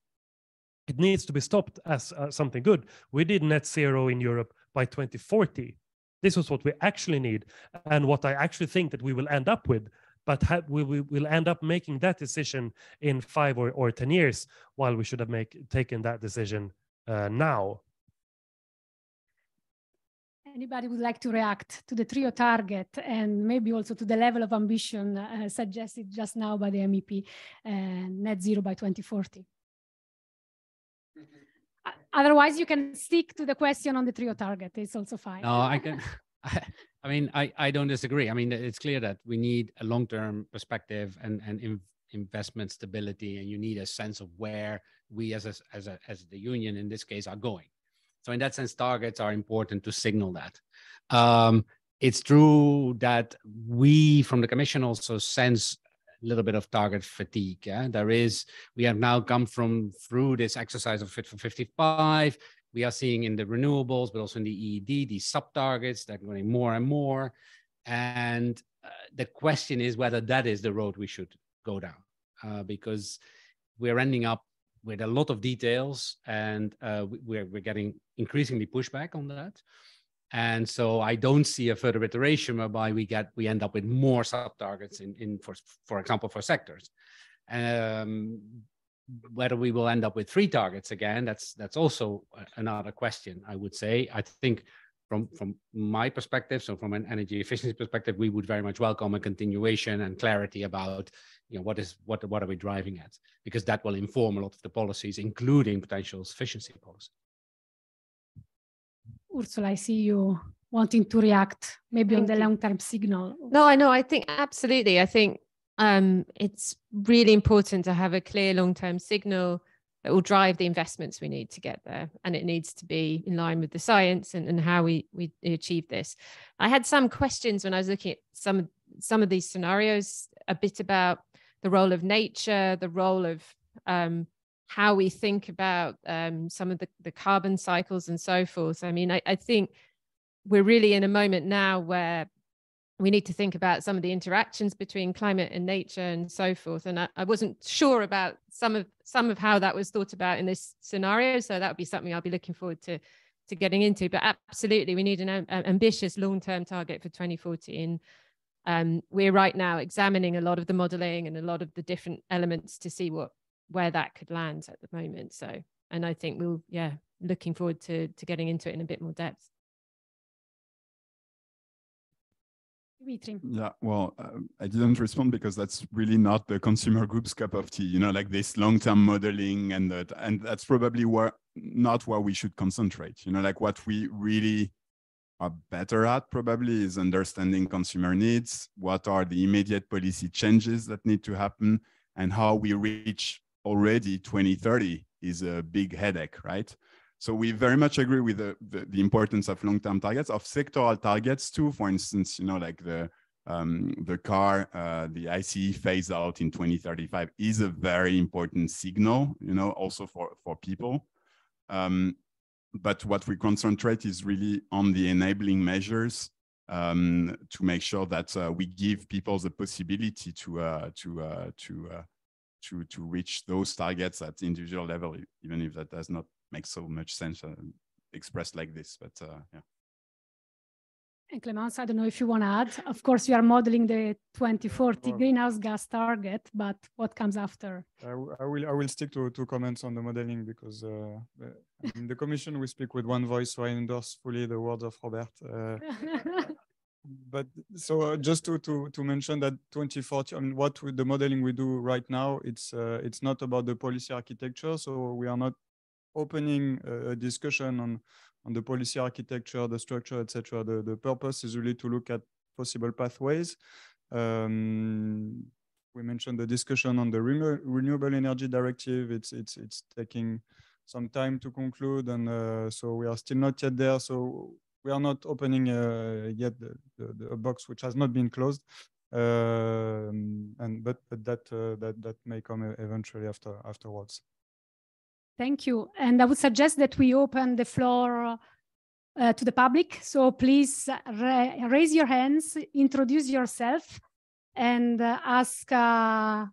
S: It needs to be stopped as something good. We did net zero in Europe by 2040. This was what we actually need, and what I actually think that we will end up with. But we will end up making that decision in 5 or 10 years, while we should have taken that decision now.
R: Anybody would like to react to the trio target and maybe also to the level of ambition suggested just now by the MEP, net zero by 2040? Otherwise, you can stick to the question on the trio target. It's also fine.
B: No, I can. I mean, I don't disagree. I mean, it's clear that we need a long-term perspective and
T: investment stability, and you need a sense of where we as the union in this case are going. So in that sense, targets are important to signal that. It's true that we from the Commission also sense a little bit of target fatigue. Yeah? We have now come through this exercise of Fit for 55. We are seeing in the renewables, but also in the EED, these sub-targets that are going more and more. And the question is whether that is the road we should go down, because we're ending up with a lot of details, and we're getting increasingly pushback on that. And so I don't see a further iteration whereby we end up with more sub-targets for example, for sectors. Whether we will end up with 3 targets again, that's also another question, I would say. I think from my perspective, so from an energy efficiency perspective, we would very much welcome a continuation and clarity about what are we driving at, because that will inform a lot of the policies, including potential sufficiency policy.
R: Ursula, I see you wanting to react maybe on the long-term signal.
U: No, I know. I think absolutely. I think it's really important to have a clear long-term signal that will drive the investments we need to get there. And it needs to be in line with the science and how we achieve this. I had some questions when I was looking at some of these scenarios, a bit about the role of nature, the role of how we think about some of the carbon cycles and so forth. I mean, I think we're really in a moment now where we need to think about some of the interactions between climate and nature and so forth. And I wasn't sure about some of how that was thought about in this scenario. So that would be something I'll be looking forward to getting into. But absolutely, we need an ambitious long-term target for 2040. And we're right now examining a lot of the modeling and a lot of the different elements to see where that could land at the moment. So, and I think looking forward to getting into it in a bit more depth.
W: Yeah, well, I didn't respond because that's really not the consumer group's cup of tea, like this long-term modeling, and that's probably not where we should concentrate. Like what we really are better at probably is understanding consumer needs, what are the immediate policy changes that need to happen, and how we reach already 2030 is a big headache, right? So we very much agree with the importance of long-term targets, of sectoral targets too. For instance, like the car, the ICE phase out in 2035 is a very important signal, also for people. But what we concentrate is really on the enabling measures to make sure that we give people the possibility to reach those targets at individual level, even if that does not make so much sense expressed like this, but yeah.
R: And Clémence, I don't know if you want to add. Of course, you are modeling the 2040 greenhouse gas target, but what comes after?
V: I will stick to comments on the modeling because in the Commission we speak with one voice, so I endorse fully the words of Robert. But so just to mention that 2040, I mean, the modeling we do right now, it's not about the policy architecture, so we are not opening a discussion on the policy architecture, the structure, etc. The purpose is really to look at possible pathways. We mentioned the discussion on the renewable energy directive. It's taking some time to conclude, and so we are still not yet there. So we are not opening yet the box which has not been closed, but that may come eventually afterwards.
R: Thank you. And I would suggest that we open the floor to the public. So please raise your hands, introduce yourself, and ask a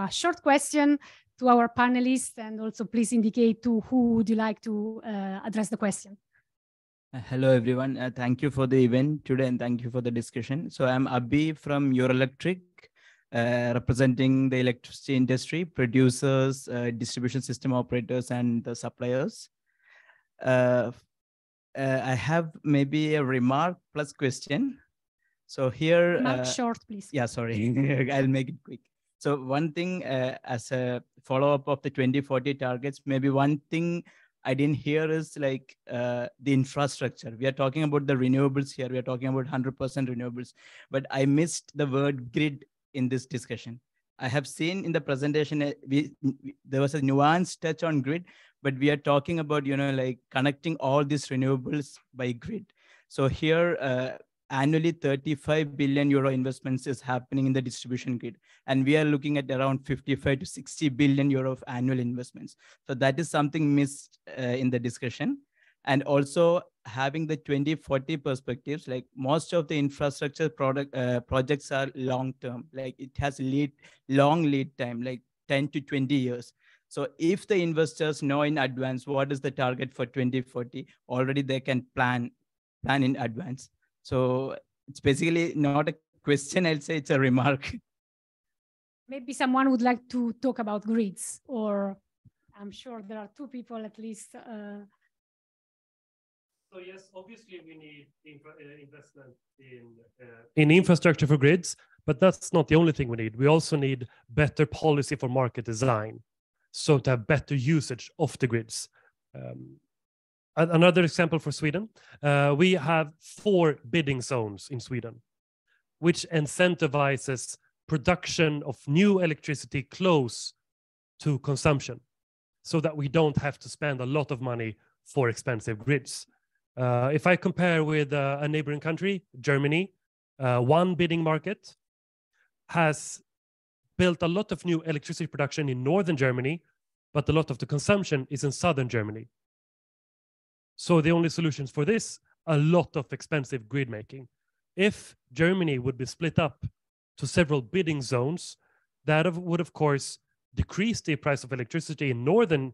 R: short question to our panelists. And also please indicate to who would you like to address the question.
C: Hello, everyone. Thank you for the event today, and thank you for the discussion. So I'm Abhi from Euroelectric, representing the electricity industry, producers, distribution system operators, and the suppliers. I have maybe a remark plus question. So here—
R: short, please.
C: Yeah, sorry, I'll make it quick. So one thing, as a follow-up of the 2040 targets, maybe one thing I didn't hear is like the infrastructure. We are talking about the renewables here. We are talking about 100% renewables, but I missed the word grid in this discussion. I have seen in the presentation, there was a nuanced touch on grid, but we are talking about, like connecting all these renewables by grid. So here, annually 35 billion euro investments is happening in the distribution grid. And we are looking at around 55 to 60 billion euro of annual investments. So that is something missed in the discussion. And also having the 2040 perspectives, like most of the infrastructure projects are long-term, like it has long lead time, like 10 to 20 years. So if the investors know in advance what is the target for 2040, already they can plan in advance. So it's basically not a question, I'll say it's a remark.
R: Maybe someone would like to talk about grids, or I'm sure there are two people at least.
S: So yes, obviously we need investment in infrastructure for grids, but that's not the only thing we need. We also need better policy for market design, so to have better usage of the grids. Another example for Sweden, we have 4 bidding zones in Sweden, which incentivizes production of new electricity close to consumption, so that we don't have to spend a lot of money for expensive grids. If I compare with a neighboring country, Germany, one bidding market has built a lot of new electricity production in northern Germany, but a lot of the consumption is in southern Germany. So the only solutions for this, a lot of expensive grid making. If Germany would be split up to several bidding zones, that would of course decrease the price of electricity in northern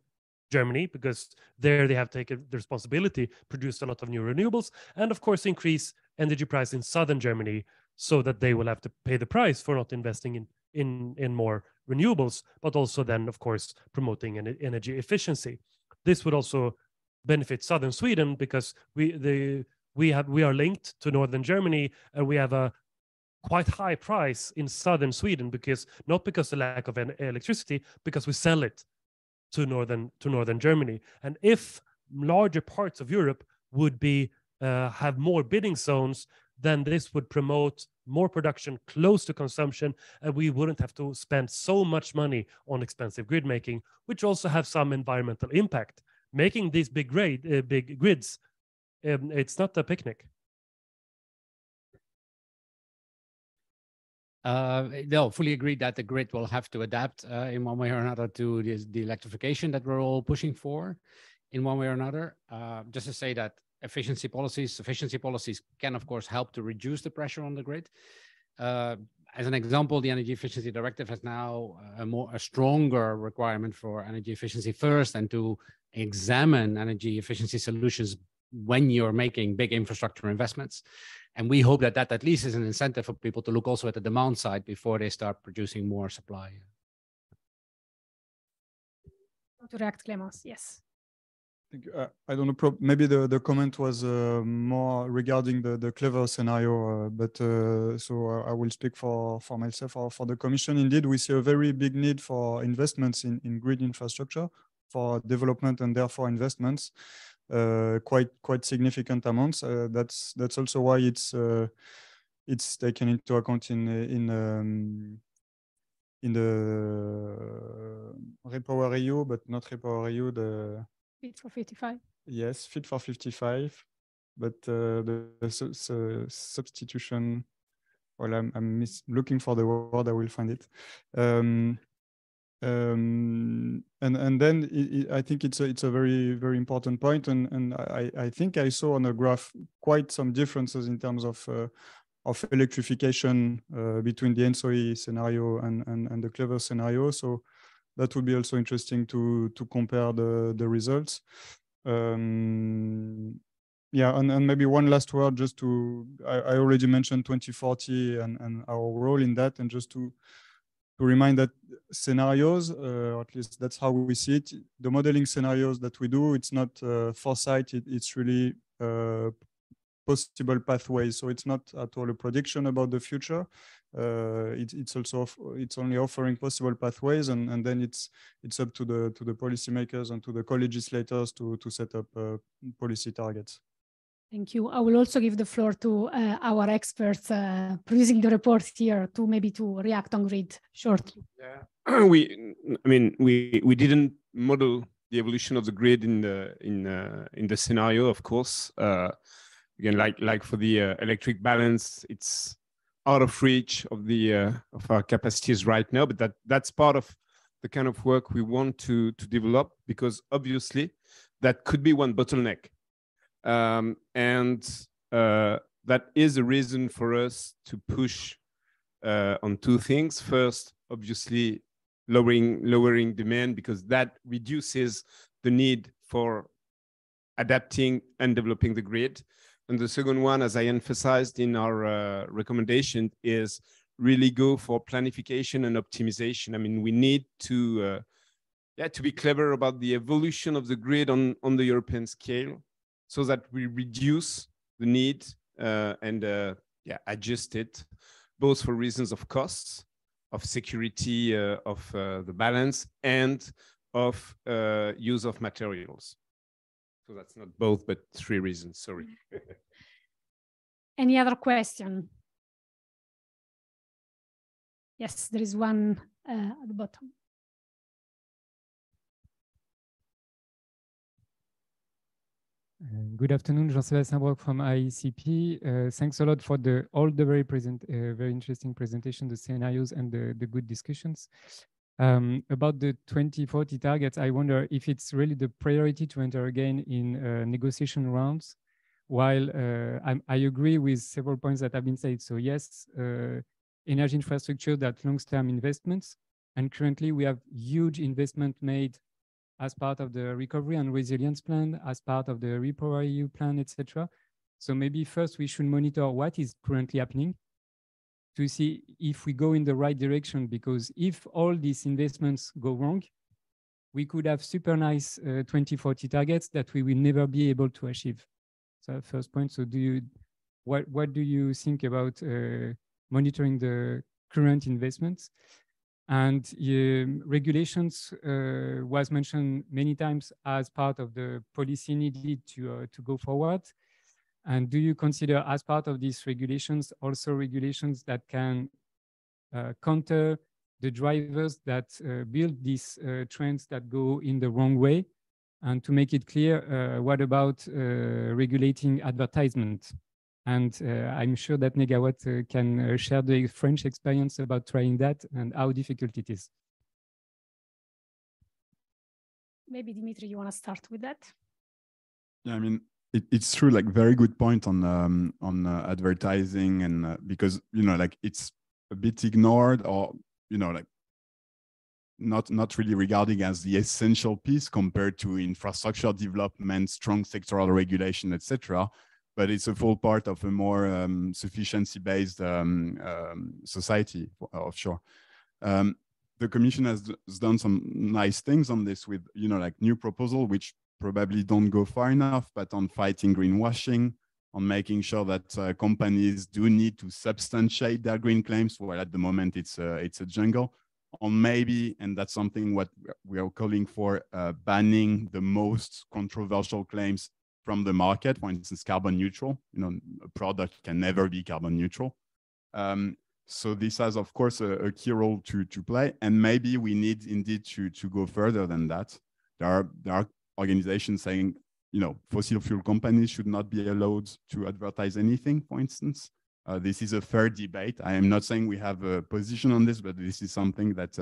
S: Germany, because there they have taken the responsibility, produced a lot of new renewables, and of course increase energy price in southern Germany, so that they will have to pay the price for not investing in more renewables, but also then of course promoting energy efficiency. This would also benefit southern Sweden, because we are linked to northern Germany, and we have a quite high price in southern Sweden, because not because of the lack of electricity, because we sell it to northern Germany. And if larger parts of Europe would be have more bidding zones, then this would promote more production close to consumption, and we wouldn't have to spend so much money on expensive grid making, which also have some environmental impact. Making these big grids, it's not a picnic.
T: No, fully agree that the grid will have to adapt in one way or another to the electrification that we're all pushing for in one way or another. Just to say that efficiency policies, sufficiency policies can, of course, help to reduce the pressure on the grid. As an example, the Energy Efficiency Directive has now a stronger requirement for energy efficiency first, and to examine energy efficiency solutions when you're making big infrastructure investments. And we hope that that at least is an incentive for people to look also at the demand side before they start producing more supply.
R: To react, Clémence, yes.
V: Thank you. I don't know, maybe the comment was more regarding the clever scenario, but so I will speak for myself or for the Commission. Indeed, we see a very big need for investments in grid infrastructure, for development and therefore investments, quite significant amounts. That's also why it's taken into account in the Repower EU, but not Repower EU, the
R: Fit for 55.
V: Yes, Fit for 55, but the substitution. Well, I'm looking for the word. I will find it. And then I think it's a very important point, and I think I saw on a graph quite some differences in terms of electrification between the ENSOE scenario and the clever scenario. So that would be also interesting to compare the results. Yeah, and maybe one last word, just to, I already mentioned 2040 and our role in that, and just to remind that scenarios, or at least that's how we see it, the modeling scenarios that we do, it's not foresight, it's really possible pathways. So it's not at all a prediction about the future. It's only offering possible pathways, and then it's up to the policymakers and to the co-legislators to set up policy targets.
R: Thank you. I will also give the floor to our experts producing the report here to maybe to react on grid shortly.
M: Yeah, we didn't model the evolution of the grid in the scenario, of course. Again, like for the electric balance, it's out of reach of our capacities right now, but that's part of the kind of work we want to develop, because obviously that could be one bottleneck. That is a reason for us to push on two things. First, obviously, lowering demand, because that reduces the need for adapting and developing the grid. And the second one, as I emphasized in our recommendation, is really go for planification and optimization. I mean, we need to be clever about the evolution of the grid on the European scale, so that we reduce the need and adjust it, both for reasons of costs, of security of the balance, and of use of materials. So that's not both, but three reasons, sorry.
R: Any other question? Yes, there is one at the bottom.
D: Good afternoon, Jean-Sébastien Brock from IECP. Thanks a lot for all the very interesting presentation, the scenarios and the good discussions. About the 2040 targets, I wonder if it's really the priority to enter again in negotiation rounds, while I agree with several points that have been said. So yes, energy infrastructure, that long-term investments, and currently we have huge investment made as part of the recovery and resilience plan, as part of the REPowerEU plan, etc. So maybe first we should monitor what is currently happening to see if we go in the right direction, because if all these investments go wrong, we could have super nice 2040 targets that we will never be able to achieve. So first point, so what do you think about monitoring the current investments? And regulations was mentioned many times as part of the policy needed to go forward. And do you consider as part of these regulations also regulations that can counter the drivers that build these trends that go in the wrong way? And to make it clear, what about regulating advertisement? And I'm sure that Negawatt can share the French experience about trying that and how difficult it is.
R: Maybe Dimitri, you want to start with that?
W: Yeah, I mean, it's true. Like, very good point on advertising, and because like it's a bit ignored, or like not really regarding as the essential piece compared to infrastructure development, strong sectoral regulation, etc. But it's a full part of a more sufficiency-based society offshore. The Commission has done some nice things on this with, like new proposal, which probably don't go far enough, but on fighting greenwashing, on making sure that companies do need to substantiate their green claims, while at the moment it's a jungle. On maybe, and that's something what we are calling for, banning the most controversial claims from the market. For instance, carbon neutral. A product can never be carbon neutral. So this has, of course, a key role to play, and maybe we need indeed to go further than that. There are organizations saying, fossil fuel companies should not be allowed to advertise anything, for instance. This is a fair debate. I am not saying we have a position on this, but this is something that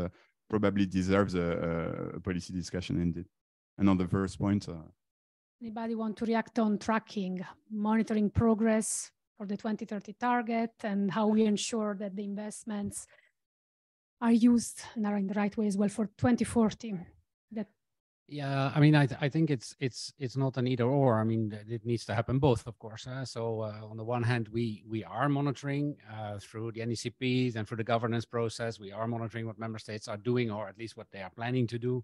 W: probably deserves a policy discussion indeed. And on the first point,
R: anybody want to react on tracking, monitoring progress for the 2030 target, and how we ensure that the investments are used and are in the right way as well for 2040?
T: Yeah, I mean, I think it's not an either or. I mean, it needs to happen both, of course. So on the one hand, we are monitoring through the NECPs and through the governance process. We are monitoring what member states are doing, or at least what they are planning to do.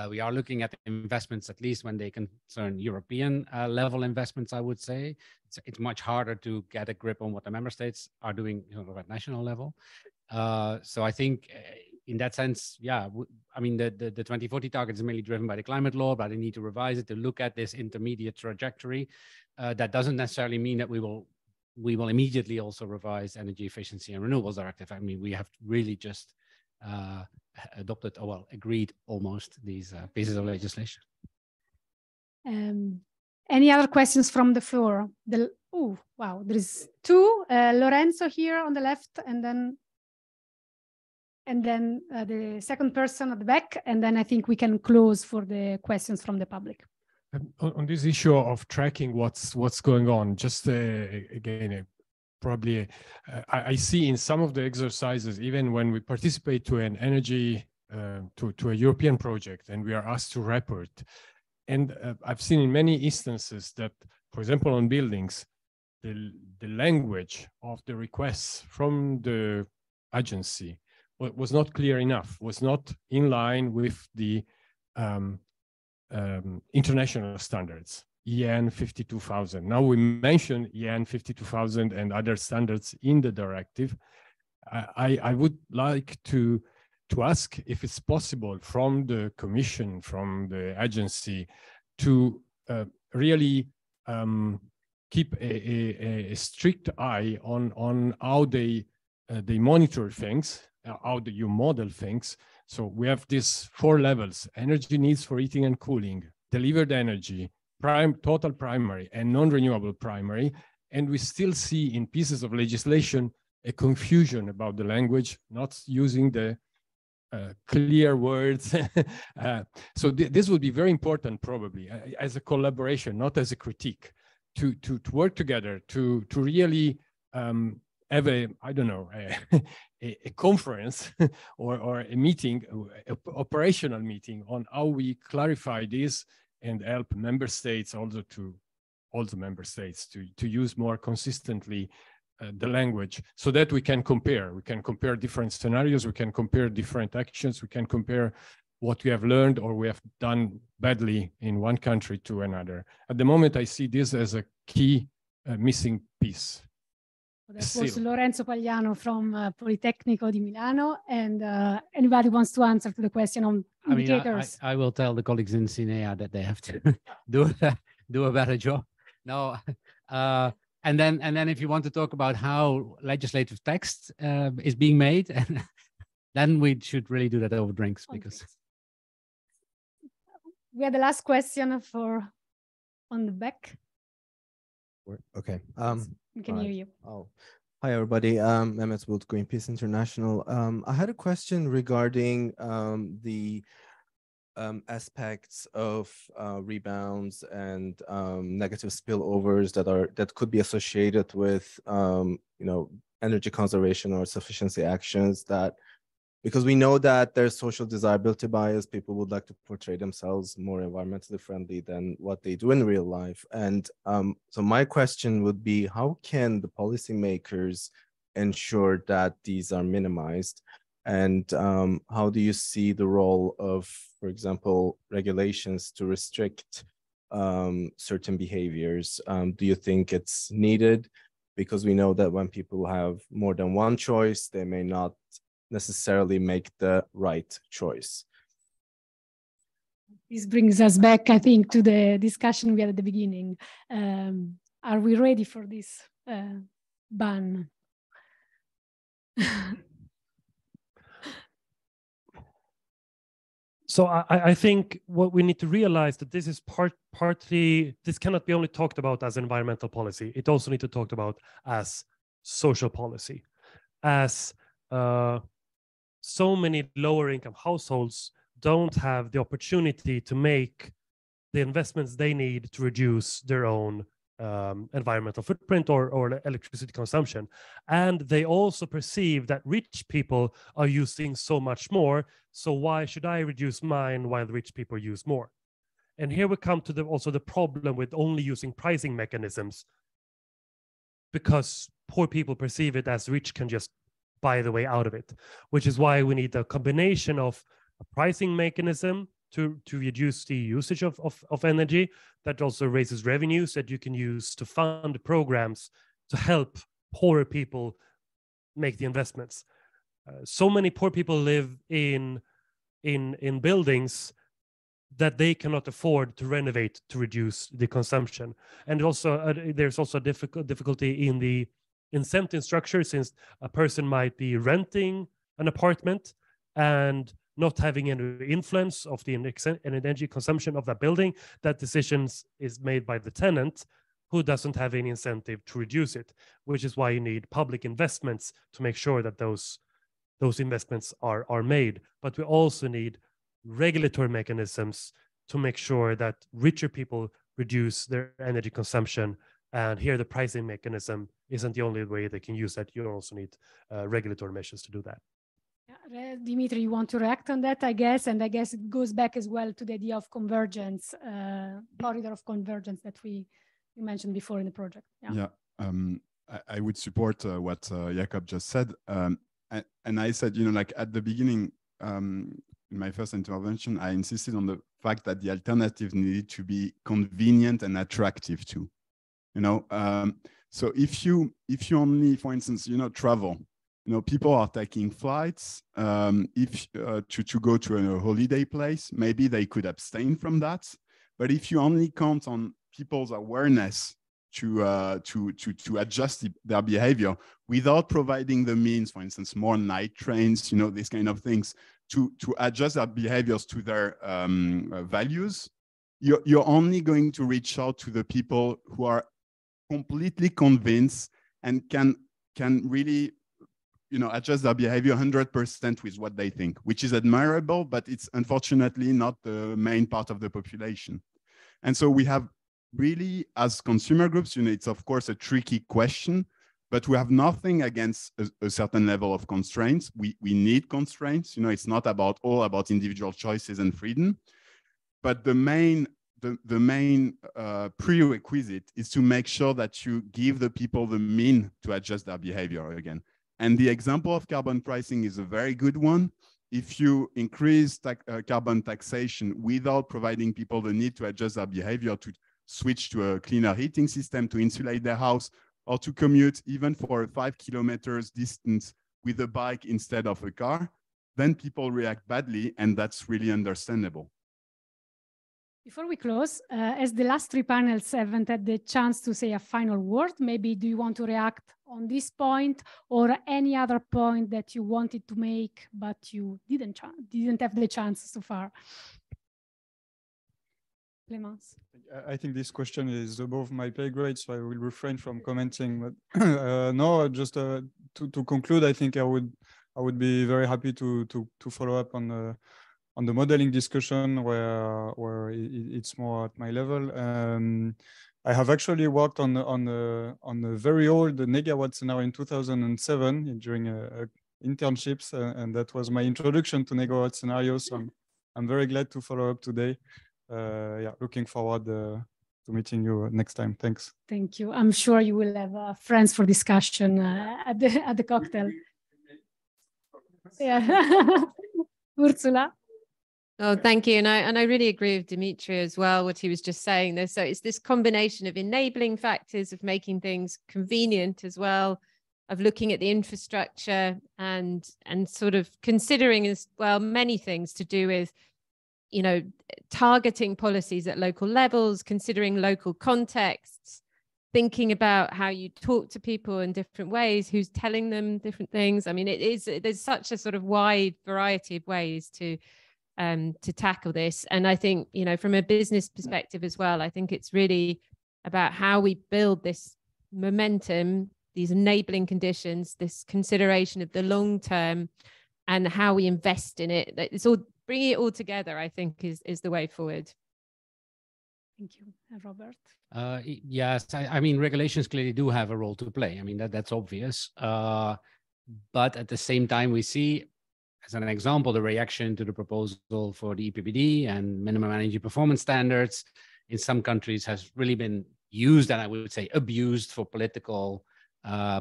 T: We are looking at investments, at least when they concern European level investments, I would say. It's much harder to get a grip on what the member states are doing at national level. So I think in that sense, yeah, I mean, the 2040 target is mainly driven by the climate law, but they need to revise it to look at this intermediate trajectory. That doesn't necessarily mean that we will immediately also revise energy efficiency and renewables directive. I mean, we have really just adopted, or well, agreed almost these pieces of legislation.
R: Any other questions from the floor? Oh, wow, there is two. Lorenzo here on the left, and then the second person at the back, and then I think we can close for the questions from the public.
F: On this issue of tracking what's going on, just again, probably I see in some of the exercises, even when we participate to an energy to a European project and we are asked to report, and I've seen in many instances that, for example, on buildings, the language of the requests from the agency was not clear enough, was not in line with the international standards, EN 52000. Now we mentioned EN 52000 and other standards in the directive. I would like to ask if it's possible from the Commission, from the agency, to really keep a strict eye on how they monitor things, how do you model things. So we have these 4 levels: energy needs for heating and cooling, delivered energy, total primary, and non-renewable primary. And we still see in pieces of legislation a confusion about the language, not using the clear words. So this would be very important, probably, as a collaboration, not as a critique, to work together, to really have a, I don't know, a conference or a meeting, an operational meeting on how we clarify this and help member states also member states to use more consistently the language, so that we can compare. We can compare different scenarios, we can compare different actions, we can compare what we have learned or we have done badly in one country to another. At the moment, I see this as a key missing piece.
R: That was Lorenzo Pagliano from Politecnico di Milano, and anybody wants to answer to the question on indicators?
T: I will tell the colleagues in CINEA that they have to do a better job. No, and then if you want to talk about how legislative text is being made, then we should really do that over drinks, because
R: we had the last question on the back.
H: Okay.
R: We can hear you.
H: Oh, hi everybody. Mehmet Bulut, Greenpeace International. I had a question regarding the aspects of rebounds and negative spillovers that could be associated with energy conservation or sufficiency actions, because we know that there's social desirability bias. People would like to portray themselves more environmentally friendly than what they do in real life. And so my question would be, how can the policymakers ensure that these are minimized? And how do you see the role of, for example, regulations to restrict certain behaviors? Do you think it's needed? Because we know that when people have more than one choice, they may not necessarily make the right choice.
R: This brings us back, I think, to the discussion we had at the beginning. Are we ready for this ban?
S: So I think what we need to realize that this is partly, this cannot be only talked about as environmental policy. It also needs to be talked about as social policy, as so many lower income households don't have the opportunity to make the investments they need to reduce their own environmental footprint or electricity consumption. And they also perceive that rich people are using so much more, so why should I reduce mine while rich people use more? And here we come to also the problem with only using pricing mechanisms, because poor people perceive it as rich can just buy the way out of it, which is why we need a combination of a pricing mechanism to reduce the usage of energy that also raises revenues that you can use to fund programs to help poorer people make the investments. So many poor people live in in buildings that they cannot afford to renovate to reduce the consumption. And also there's also a difficulty in the incentive structure, since a person might be renting an apartment and not having any influence of the energy consumption of that building. That decisions is made by the tenant, who doesn't have any incentive to reduce it, which is why you need public investments to make sure that those investments are made. But we also need regulatory mechanisms to make sure that richer people reduce their energy consumption. And here the pricing mechanism isn't the only way they can use that. You also need regulatory measures to do that.
R: Yeah, Dimitri, you want to react on that, I guess, and I guess it goes back as well to the idea of convergence, corridor of convergence that we mentioned before in the project.
W: Yeah, I would support what Jakob just said. And I said, like at the beginning, in my first intervention, I insisted on the fact that the alternative needed to be convenient and attractive too. So if you only, for instance, travel, people are taking flights to go to a holiday place, maybe they could abstain from that. But if you only count on people's awareness to adjust their behavior without providing the means, for instance, more night trains, these kind of things, to adjust their behaviors to their values, you're only going to reach out to the people who are completely convinced and can really adjust their behavior 100% with what they think, which is admirable, but it's unfortunately not the main part of the population. And so we have really, as consumer groups, it's of course a tricky question, but we have nothing against a certain level of constraints. We need constraints. It's not all about individual choices and freedom, but the main prerequisite is to make sure that you give the people the means to adjust their behavior again. And the example of carbon pricing is a very good one. If you increase carbon taxation without providing people the need to adjust their behavior, to switch to a cleaner heating system, to insulate their house, or to commute even for a 5 kilometers distance with a bike instead of a car, then people react badly, and that's really understandable.
R: Before we close, as the last three panels haven't had the chance to say a final word, maybe do you want to react on this point or any other point that you wanted to make, but you didn't have the chance so far? Clemence.
V: I think this question is above my pay grade, so I will refrain from commenting. But no, just to conclude, I think I would be very happy to follow up on the modeling discussion where it's more at my level. I have actually worked on a very old negawatt scenario in 2007 during internships, and that was my introduction to negawatt scenarios. So I'm very glad to follow up today. Yeah, looking forward to meeting you next time. Thanks.
R: Thank you. I'm sure you will have friends for discussion at the cocktail. Yeah, Ursula.
U: Oh, thank you. And I really agree with Dimitri as well, what he was just saying there. So it's this combination of enabling factors, of making things convenient as well, of looking at the infrastructure and sort of considering as well many things to do with, targeting policies at local levels, considering local contexts, thinking about how you talk to people in different ways, who's telling them different things. I mean, there's such a sort of wide variety of ways to tackle this. And I think, from a business perspective as well, I think it's really about how we build this momentum, these enabling conditions, this consideration of the long term, and how we invest in it. It's all bringing it all together, I think, is the way forward.
R: Thank you. Robert?
B: Yes, I mean, regulations clearly do have a role to play. I mean, that's obvious. But at the same time, we see, as an example, the reaction to the proposal for the EPBD and minimum energy performance standards in some countries has really been used, and I would say abused, for political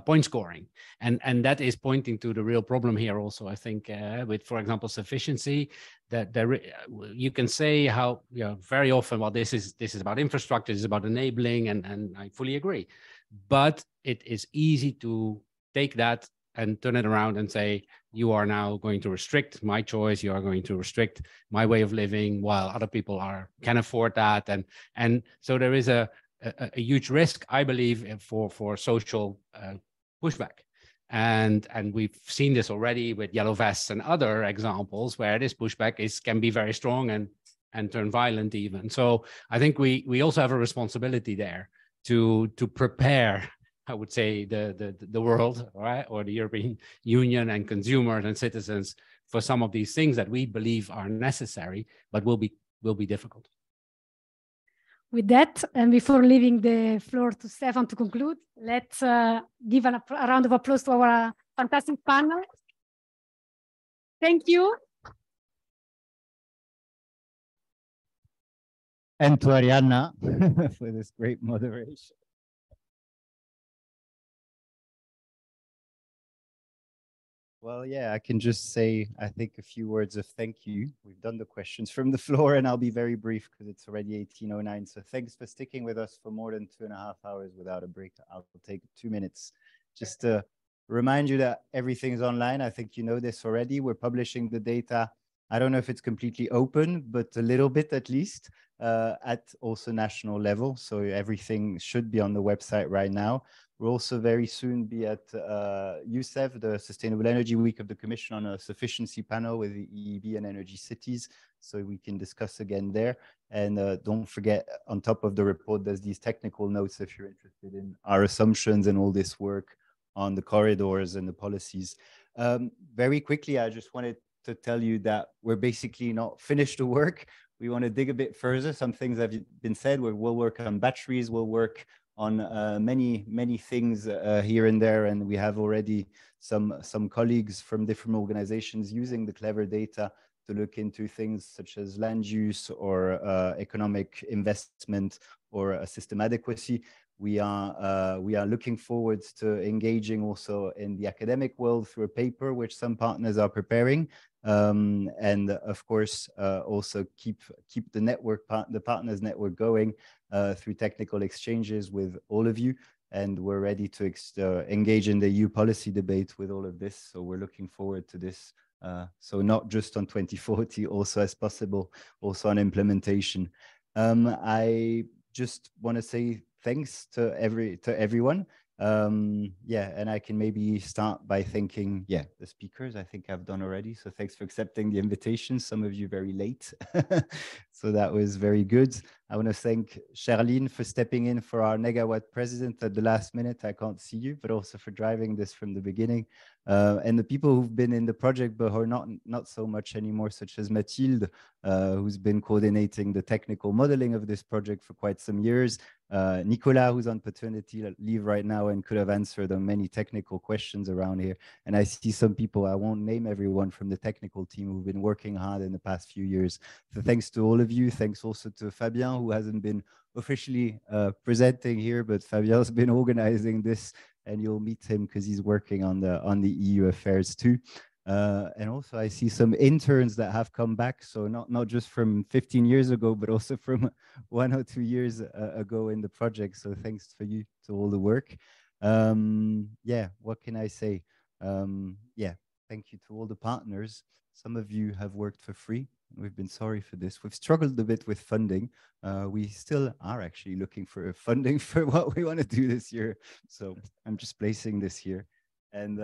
B: point scoring. And that is pointing to the real problem here also, I think, with, for example, sufficiency, that you can say how, very often, well, this is about infrastructure, this is about enabling, and I fully agree. But it is easy to take that and turn it around and say, you are now going to restrict my choice, you are going to restrict my way of living, while other people can afford that. And so there is a huge risk, I believe, for social pushback. And we've seen this already with yellow vests and other examples where this pushback can be very strong and turn violent even. So I think we also have a responsibility there to prepare, I would say, the world, right, or the European Union and consumers and citizens for some of these things that we believe are necessary, but will be difficult.
R: With that, and before leaving the floor to Stefan to conclude, let's give a round of applause to our fantastic panel. Thank you.
E: And to Arianna for this great moderation. Well, yeah, I can just say, I think, a few words of thank you. We've done the questions from the floor, and I'll be very brief because it's already 18:09. So thanks for sticking with us for more than 2.5 hours without a break. I'll take 2 minutes just to remind you that everything is online. I think you know this already. We're publishing the data. I don't know if it's completely open, but a little bit at least at also national level. So everything should be on the website right now. We'll also very soon be at USEF, the Sustainable Energy Week of the Commission, on a sufficiency panel with the EEB and Energy Cities, so we can discuss again there. And don't forget, on top of the report, there's these technical notes if you're interested in our assumptions and all this work on the corridors and the policies. Very quickly, I just wanted to tell you that we're basically not finished the work. We want to dig a bit further. Some things have been said. We'll work on batteries, we'll work on many things here and there, and we have already some colleagues from different organizations using the clever data to look into things such as land use or economic investment or system adequacy. We are looking forward to engaging also in the academic world through a paper which some partners are preparing, and of course also keep the network the partners network going through technical exchanges with all of you. And we're ready to engage in the EU policy debate with all of this. So we're looking forward to this. So not just on 2040, also as possible, also on implementation. I just want to say thanks to everyone. Yeah, and I can maybe start by thanking, the speakers. I think I've done already. So thanks for accepting the invitation. Some of you very late. So that was very good. I want to thank Charlene for stepping in for our Negawatt president at the last minute. I can't see you, but also for driving this from the beginning. And the people who've been in the project, but who are not so much anymore, such as Mathilde, who's been coordinating the technical modeling of this project for quite some years. Nicolas, who's on paternity leave right now and could have answered on many technical questions around here. And I see some people, I won't name everyone from the technical team, who've been working hard in the past few years. So thanks to all of you. Thanks also to Fabien, who hasn't been officially presenting here, but Fabien's been organizing this, and you'll meet him because he's working on the EU affairs too. And also I see some interns that have come back, so not just from 15 years ago, but also from 1 or 2 years ago in the project. So thanks for you to all the work. Yeah, what can I say? Yeah, thank you to all the partners. Some of you have worked for free. We've been sorry for this. We've struggled a bit with funding. We still are actually looking for funding for what we want to do this year. So I'm just placing this here. And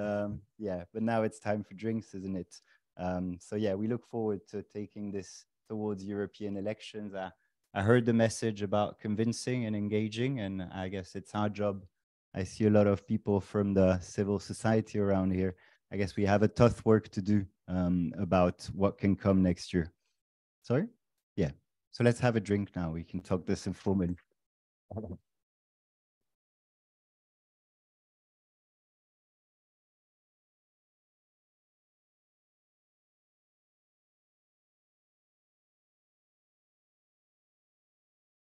E: yeah, but now it's time for drinks, isn't it? So yeah, we look forward to taking this towards European elections. I heard the message about convincing and engaging, and I guess it's our job. I see a lot of people from the civil society around here. I guess we have a tough work to do about what can come next year. Sorry? Yeah. So let's have a drink now. We can talk this informally.